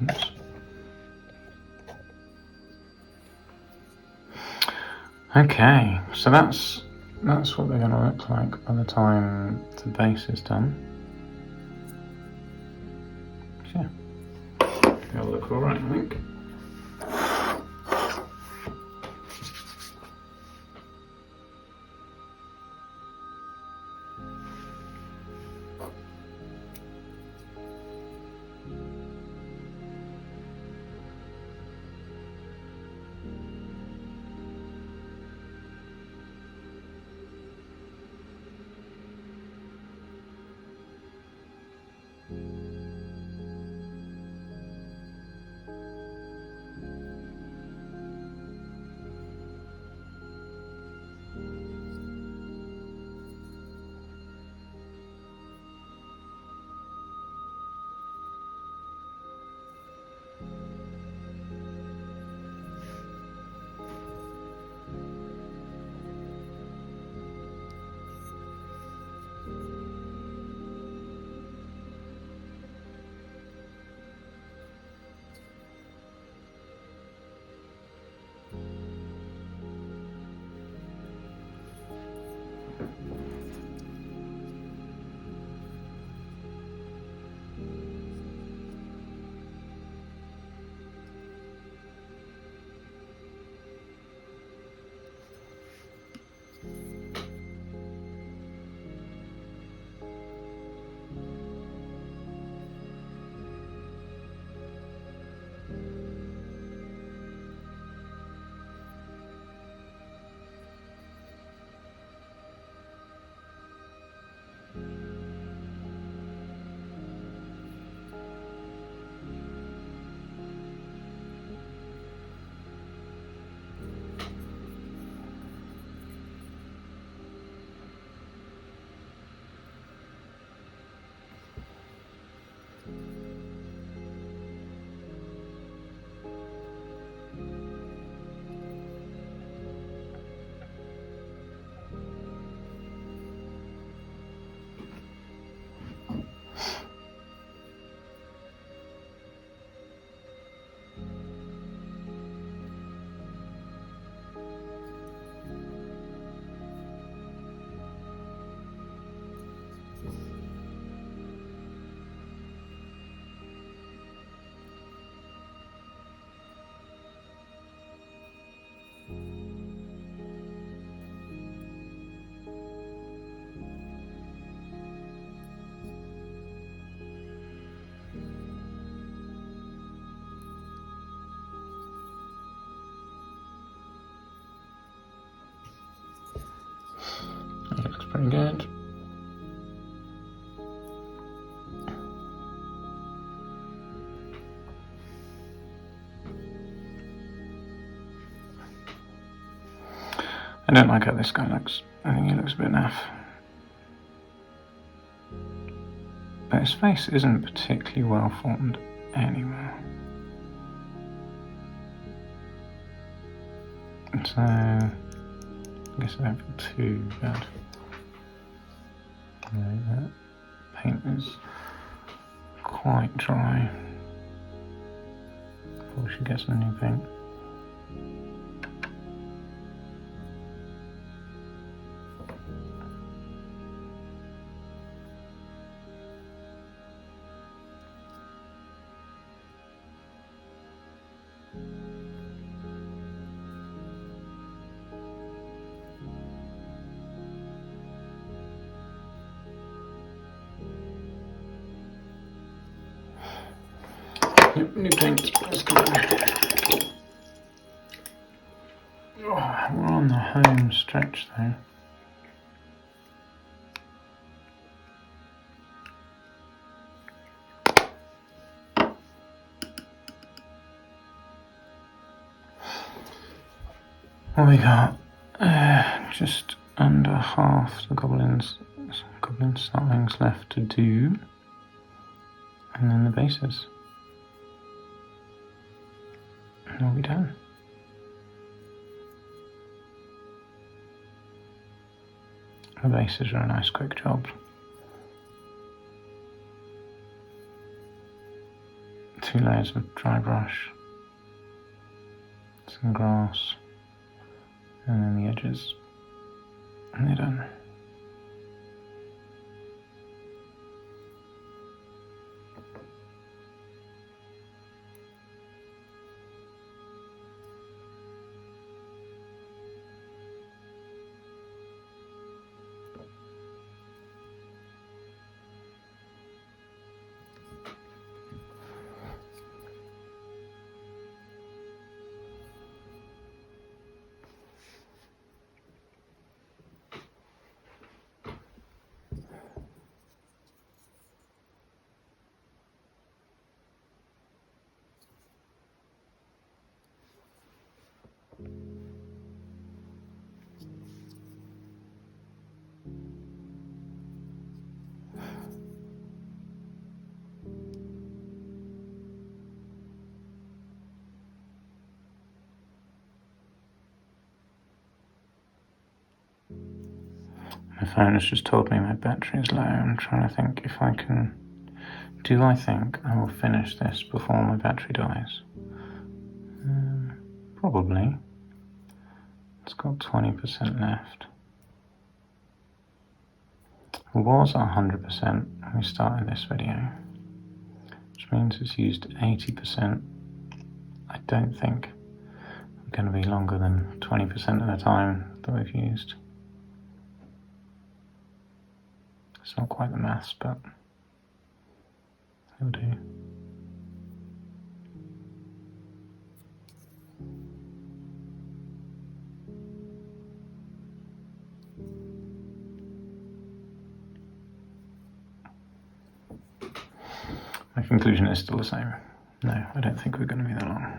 Oops. Okay, so that's what they're going to look like by the time the base is done. So yeah, they'll look alright, I think. That looks pretty good. I don't like how this guy looks. I think he looks a bit naff. But his face isn't particularly well formed anywhere. So, I guess I don't feel too bad. That paint is quite dry. Probably should get some new paint. Yep, new paint. Let's go. Oh, we're on the home stretch though. What we got? Just under half the goblin snotlings left to do, and then the bases. And we'll be done. The bases are a nice quick job. 2 layers of dry brush, some grass, and then the edges, and they're done. My phone has just told me my battery is low. I'm trying to think if I can... I think I will finish this before my battery dies? Probably. It's got 20% left. It was 100% when we started this video, which means it's used 80%. I don't think it's going to be longer than 20% of the time that we've used. It's not quite the maths, but it'll do. My conclusion is still the same. No, I don't think we're going to be that long.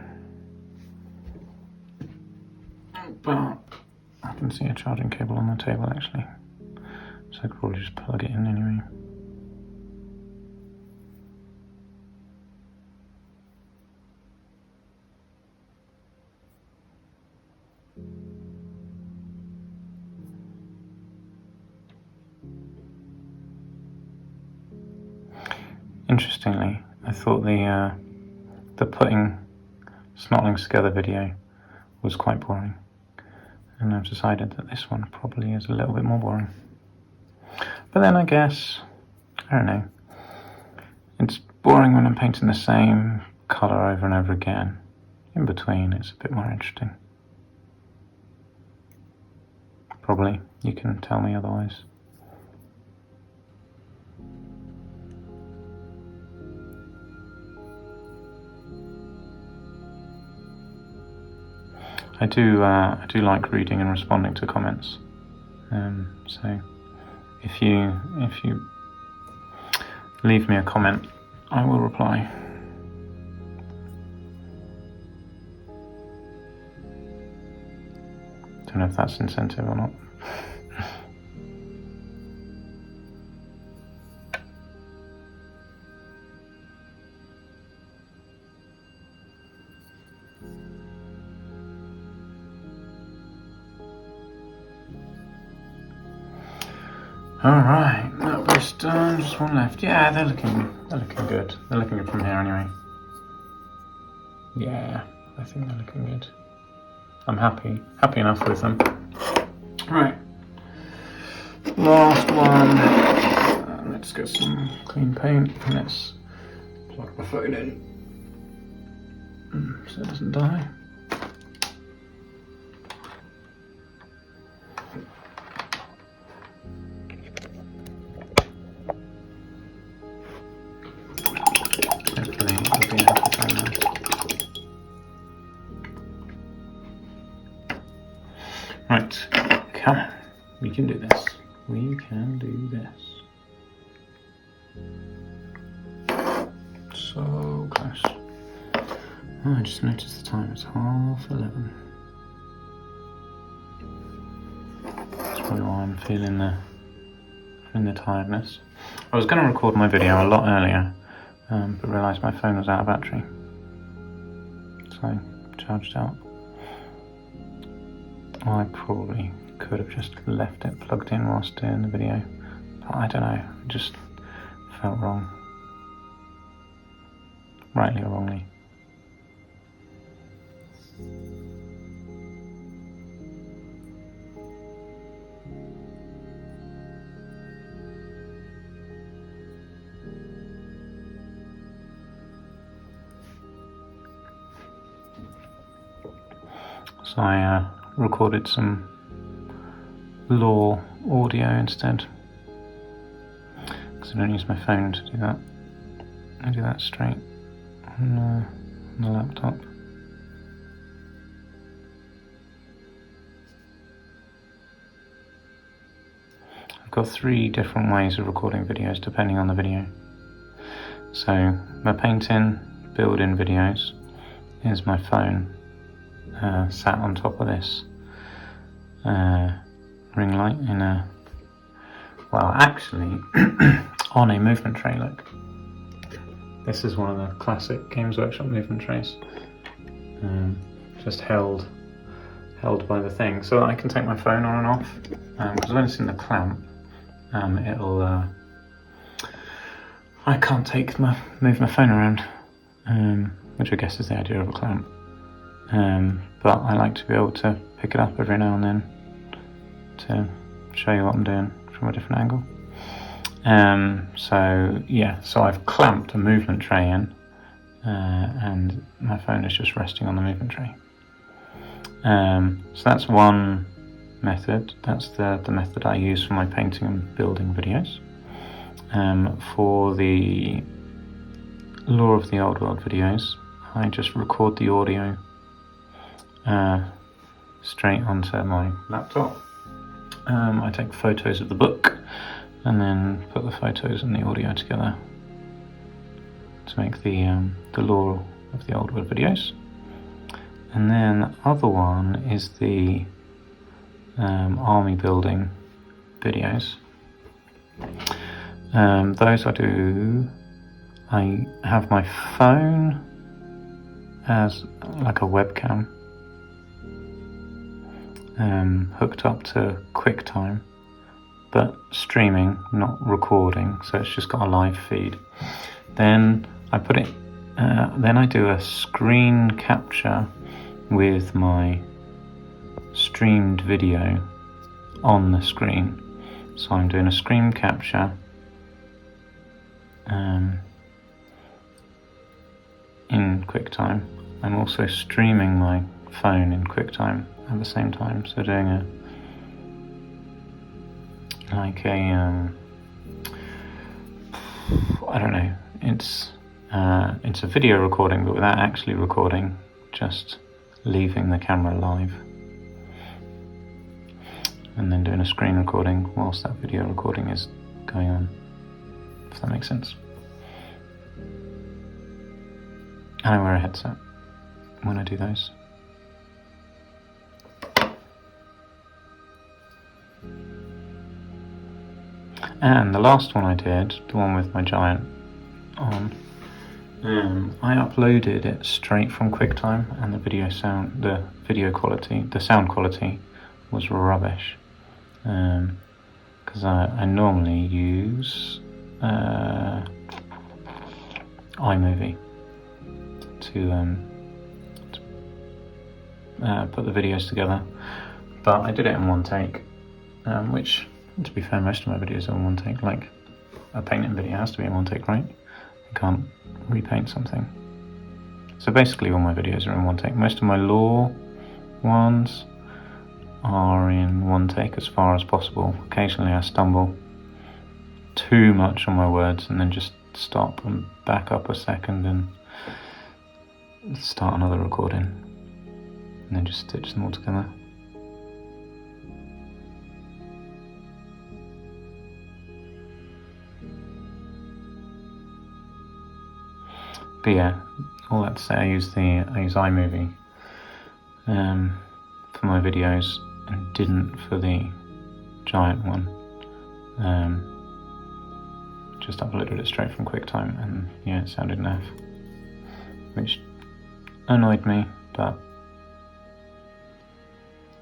But I can see a charging cable on the table actually, so I could probably just plug it in anyway. Interestingly, I thought the putting snotlings together video was quite boring, and I've decided that this one probably is a little bit more boring. But then I guess I don't know. It's boring when I'm painting the same colour over and over again. In between, it's a bit more interesting. Probably. You can tell me otherwise. I do like reading and responding to comments. So if you leave me a comment, I will reply. Don't know if that's incentive or not. Alright, that was done, just one left. Yeah, they're looking good. They're looking good from here anyway. Yeah, I think they're looking good. I'm happy enough with them. Right, last one. Let's get some clean paint and let's plug my phone in so it doesn't die. Hopefully it'll be enough to time now. Right, come on. We can do this. We can do this. So close. Oh, I just noticed the time. It's 11:30. That's probably why I'm feeling the tiredness. I was going to record my video a lot earlier, but realised my phone was out of battery, so I charged out. I probably could have just left it plugged in whilst doing the video, but I don't know, it just felt wrong. Rightly or wrongly. So I recorded some law audio instead, because I don't use my phone to do that. I do that straight on the laptop. I've got 3 different ways of recording videos depending on the video. So my painting, building videos is my phone sat on top of this ring light in a, well, actually on a movement tray. Look, this is one of the classic Games Workshop movement trays, just held by the thing, so that I can take my phone on and off, because when it's in the clamp, it'll I can't move my phone around, which I guess is the idea of a clamp. But I like to be able to pick it up every now and then to show you what I'm doing from a different angle. So I've clamped a movement tray in, and my phone is just resting on the movement tray. So that's one method. That's the method I use for my painting and building videos. For the Lore of the Old World videos, I just record the audio straight onto my laptop. I take photos of the book and then put the photos and the audio together to make the Lore of the Old World videos. And then the other one is the army building videos. Those I have my phone as like a webcam, hooked up to QuickTime, but streaming, not recording, so it's just got a live feed. Then I put it, then I do a screen capture with my streamed video on the screen. So I'm doing a screen capture in QuickTime. I'm also streaming my phone in QuickTime at the same time, so doing I don't know, it's a video recording but without actually recording, just leaving the camera live, and then doing a screen recording whilst that video recording is going on, if that makes sense. And I wear a headset when I do those. And the last one I did, the one with my giant on, I uploaded it straight from QuickTime, and the sound quality was rubbish. Because I normally use iMovie to put the videos together, but I did it in one take, which, to be fair, most of my videos are in one take. Like a painting video has to be in one take, right? You can't repaint something. So basically all my videos are in one take. Most of my lore ones are in one take as far as possible. Occasionally I stumble too much on my words and then just stop and back up a second and start another recording, and then just stitch them all together. But yeah, all that to say, I use iMovie for my videos and didn't for the giant one. Just uploaded it straight from QuickTime, and yeah, it sounded naff, which annoyed me, but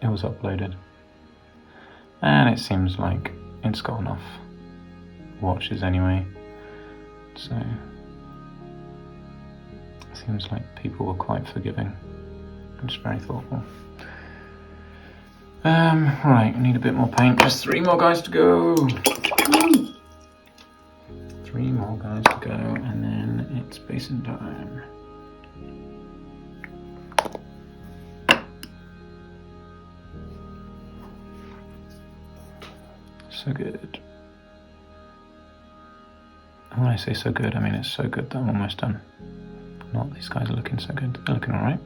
it was uploaded, and it seems like it's got enough watches anyway, so it seems like people were quite forgiving, which is very thoughtful. Right, I need a bit more paint. Just 3 more guys to go. 3 more guys to go, and then it's basin time. So good. And when I say so good, I mean it's so good that I'm almost done. Not these guys are looking so good. They're looking alright.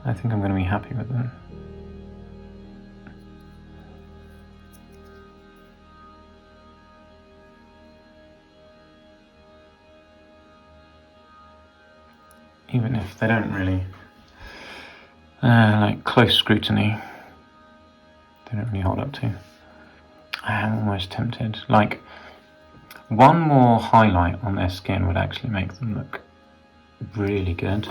I think I'm going to be happy with them. Even if they don't really, like close scrutiny, they don't really hold up to. I am almost tempted. Like, one more highlight on their skin would actually make them look really good.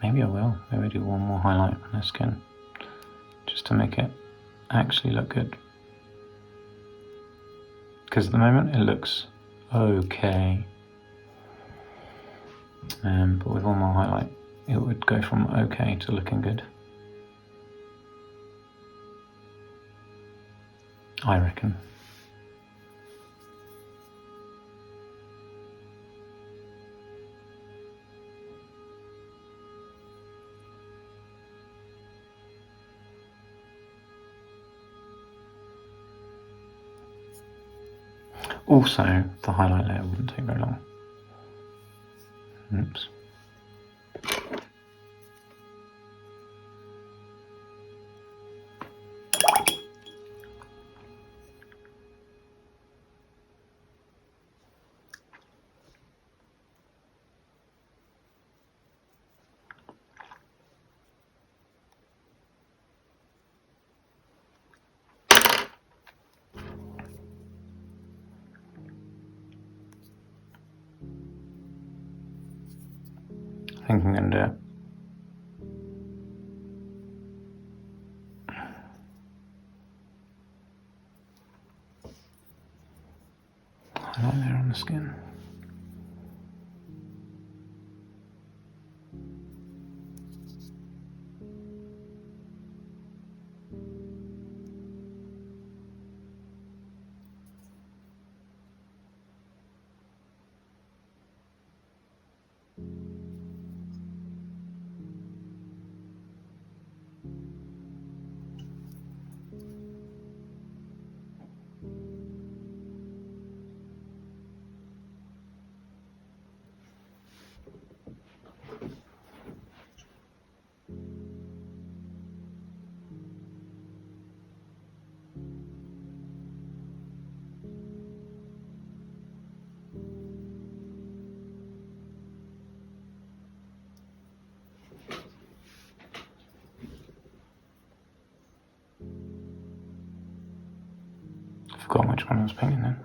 Maybe I will. Maybe do one more highlight on their skin, just to make it actually look good. Because at the moment it looks okay. But with one more highlight, it would go from okay to looking good, I reckon. Also, the highlight layer wouldn't take very long. Oops. I think I'm going to do it. Highlight there on the skin. forgotten which one I was painting then.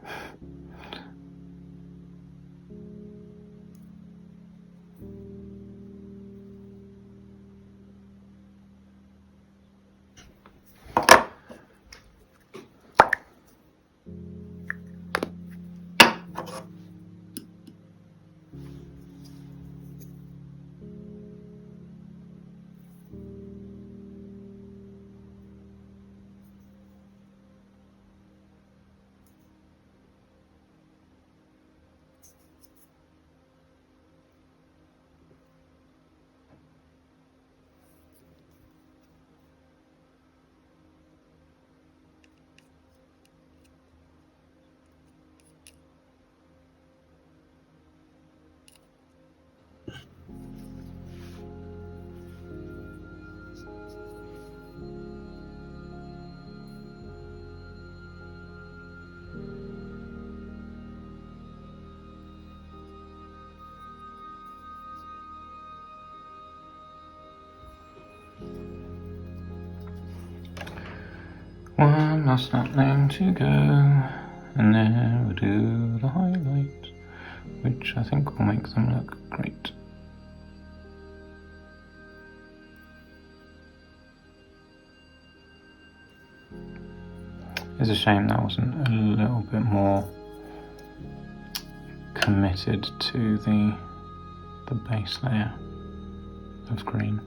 One last snotling to go, and then we'll do the highlight, which I think will make them look great. It's a shame that wasn't a little bit more committed to the base layer of green,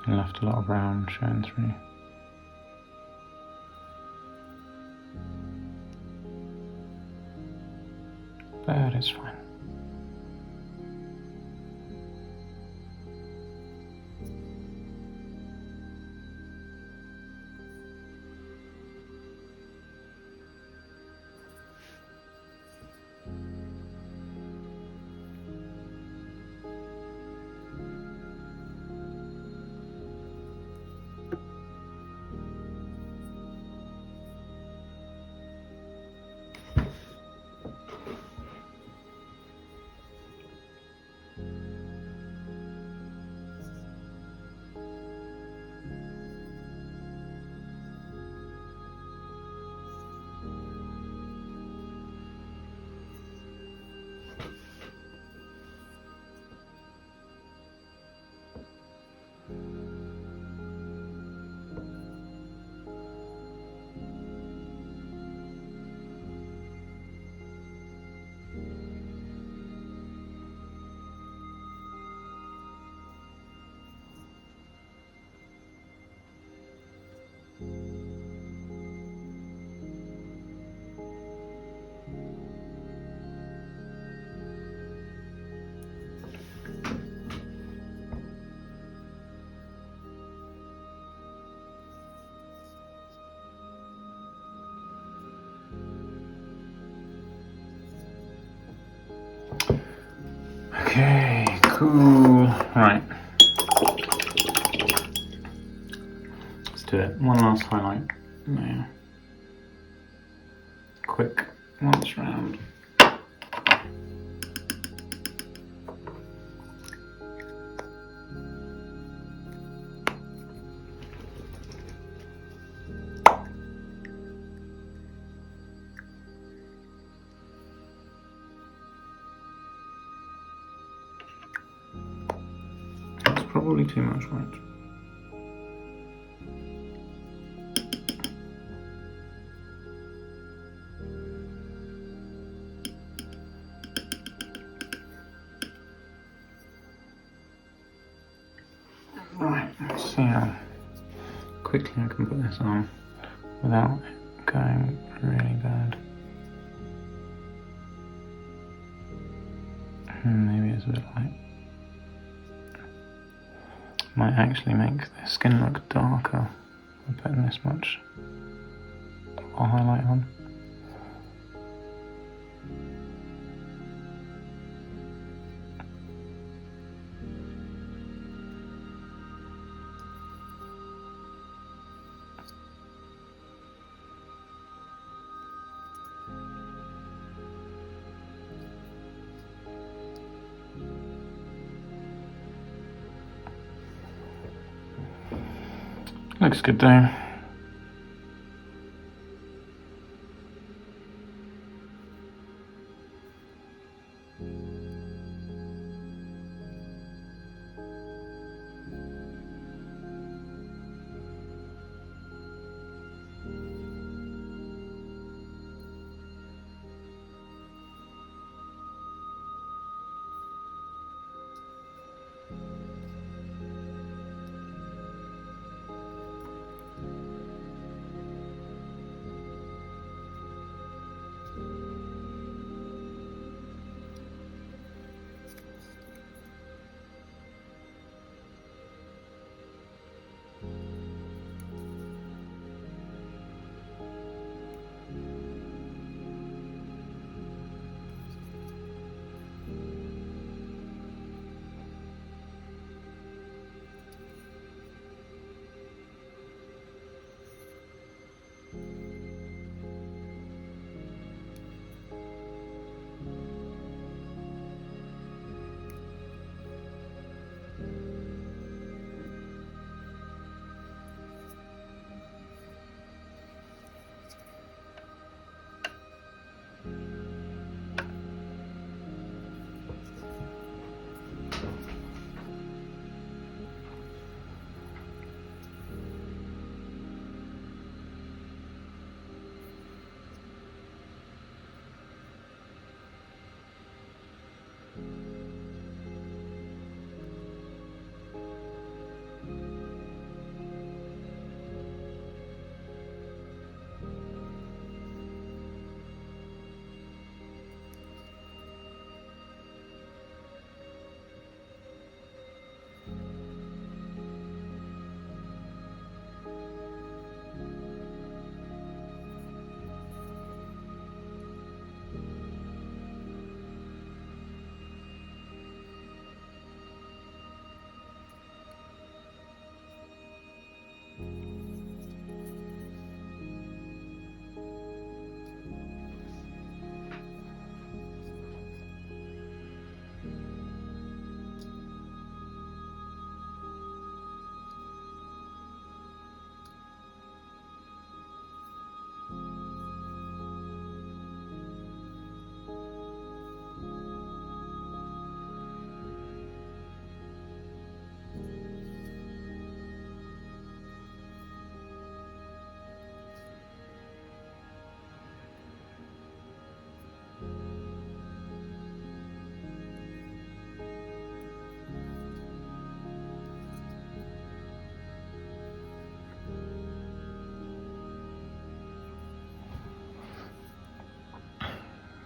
and left a lot of brown showing through. But it's fine. Okay, cool. Right. Let's do it. One last highlight. Yeah. Quick once round. Probably too much white. Right, let's see how quickly I can put this on without it going really bad. Maybe it's a bit light. Might actually make the skin look darker by putting this much of a highlight on. Looks good though.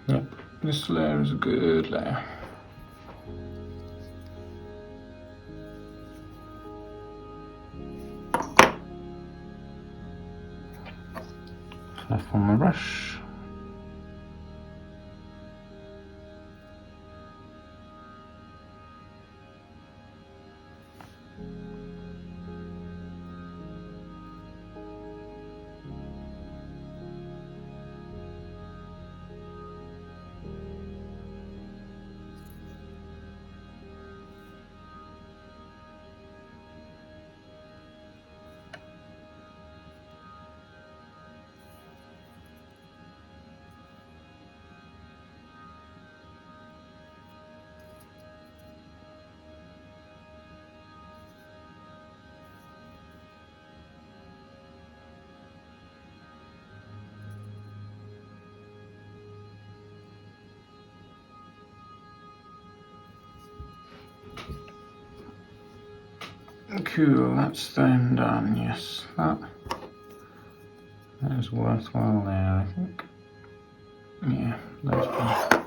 Yep, this layer is a good layer. Left on the brush. Cool, that's then done, yes. That is worthwhile there, I think. Yeah, that's fine.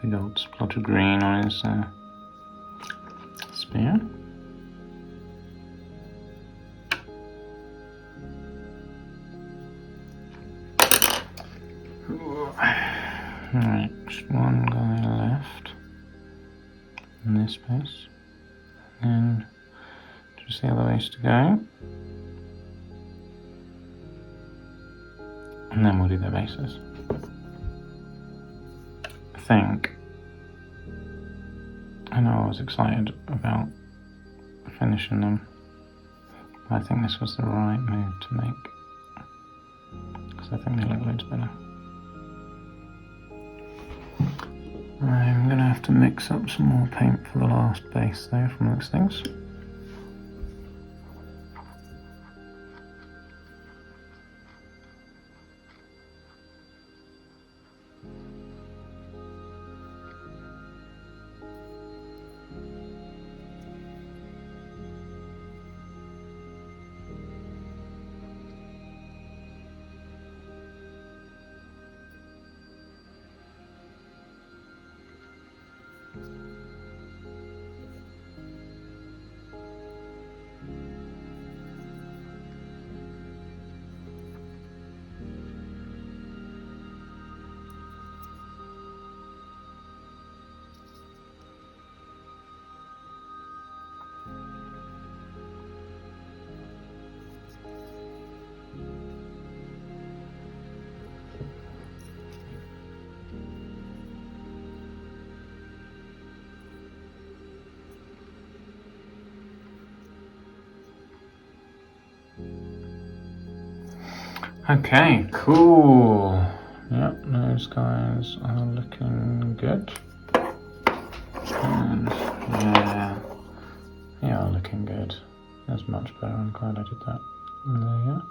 Big old splotch of green on his spear. Right, just one guy left in this space, and just the other ways to go, and then we'll do their bases. I know I was excited about finishing them, but I think this was the right move to make, because I think they look loads better. I'm going to have to mix up some more paint for the last base though from those things. Okay, cool. Yep, those guys are looking good. And yeah, they are looking good. That's much better. I'm glad I did that. There you go.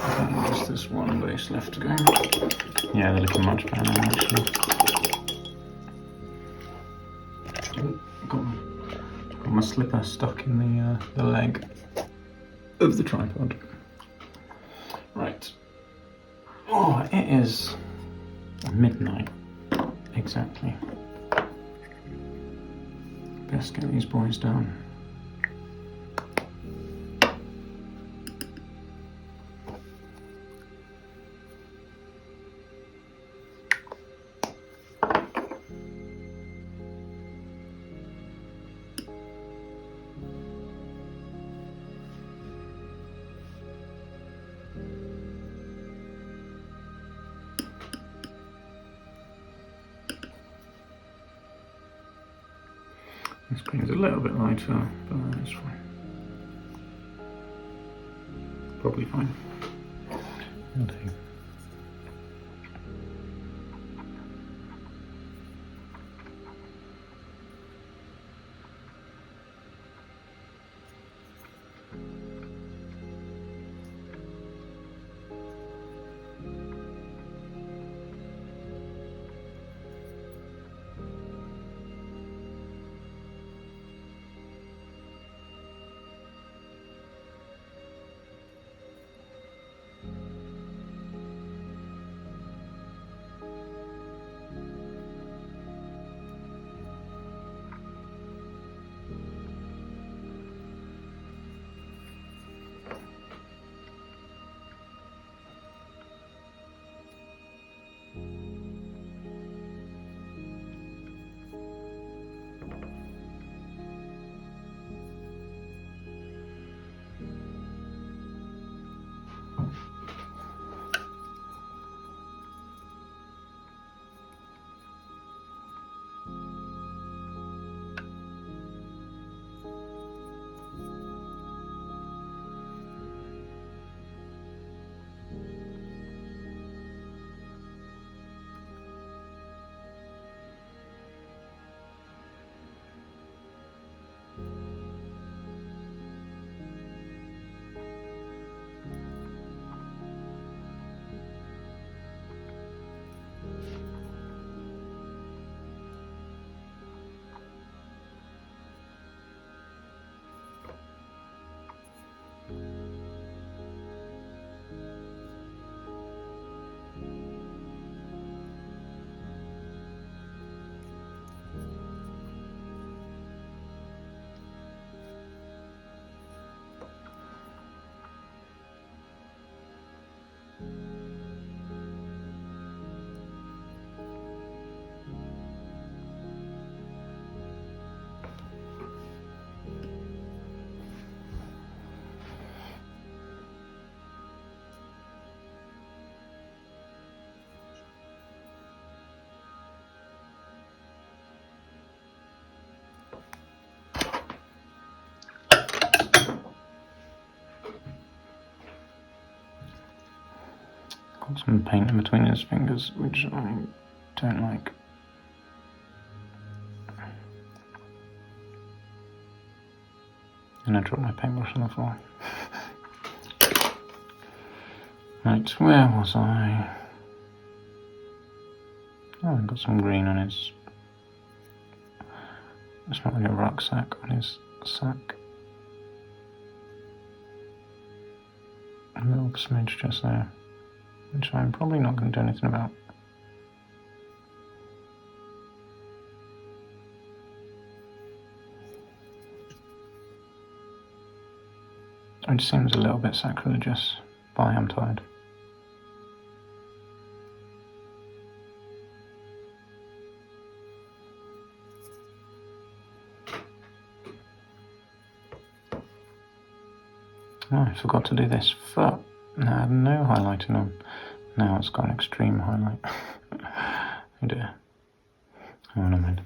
Okay, just this one base left to go. Yeah, they're looking much better now, actually. Oh, got my slipper stuck in the leg of the tripod. Right. Oh, it is midnight. Exactly. Best get these boys done. This screen's a little bit lighter, but that's fine. Probably fine. Will do. got some paint in between his fingers, which I don't like. And I dropped my paintbrush on the floor. Right, where was I? Oh, I got some green on his... It's not really a rucksack, on his sack. A little smidge just there, which I'm probably not going to do anything about. It seems a little bit sacrilegious, but I am tired. Oh, I forgot to do this foot. I had no highlighting on. Now it's got an extreme highlight. Oh dear. Oh, no mind.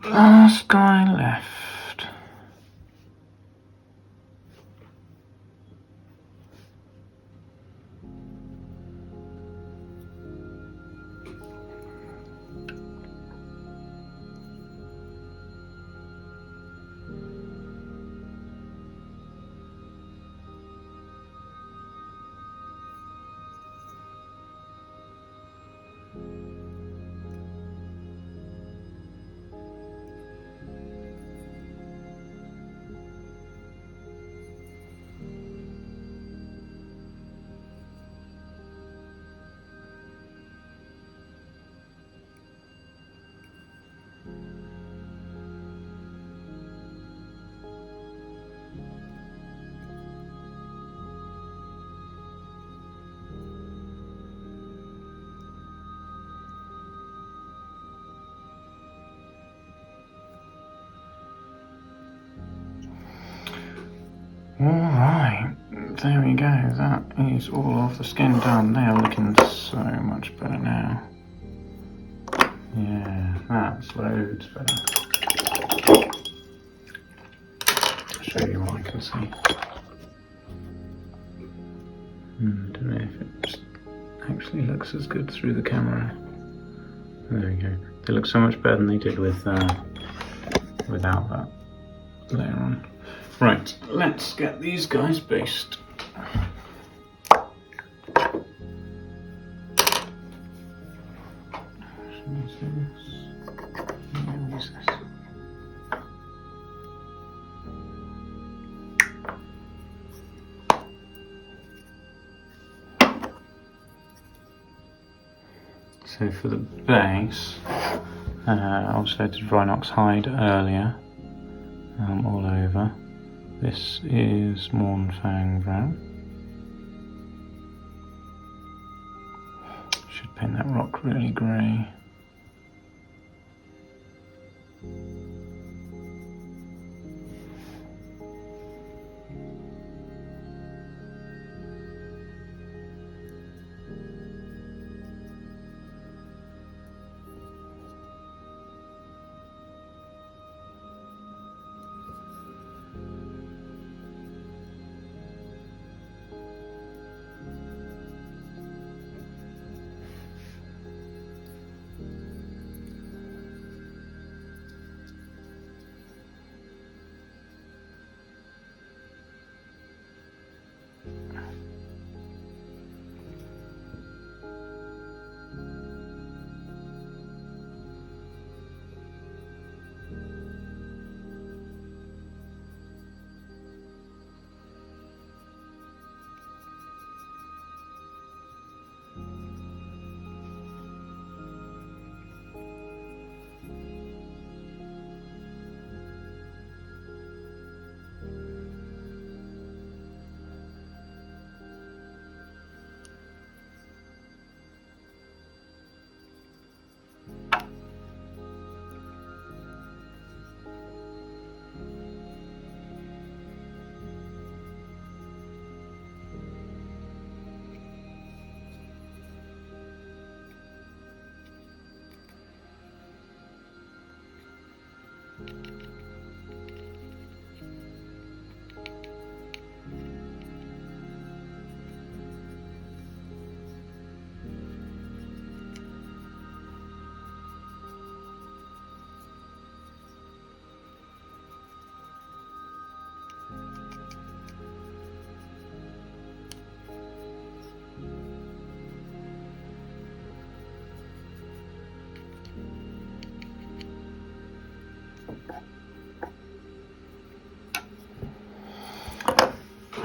Last guy left. Alright, there we go, that is all of the skin done. They are looking so much better now. Yeah, that's loads better. I'll show you what I can see. I don't know if it actually looks as good through the camera. There we go. They look so much better than they did with without that later on. Right, let's get these guys based. Use this. So for the base, I also did Rhinox hide earlier, all over. This is Mournfang Brown. Should paint that rock really grey.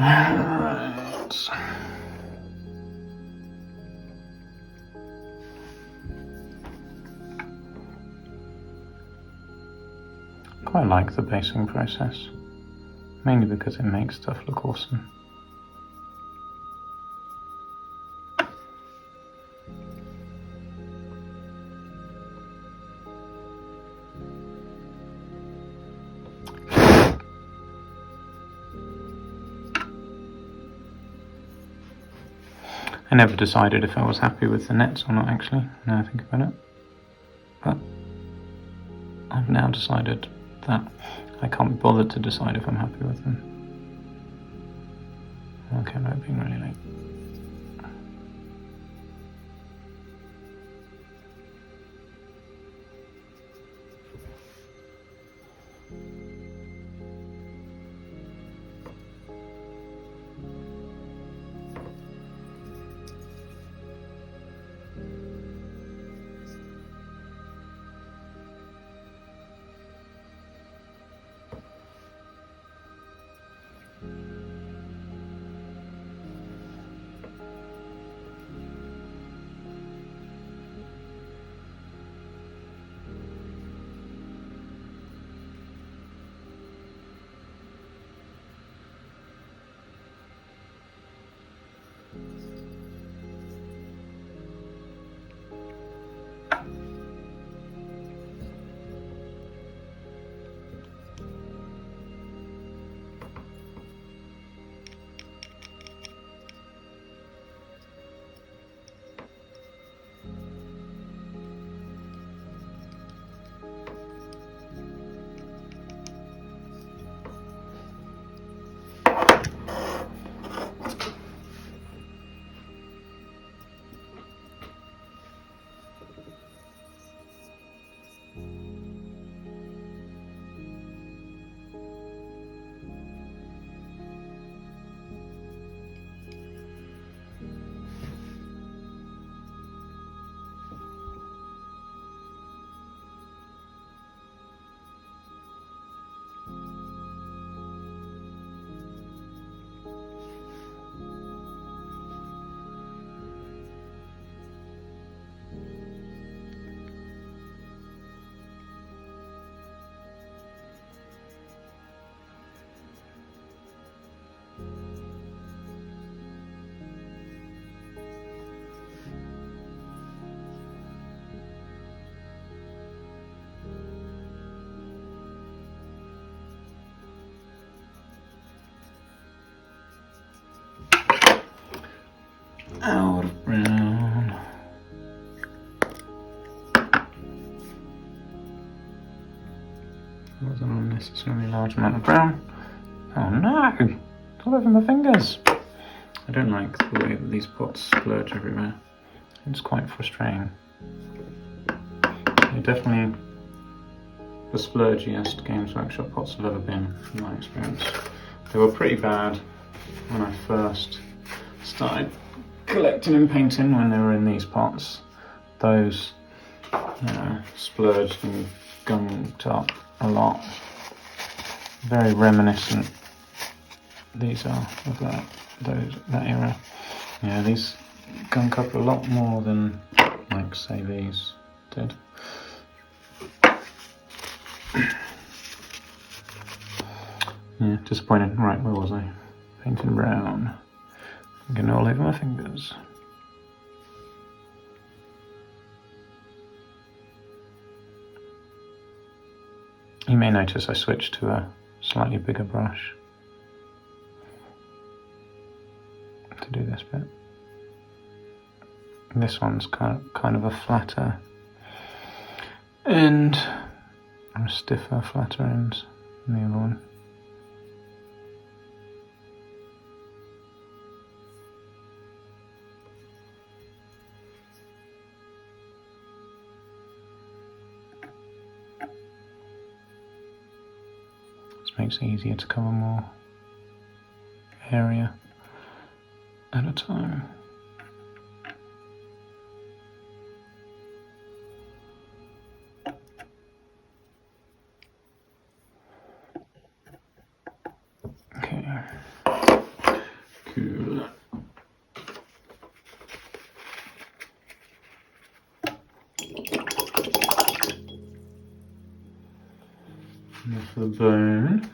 Right. Quite like the basing process, mainly because it makes stuff look awesome. I never decided if I was happy with the nets or not, actually, now I think about it. But I've now decided that I can't be bothered to decide if I'm happy with them. Okay, no, being really late. out of brown. That was an unnecessarily large amount of brown. Oh no! It's all over my fingers. I don't like the way that these pots splurge everywhere. It's quite frustrating. They're definitely the splurgiest Games Workshop pots have ever been, in my experience. They were pretty bad when I first started collecting and painting, when they were in these pots. Those, splurged and gunked up a lot. Very reminiscent, these are, of that era. Yeah, these gunk up a lot more than, like, say, these did. Yeah, disappointed. Right, where was I? Painting brown. I'm getting all over my fingers. You may notice I switched to a slightly bigger brush to do this bit. This one's kind of a flatter end, and a stiffer, flatter end than the other one. This makes it easier to cover more area at a time. Okay, cool. Now for the bone.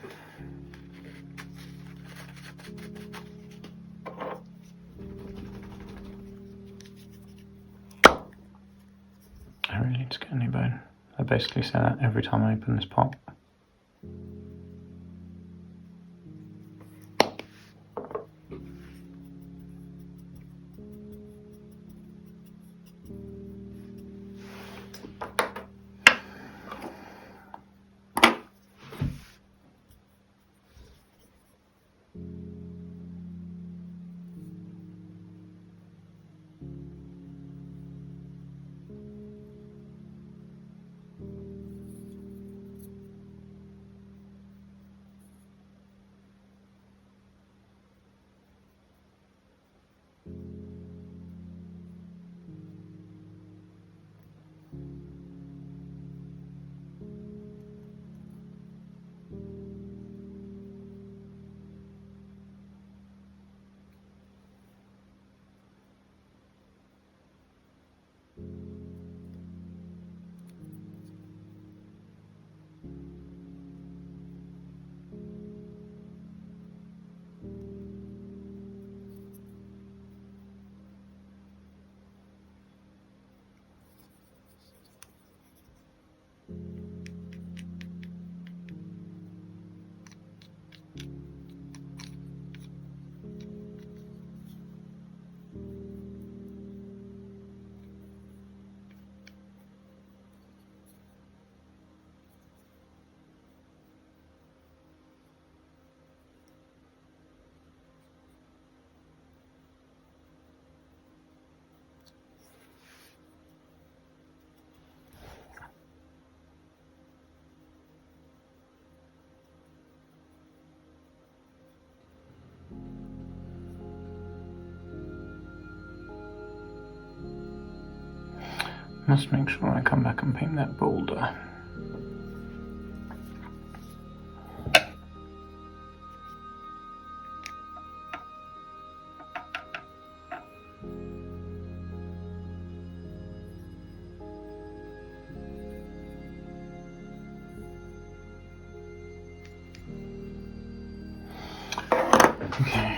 I really need to get a new bone. I basically say that every time I open this pot. Must make sure I come back and paint that boulder. Okay.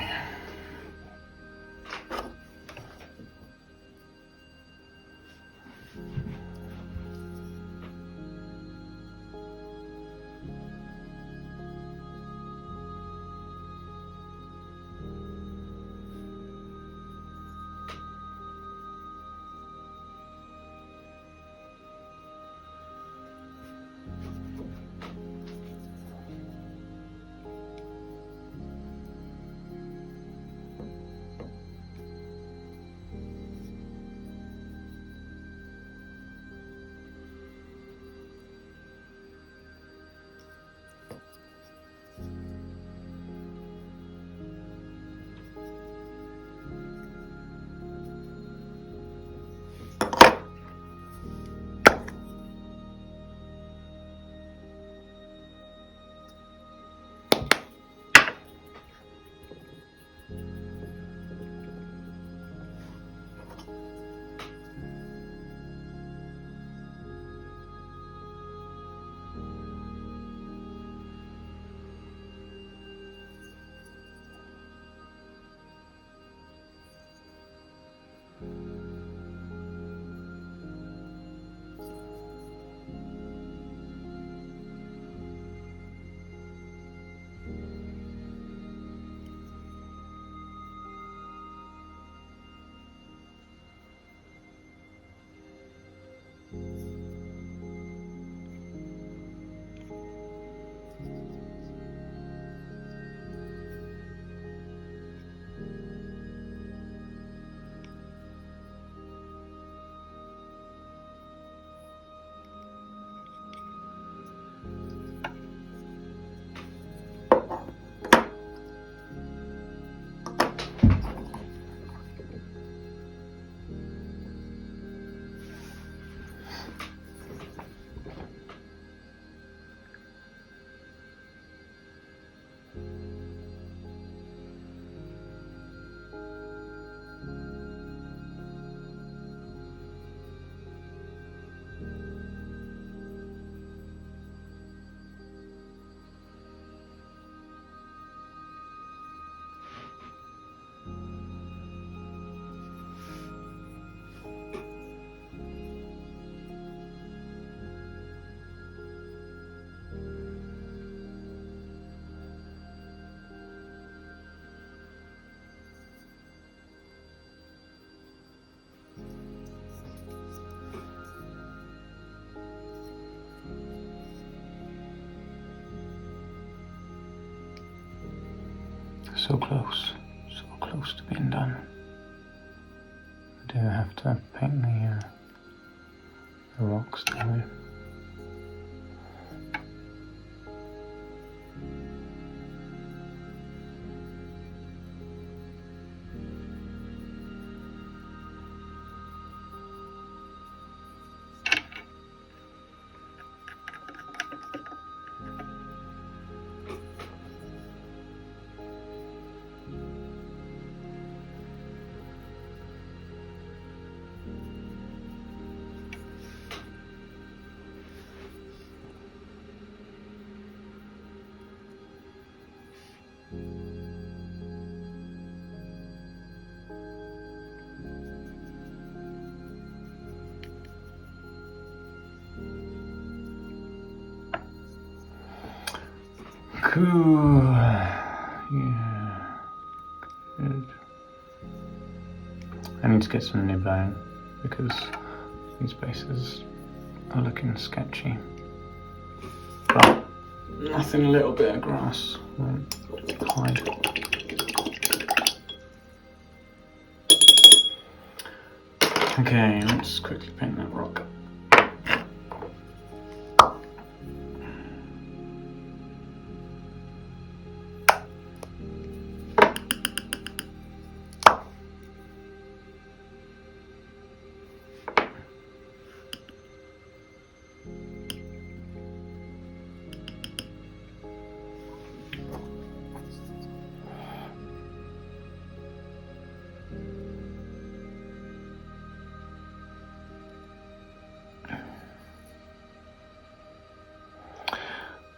So close to being done. I do have to paint the rocks now. Cool. Yeah. Good. I need to get some nib down because these bases are looking sketchy. But nothing a little bit of grass won't hide. Okay, let's quickly paint that rock.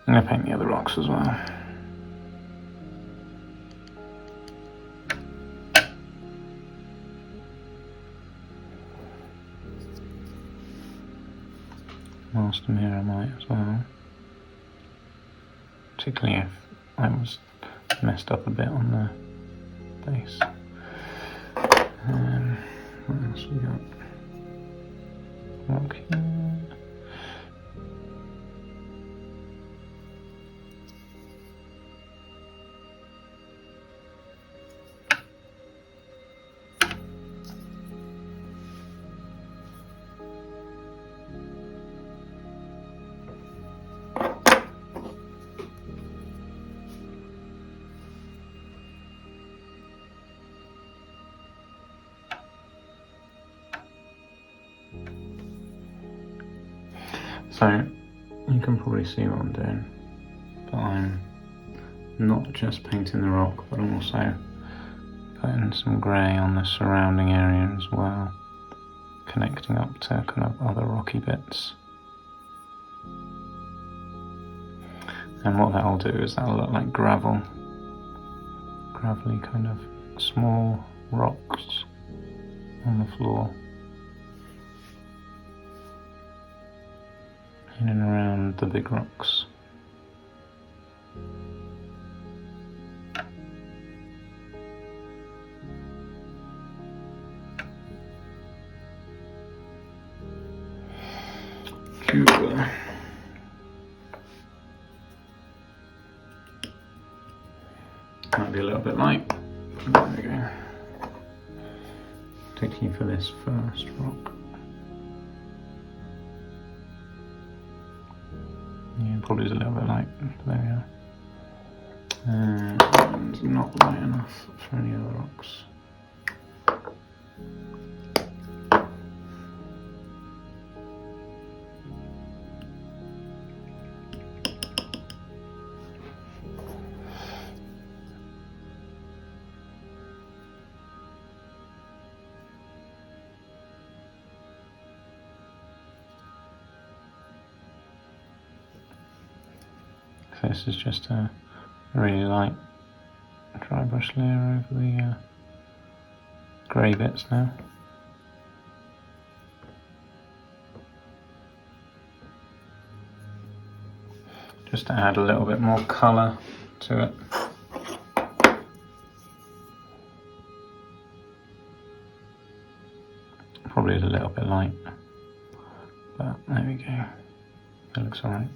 I'm going to paint the other rocks as well. Whilst I'm here I might as well. Particularly if I was messed up a bit on the base. What else we got? Rock here. So, you can probably see what I'm doing, but I'm not just painting the rock, but I'm also putting some grey on the surrounding area as well, connecting up to kind of other rocky bits. And what that'll do is that'll look like gravelly kind of small rocks on the floor. In and around the big rocks. Cool. Might be a little bit light. There we go. Particularly for this first rock. Yeah, probably is a little bit light. There we are. And not light enough for any other rocks. So this is just a really light dry brush layer over the grey bits now. Just to add a little bit more colour to it. Probably is a little bit light, but there we go. That looks alright.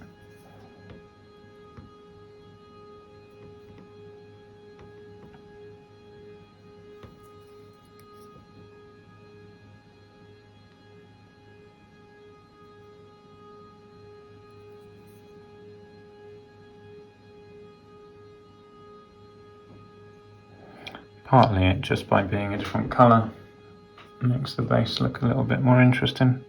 Partly it just by being a different colour makes the base look a little bit more interesting.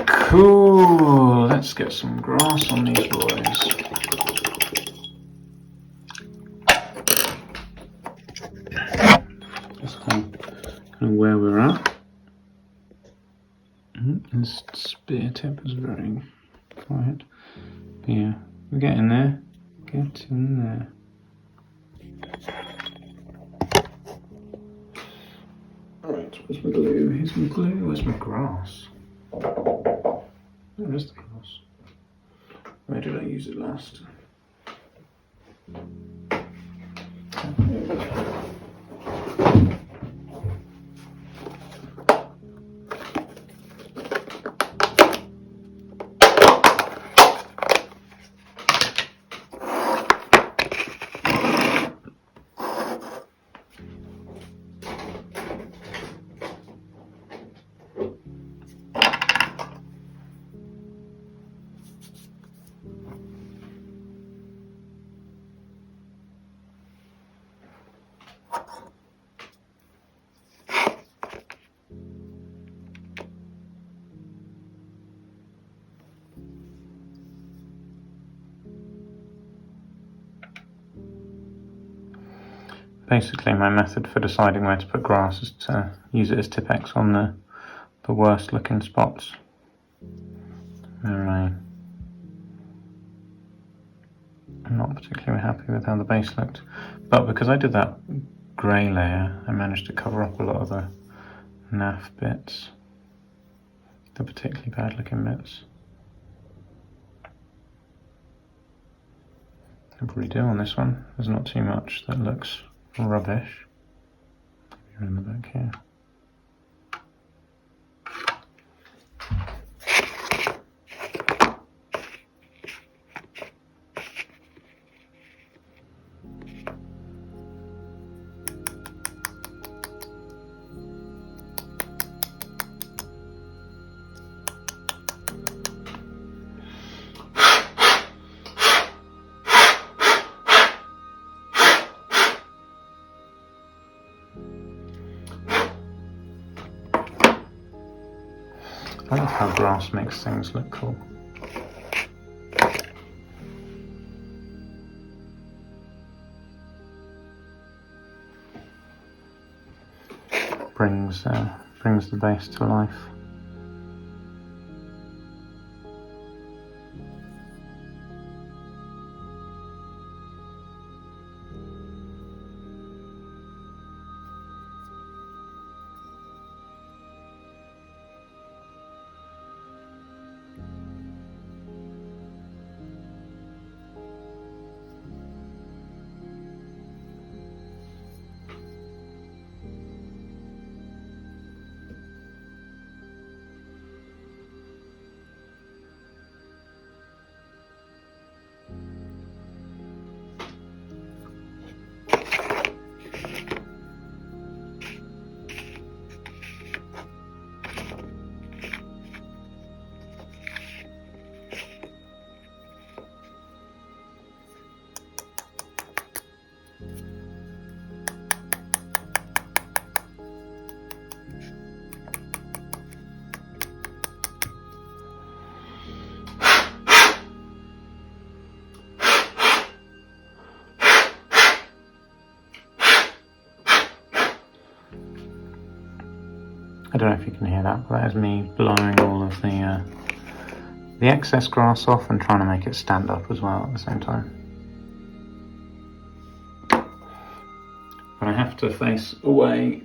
Cool, let's get some grass on these boys. Just kind of where we're at. This spear tip is very quiet. But yeah, we're getting there. Get in there. Right, where's my glue? Here's my glue. Where's my grass? Where is the grass? Where did I use it last? Basically, my method for deciding where to put grass is to use it as Tipp-Ex on the worst looking spots. I'm not particularly happy with how the base looked, but because I did that grey layer, I managed to cover up a lot of the naff bits, the particularly bad looking bits. I probably do on this one. There's not too much that looks rubbish. You're in the back here. I love how grass makes things look cool. Brings the base to life. I don't know if you can hear that, but that is me blowing all of the excess grass off and trying to make it stand up as well at the same time. But I have to face away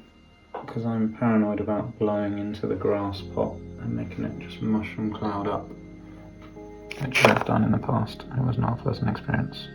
because I'm paranoid about blowing into the grass pot and making it just mushroom cloud up, which I've done in the past. It was not a pleasant experience.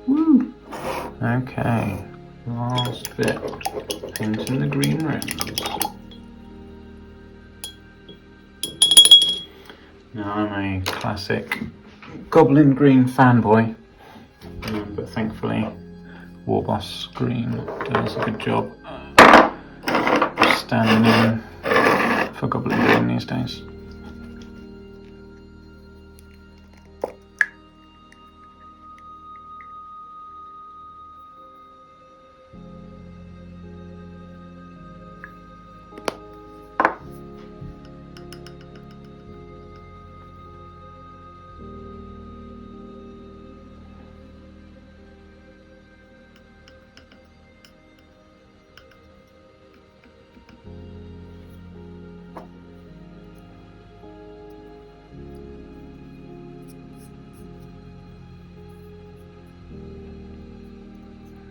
Woo! Okay, last bit. Painting the green rims. Now I'm a classic Goblin Green fanboy, but thankfully Warboss Green does a good job standing in for Goblin Green these days.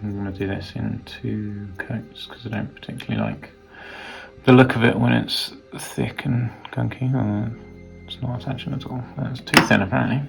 I'm going to do this in 2 coats because I don't particularly like the look of it when it's thick and gunky. Oh, it's not attaching at all. That's too thin apparently.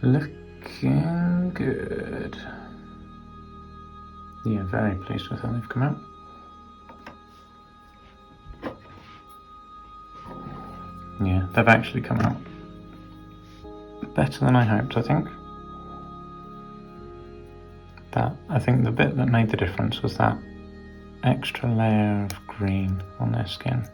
Looking good. Yeah, very pleased with how they've come out. Yeah, they've actually come out better than I hoped, I think. I think the bit that made the difference was that extra layer of green on their skin.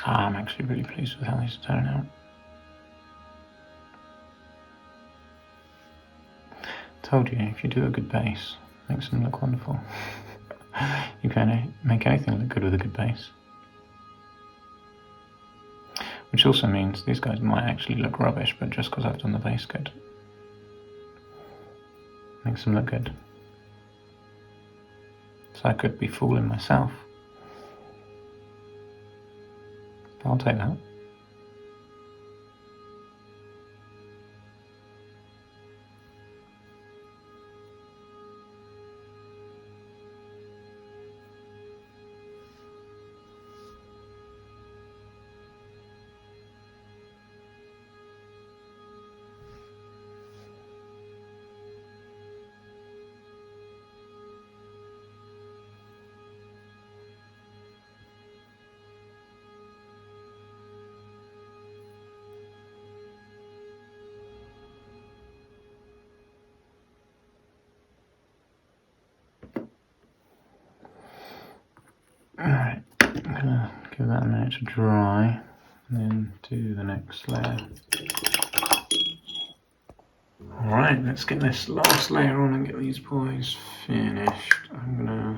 I'm actually really pleased with how these are turning out. Told you, if you do a good base, it makes them look wonderful. You can make anything look good with a good base. Which also means these guys might actually look rubbish, but just because I've done the base good, makes them look good. So I could be fooling myself. I'll take that. give that a minute to dry, and then do the next layer. Alright, let's get this last layer on and get these boys finished. I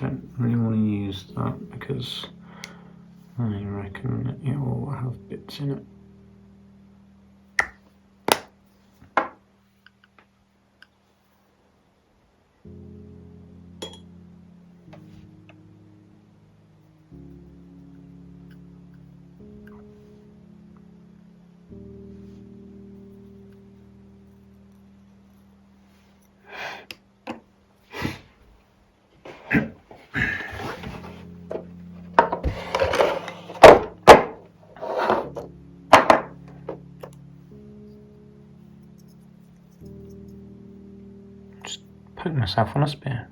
don't really want to use that because I reckon it will have bits in it. Put myself on a spear.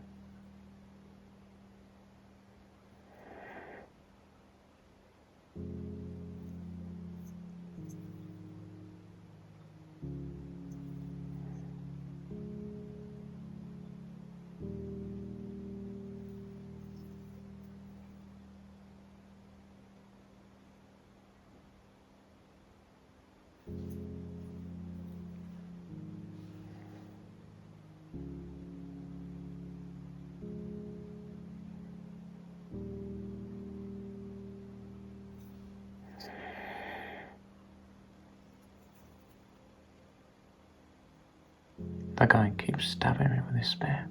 That guy keeps stabbing me with his spear.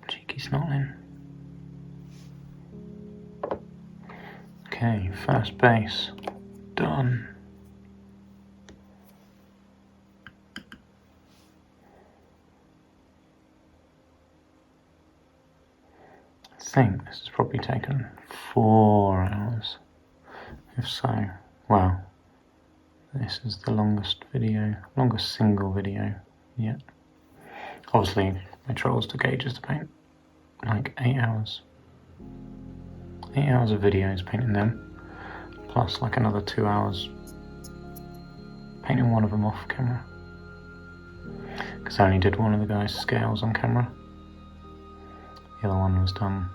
Cheeky snotling. Okay, first base. Done. I think this has probably taken 4 hours. If so, well, this is the longest single video yet. Obviously, my trolls took ages to paint, like 8 hours. 8 hours of videos painting them, plus like another 2 hours painting one of them off camera. Because I only did one of the guys' scales on camera. The other one was done,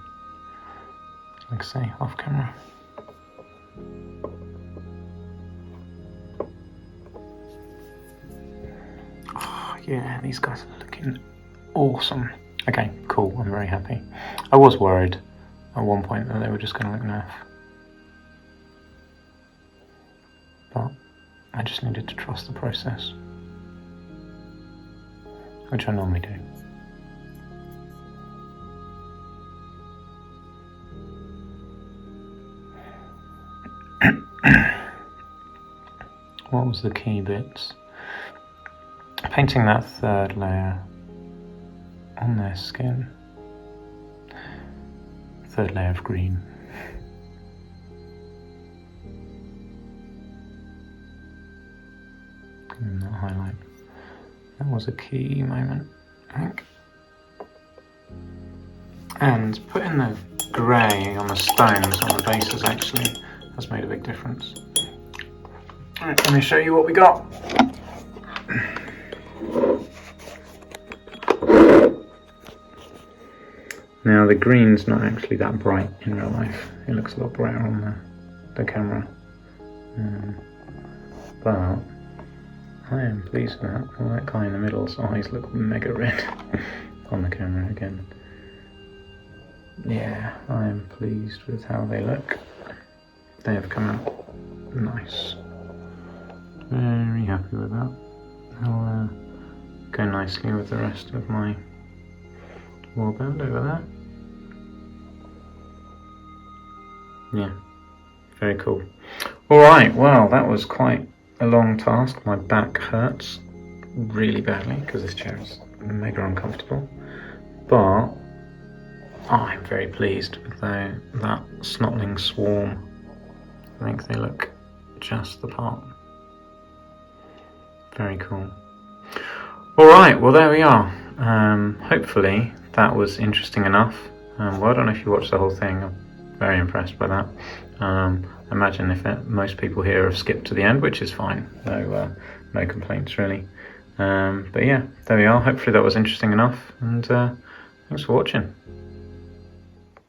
like I say, off camera. Yeah, these guys are looking awesome. Okay, cool, I'm very happy. I was worried at one point that they were just going to look naff. But I just needed to trust the process. Which I normally do. What was the key bits? Painting that third layer on their skin. Third layer of green. And that highlight. That was a key moment, I think. And putting the grey on the stones on the bases actually has made a big difference. Alright, let me show you what we got. Now the green's not actually that bright in real life. It looks a lot brighter on the camera. But I am pleased with that. Well, that guy in the middle's eyes look mega red on the camera again. Yeah, I am pleased with how they look. They have come out nice. Very happy with that. I'll go nicely with the rest of my warband over there. Yeah, very cool. Alright, well that was quite a long task. My back hurts really badly because this chair is mega uncomfortable. But I'm very pleased with that snotling swarm. I think they look just the part. Very cool. Alright, well there we are. Hopefully that was interesting enough. Well, I don't know if you watched the whole thing. I'm very impressed by that. I imagine most people here have skipped to the end, which is fine. No complaints really. But yeah, there we are. Hopefully that was interesting enough, and thanks for watching.